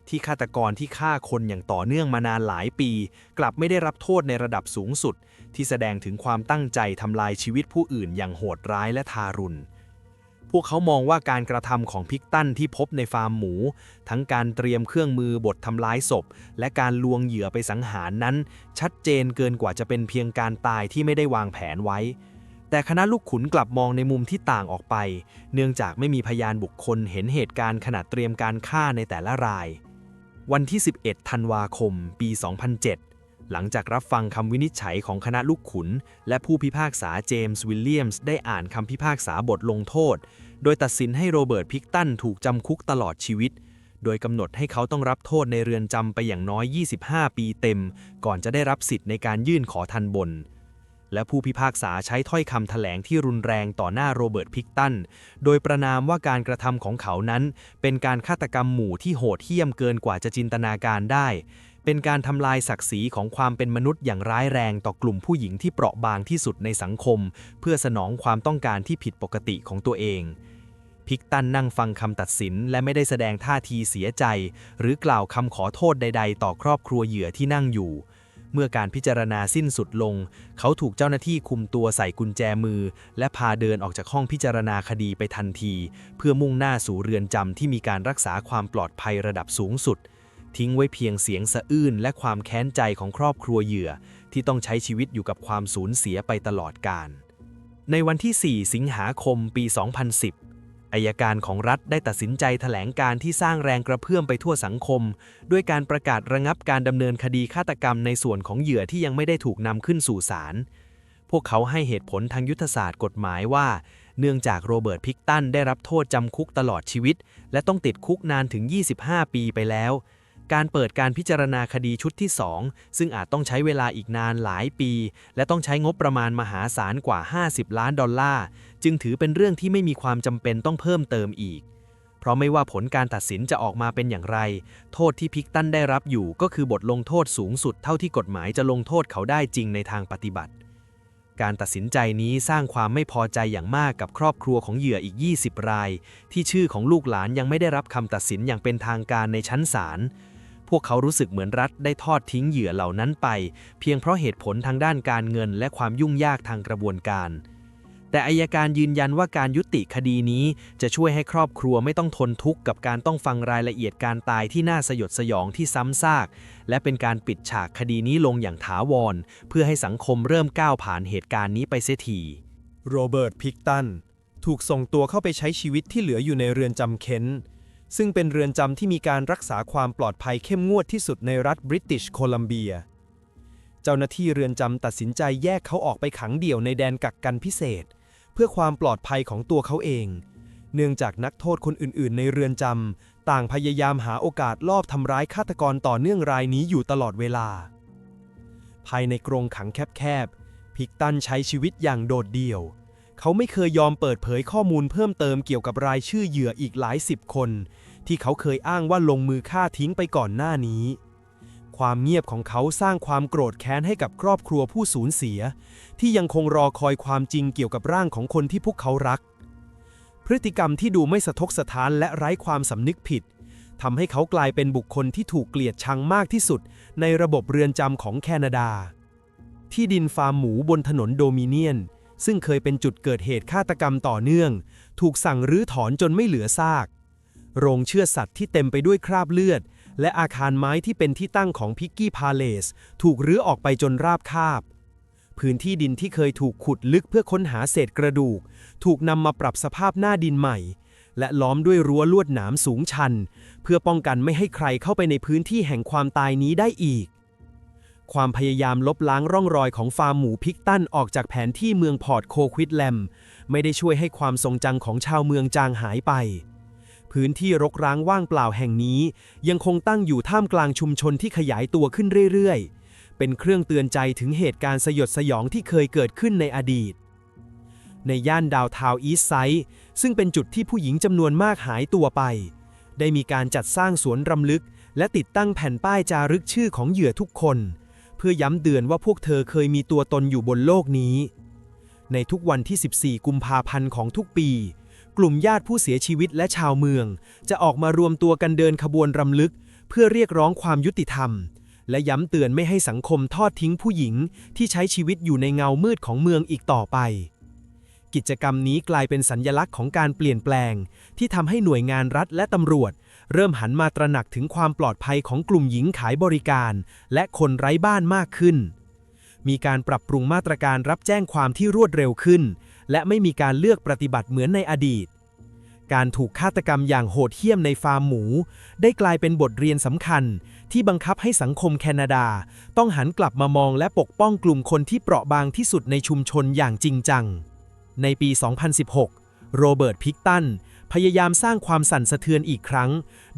ที่ฆาตกรที่ฆ่าคนอย่างต่อเนื่องมานานหลายปีกลับไม่ได้รับโทษในระดับสูงสุดที่แสดงถึงความตั้งใจทำลายชีวิตผู้อื่นอย่างโหดร้ายและทารุณพวกเขามองว่าการกระทำของพิกตันที่พบในฟาร์มหมูทั้งการเตรียมเครื่องมือบดทำร้ายศพและการลวงเหยื่อไปสังหารนั้นชัดเจนเกินกว่าจะเป็นเพียงการตายที่ไม่ได้วางแผนไว้แต่คณะลูกขุนกลับมองในมุมที่ต่างออกไปเนื่องจากไม่มีพยานบุคคลเห็นเหตุการณ์ขณะเตรียมการฆ่าในแต่ละรายวันที่ 11 ธันวาคม ปี 2007 หลังจากรับฟังคำวินิจฉัยของคณะลูกขุนและผู้พิพากษาเจมส์วิลเลียมส์ได้อ่านคำพิพากษาบทลงโทษโดยตัดสินให้โรเบิร์ตพิกตันถูกจำคุกตลอดชีวิตโดยกำหนดให้เขาต้องรับโทษในเรือนจำไปอย่างน้อย25 ปีเต็มก่อนจะได้รับสิทธิ์ในการยื่นขอทันบนและผู้พิพากษาใช้ถ้อยคำแถลงที่รุนแรงต่อหน้าโรเบิร์ตพิกตันโดยประณามว่าการกระทำของเขานั้นเป็นการฆาตกรรมหมู่ที่โหดเหี้ยมเกินกว่าจะจินตนาการได้เป็นการทำลายศักดิ์ศรีของความเป็นมนุษย์อย่างร้ายแรงต่อกลุ่มผู้หญิงที่เปราะบางที่สุดในสังคมเพื่อสนองความต้องการที่ผิดปกติของตัวเองพิกตันนั่งฟังคำตัดสินและไม่ได้แสดงท่าทีเสียใจหรือกล่าวคำขอโทษใดๆต่อครอบครัวเหยื่อที่นั่งอยู่เมื่อการพิจารณาสิ้นสุดลงเขาถูกเจ้าหน้าที่คุมตัวใส่กุญแจมือและพาเดินออกจากห้องพิจารณาคดีไปทันทีเพื่อมุ่งหน้าสู่เรือนจำที่มีการรักษาความปลอดภัยระดับสูงสุดทิ้งไว้เพียงเสียงสะอื้นและความแค้นใจของครอบครัวเหยื่อที่ต้องใช้ชีวิตอยู่กับความสูญเสียไปตลอดกาลในวันที่ 4 สิงหาคม ปี 2010อัยการของรัฐได้ตัดสินใจแถลงการที่สร้างแรงกระเพื่อมไปทั่วสังคมด้วยการประกาศระงับการดำเนินคดีฆาตกรรมในส่วนของเหยื่อที่ยังไม่ได้ถูกนำขึ้นสู่ศาลพวกเขาให้เหตุผลทางยุทธศาสตร์กฎหมายว่าเนื่องจากโรเบิร์ตพิกตันได้รับโทษจำคุกตลอดชีวิตและต้องติดคุกนานถึง25 ปีไปแล้วการเปิดการพิจารณาคดีชุดที่ 2ซึ่งอาจต้องใช้เวลาอีกนานหลายปีและต้องใช้งบประมาณมหาศาลกว่า$50 ล้านจึงถือเป็นเรื่องที่ไม่มีความจำเป็นต้องเพิ่มเติมอีกเพราะไม่ว่าผลการตัดสินจะออกมาเป็นอย่างไรโทษที่พิกตันได้รับอยู่ก็คือบทลงโทษสูงสุดเท่าที่กฎหมายจะลงโทษเขาได้จริงในทางปฏิบัติการตัดสินใจนี้สร้างความไม่พอใจอย่างมากกับครอบครัวของเหยื่ออีก20 รายที่ชื่อของลูกหลานยังไม่ได้รับคำตัดสินอย่างเป็นทางการในชั้นศาลพวกเขารู้สึกเหมือนรัฐได้ทอดทิ้งเหยื่อเหล่านั้นไปเพียงเพราะเหตุผลทางด้านการเงินและความยุ่งยากทางกระบวนการแต่อัยการยืนยันว่าการยุติคดีนี้จะช่วยให้ครอบครัวไม่ต้องทนทุกข์กับการต้องฟังรายละเอียดการตายที่น่าสยดสยองที่ซ้ำซากและเป็นการปิดฉากคดีนี้ลงอย่างถาวรเพื่อให้สังคมเริ่มก้าวผ่านเหตุการณ์นี้ไปเสียทีโรเบิร์ตพิกตันถูกส่งตัวเข้าไปใช้ชีวิตที่เหลืออยู่ในเรือนจำเคนต์ซึ่งเป็นเรือนจำที่มีการรักษาความปลอดภัยเข้มงวดที่สุดในรัฐบริติชโคลัมเบียเจ้าหน้าที่เรือนจำตัดสินใจแยกเขาออกไปขังเดี่ยวในแดนกักกันพิเศษเพื่อความปลอดภัยของตัวเขาเองเนื่องจากนักโทษคนอื่นๆในเรือนจำต่างพยายามหาโอกาสลอบทำร้ายฆาตกรต่อเนื่องรายนี้อยู่ตลอดเวลาภายในกรงขังแคบๆพิกตันใช้ชีวิตอย่างโดดเดี่ยวเขาไม่เคยยอมเปิดเผยข้อมูลเพิ่มเติมเกี่ยวกับรายชื่อเหยื่ออีกหลาย10 คนที่เขาเคยอ้างว่าลงมือฆ่าทิ้งไปก่อนหน้านี้ความเงียบของเขาสร้างความโกรธแค้นให้กับครอบครัวผู้สูญเสียที่ยังคงรอคอยความจริงเกี่ยวกับร่างของคนที่พวกเขารักพฤติกรรมที่ดูไม่สะทกสะท้านและไร้ความสำนึกผิดทำให้เขากลายเป็นบุคคลที่ถูกเกลียดชังมากที่สุดในระบบเรือนจำของแคนาดาที่ดินฟาร์มหมูบนถนนโดมิเนียนซึ่งเคยเป็นจุดเกิดเหตุฆาตกรรมต่อเนื่องถูกสั่งรื้อถอนจนไม่เหลือซากโรงเชือดสัตว์ที่เต็มไปด้วยคราบเลือดและอาคารไม้ที่เป็นที่ตั้งของพิกกี้พาเลสถูกรื้อออกไปจนราบคาบพื้นที่ดินที่เคยถูกขุดลึกเพื่อค้นหาเศษกระดูกถูกนำมาปรับสภาพหน้าดินใหม่และล้อมด้วยรั้วลวดหนามสูงชันเพื่อป้องกันไม่ให้ใครเข้าไปในพื้นที่แห่งความตายนี้ได้อีก ความพยายามลบล้างร่องรอยของฟาร์มหมูพิกตันออกจากแผนที่เมืองพอร์ตโคควิดแลมไม่ได้ช่วยให้ความทรงจำของชาวเมืองจางหายไปพื้นที่รกร้างว่างเปล่าแห่งนี้ยังคงตั้งอยู่ท่ามกลางชุมชนที่ขยายตัวขึ้นเรื่อยๆเป็นเครื่องเตือนใจถึงเหตุการณ์สยดสยองที่เคยเกิดขึ้นในอดีตในย่านดาวน์ทาวน์อีสต์ไซด์ซึ่งเป็นจุดที่ผู้หญิงจำนวนมากหายตัวไปได้มีการจัดสร้างสวนรำลึกและติดตั้งแผ่นป้ายจารึกชื่อของเหยื่อทุกคนเพื่อย้ำเตือนว่าพวกเธอเคยมีตัวตนอยู่บนโลกนี้ในทุกวันที่ 14 กุมภาพันธ์ของทุกปีกลุ่มญาติผู้เสียชีวิตและชาวเมืองจะออกมารวมตัวกันเดินขบวนรำลึกเพื่อเรียกร้องความยุติธรรมและย้ำเตือนไม่ให้สังคมทอดทิ้งผู้หญิงที่ใช้ชีวิตอยู่ในเงามืดของเมืองอีกต่อไปกิจกรรมนี้กลายเป็นสัญลักษณ์ของการเปลี่ยนแปลงที่ทำให้หน่วยงานรัฐและตำรวจเริ่มหันมาตระหนักถึงความปลอดภัยของกลุ่มหญิงขายบริการและคนไร้บ้านมากขึ้นมีการปรับปรุงมาตรการรับแจ้งความที่รวดเร็วขึ้นและไม่มีการเลือกปฏิบัติเหมือนในอดีตการถูกฆาตกรรมอย่างโหดเหี้ยมในฟาร์มหมูได้กลายเป็นบทเรียนสำคัญที่บังคับให้สังคมแคนาดาต้องหันกลับมามองและปกป้องกลุ่มคนที่เปราะบางที่สุดในชุมชนอย่างจริงจังในปี 2016 โรเบิร์ต พิกตันพยายามสร้างความสั่นสะเทือนอีกครั้ง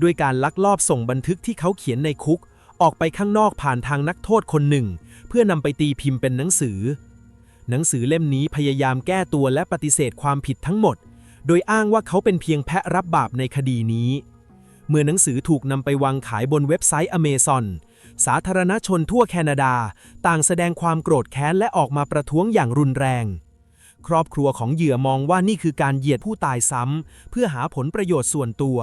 ด้วยการลักลอบส่งบันทึกที่เขาเขียนในคุกออกไปข้างนอกผ่านทางนักโทษคนหนึ่งเพื่อนำไปตีพิมพ์เป็นหนังสือเล่มนี้พยายามแก้ตัวและปฏิเสธความผิดทั้งหมดโดยอ้างว่าเขาเป็นเพียงแพะรับบาปในคดีนี้เมื่อหนังสือถูกนำไปวางขายบนเว็บไซต์ Amazon สาธารณชนทั่วแคนาดาต่างแสดงความโกรธแค้นและออกมาประท้วงอย่างรุนแรงครอบครัวของเหยื่อมองว่านี่คือการเหยียดผู้ตายซ้ำเพื่อหาผลประโยชน์ส่วนตัว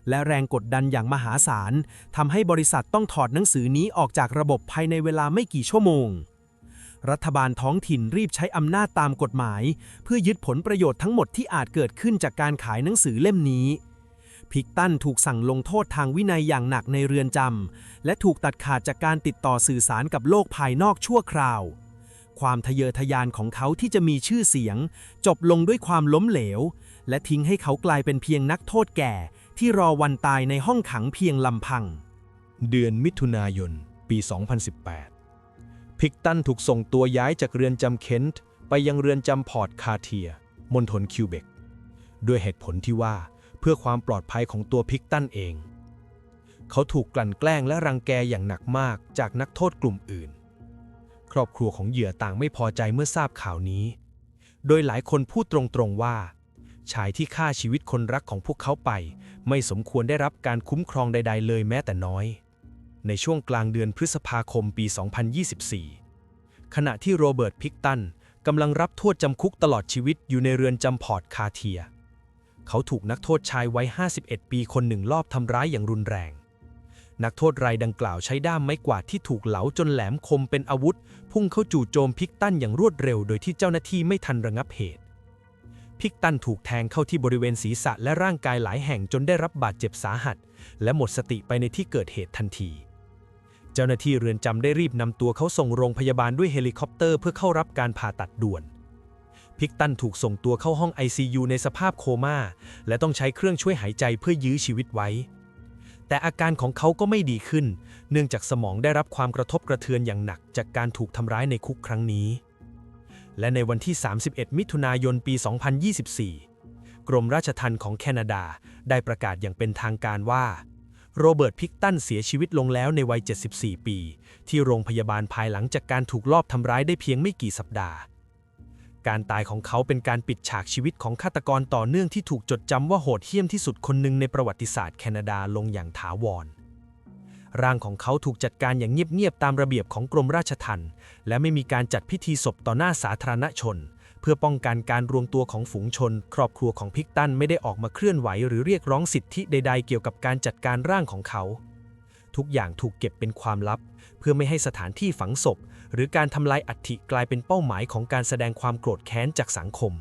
และแรงกดดันอย่างมหาศาลทำให้บริษัทต้องถอดหนังสือนี้ออกจากระบบภายในเวลาไม่กี่ชั่วโมงรัฐบาลท้องถิ่นรีบใช้อำนาจตามกฎหมายเพื่อยึดผลประโยชน์ทั้งหมดที่อาจเกิดขึ้นจากการขายหนังสือเล่มนี้พิกตันถูกสั่งลงโทษทางวินัยอย่างหนักในเรือนจำและถูกตัดขาดจากการติดต่อสื่อสารกับโลกภายนอกชั่วคราวความทะเยอทะยานของเขาที่จะมีชื่อเสียงจบลงด้วยความล้มเหลวและทิ้งให้เขากลายเป็นเพียงนักโทษแก่ที่รอวันตายในห้องขังเพียงลำพังเดือนมิถุนายน ปี 2018 พิกตันถูกส่งตัวย้ายจากเรือนจำเคนต์ไปยังเรือนจำพอร์ตคาร์เทียมณฑลคิวเบกด้วยเหตุผลที่ว่าเพื่อความปลอดภัยของตัวพิกตันเองเขาถูกกลั่นแกล้งและรังแกอย่างหนักมากจากนักโทษกลุ่มอื่นครอบครัวของเหยื่อต่างไม่พอใจเมื่อทราบข่าวนี้โดยหลายคนพูดตรงๆว่าชายที่ฆ่าชีวิตคนรักของพวกเขาไปไม่สมควรได้รับการคุ้มครองใดๆเลยแม้แต่น้อยในช่วงกลางเดือนพฤษภาคมปี 2024 ขณะที่โรเบิร์ต พิกตันกำลังรับโทษจำคุกตลอดชีวิตอยู่ในเรือนจำพอร์ตคาร์เทียเขาถูกนักโทษชายวัย 51 ปีคนหนึ่งลอบทำร้ายอย่างรุนแรงนักโทษรายดังกล่าวใช้ด้ามไม้กวาดที่ถูกเหลาจนแหลมคมเป็นอาวุธพุ่งเข้าจู่โจมพิกตันอย่างรวดเร็วโดยที่เจ้าหน้าที่ไม่ทันระงับเหตุพิกตันถูกแทงเข้าที่บริเวณศีรษะและร่างกายหลายแห่งจนได้รับบาดเจ็บสาหัสและหมดสติไปในที่เกิดเหตุทันทีเจ้าหน้าที่เรือนจำได้รีบนำตัวเขาส่งโรงพยาบาลด้วยเฮลิคอปเตอร์เพื่อเข้ารับการผ่าตัดด่วนพิกตันถูกส่งตัวเข้าห้อง ICU ในสภาพโคม่าและต้องใช้เครื่องช่วยหายใจเพื่อยื้อชีวิตไว้แต่อาการของเขาก็ไม่ดีขึ้นเนื่องจากสมองได้รับความกระทบกระเทือนอย่างหนักจากการถูกทำร้ายในคุกครั้งนี้และในวันที่ 31 มิถุนายน ปี 2024 กรมราชทัณฑ์ของแคนาดาได้ประกาศอย่างเป็นทางการว่าโรเบิร์ต พิกตันเสียชีวิตลงแล้วในวัย 74 ปีที่โรงพยาบาลภายหลังจากการถูกลอบทำร้ายได้เพียงไม่กี่สัปดาห์การตายของเขาเป็นการปิดฉากชีวิตของฆาตกรต่อเนื่องที่ถูกจดจำว่าโหดเหี้ยมที่สุดคนหนึ่งในประวัติศาสตร์แคนาดาลงอย่างถาวรร่างของเขาถูกจัดการอย่างเงียบๆตามระเบียบของกรมราชทัณฑ์และไม่มีการจัดพิธีศพต่อหน้าสาธารณชนเพื่อป้องกันการรวมตัวของฝูงชนครอบครัวของพิกตันไม่ได้ออกมาเคลื่อนไหวหรือเรียกร้องสิทธิใดๆเกี่ยวกับการจัดการร่างของเขาทุกอย่างถูกเก็บเป็นความลับเพื่อไม่ให้สถานที่ฝังศพหรือการทำลายอัฐิกลายเป็นเป้าหมายของการแสดงความโกรธแค้นจากสังคม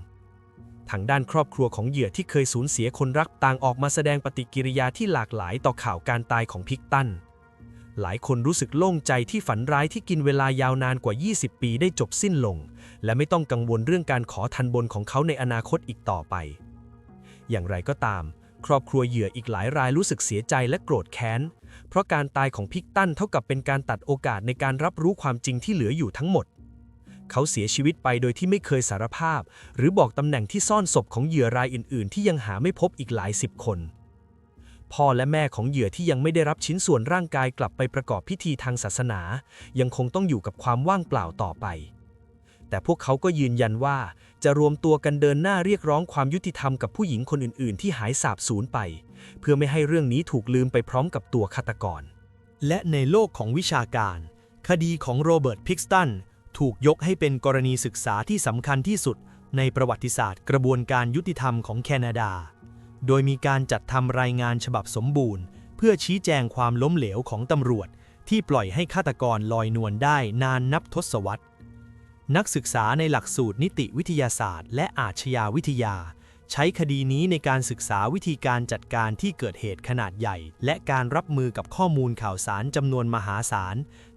ทางด้านครอบครัวของเหยื่อที่เคยสูญเสียคนรักต่างออกมาแสดงปฏิกิริยาที่หลากหลายต่อข่าวการตายของพิกตันหลายคนรู้สึกโล่งใจที่ฝันร้ายที่กินเวลายาวนานกว่า 20 ปีได้จบสิ้นลงและไม่ต้องกังวลเรื่องการขอทันบนของเขาในอนาคตอีกต่อไปอย่างไรก็ตาม ครอบครัวเหยื่ออีกหลายรายรู้สึกเสียใจและโกรธแค้น เพราะการตายของพิกตันเท่ากับเป็นการตัดโอกาสในการรับรู้ความจริงที่เหลืออยู่ทั้งหมด เขาเสียชีวิตไปโดยที่ไม่เคยสารภาพ หรือบอกตำแหน่งที่ซ่อนศพของเหยื่อรายอื่นๆที่ยังหาไม่พบอีกหลายสิบคนพ่อและแม่ของเหยื่อที่ยังไม่ได้รับชิ้นส่วนร่างกายกลับไปประกอบพิธีทางศาสนายังคงต้องอยู่กับความว่างเปล่าต่อไปแต่พวกเขาก็ยืนยันว่าจะรวมตัวกันเดินหน้าเรียกร้องความยุติธรรมกับผู้หญิงคนอื่นๆที่หายสาบสูญไปเพื่อไม่ให้เรื่องนี้ถูกลืมไปพร้อมกับตัวฆาตกรและในโลกของวิชาการคดีของโรเบิร์ต พิกสตันถูกยกให้เป็นกรณีศึกษาที่สำคัญที่สุดในประวัติศาสตร์กระบวนการยุติธรรมของแคนาดาโดยมีการจัดทำรายงานฉบับสมบูรณ์เพื่อชี้แจงความล้มเหลวของตำรวจที่ปล่อยให้ฆาตกรลอยนวลได้นานนับทศวรรษนักศึกษาในหลักสูตรนิติวิทยาศาสตร์และอาชญาวิทยาใช้คดีนี้ในการศึกษาวิธีการจัดการที่เกิดเหตุขนาดใหญ่และการรับมือกับข้อมูลข่าวสารจำนวนมหาศาล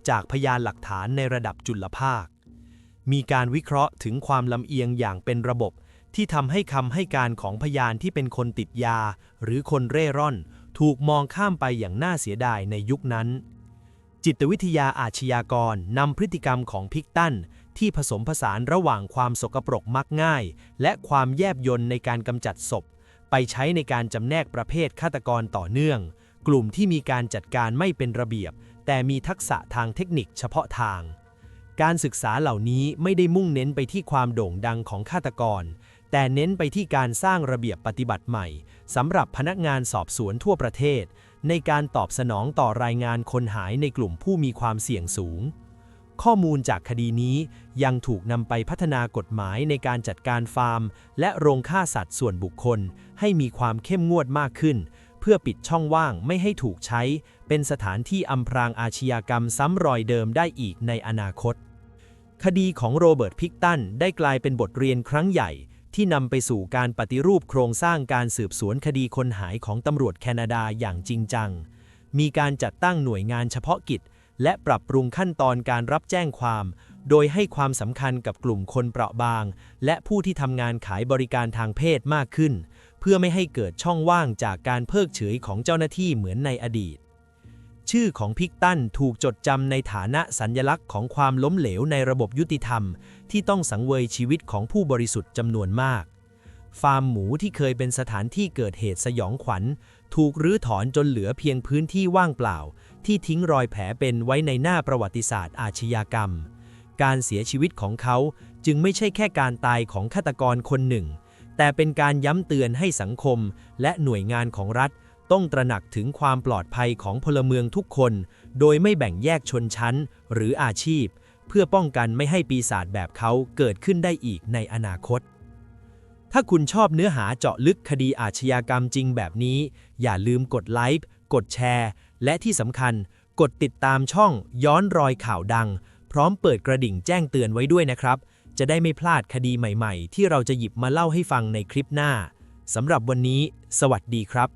จากพยานหลักฐานในระดับจุลภาคมีการวิเคราะห์ถึงความลำเอียงอย่างเป็นระบบที่ทำให้คำให้การของพยานที่เป็นคนติดยาหรือคนเร่ร่อนถูกมองข้ามไปอย่างน่าเสียดายในยุคนั้นจิตวิทยาอาชญากรนำพฤติกรรมของพิกตันที่ผสมผสานระหว่างความสกปรกมักง่ายและความแยบยลในการกำจัดศพไปใช้ในการจำแนกประเภทฆาตกรต่อเนื่องกลุ่มที่มีการจัดการไม่เป็นระเบียบแต่มีทักษะทางเทคนิคเฉพาะทางการศึกษาเหล่านี้ไม่ได้มุ่งเน้นไปที่ความโด่งดังของฆาตกรแต่เน้นไปที่การสร้างระเบียบปฏิบัติใหม่สำหรับพนักงานสอบสวนทั่วประเทศในการตอบสนองต่อรายงานคนหายในกลุ่มผู้มีความเสี่ยงสูงข้อมูลจากคดีนี้ยังถูกนำไปพัฒนากฎหมายในการจัดการฟาร์มและโรงฆ่าสัตว์ส่วนบุคคลให้มีความเข้มงวดมากขึ้นเพื่อปิดช่องว่างไม่ให้ถูกใช้เป็นสถานที่อำพรางอาชญากรรมซ้ำรอยเดิมได้อีกในอนาคตคดีของโรเบิร์ต พิกตันได้กลายเป็นบทเรียนครั้งใหญ่ที่นำไปสู่การปฏิรูปโครงสร้างการสืบสวนคดีคนหายของตำรวจแคนาดาอย่างจริงจังมีการจัดตั้งหน่วยงานเฉพาะกิจและปรับปรุงขั้นตอนการรับแจ้งความโดยให้ความสำคัญกับกลุ่มคนเปราะบางและผู้ที่ทำงานขายบริการทางเพศมากขึ้นเพื่อไม่ให้เกิดช่องว่างจากการเพิกเฉยของเจ้าหน้าที่เหมือนในอดีตชื่อของพิกตันถูกจดจำในฐานะสัญลักษณ์ของความล้มเหลวในระบบยุติธรรมที่ต้องสังเวยชีวิตของผู้บริสุทธิ์จำนวนมากฟาร์มหมูที่เคยเป็นสถานที่เกิดเหตุสยองขวัญถูกรื้อถอนจนเหลือเพียงพื้นที่ว่างเปล่าที่ทิ้งรอยแผลเป็นไว้ในหน้าประวัติศาสตร์อาชญากรรมการเสียชีวิตของเขาจึงไม่ใช่แค่การตายของฆาตกรคนหนึ่งแต่เป็นการย้ำเตือนให้สังคมและหน่วยงานของรัฐต้องตระหนักถึงความปลอดภัยของพลเมืองทุกคนโดยไม่แบ่งแยกชนชั้นหรืออาชีพเพื่อป้องกันไม่ให้ปีศาจแบบเขาเกิดขึ้นได้อีกในอนาคตถ้าคุณชอบเนื้อหาเจาะลึกคดีอาชญากรรมจริงแบบนี้อย่าลืมกดไลค์กดแชร์และที่สำคัญกดติดตามช่องย้อนรอยข่าวดังพร้อมเปิดกระดิ่งแจ้งเตือนไว้ด้วยนะครับจะได้ไม่พลาดคดีใหม่ๆที่เราจะหยิบมาเล่าให้ฟังในคลิปหน้าสำหรับวันนี้สวัสดีครับ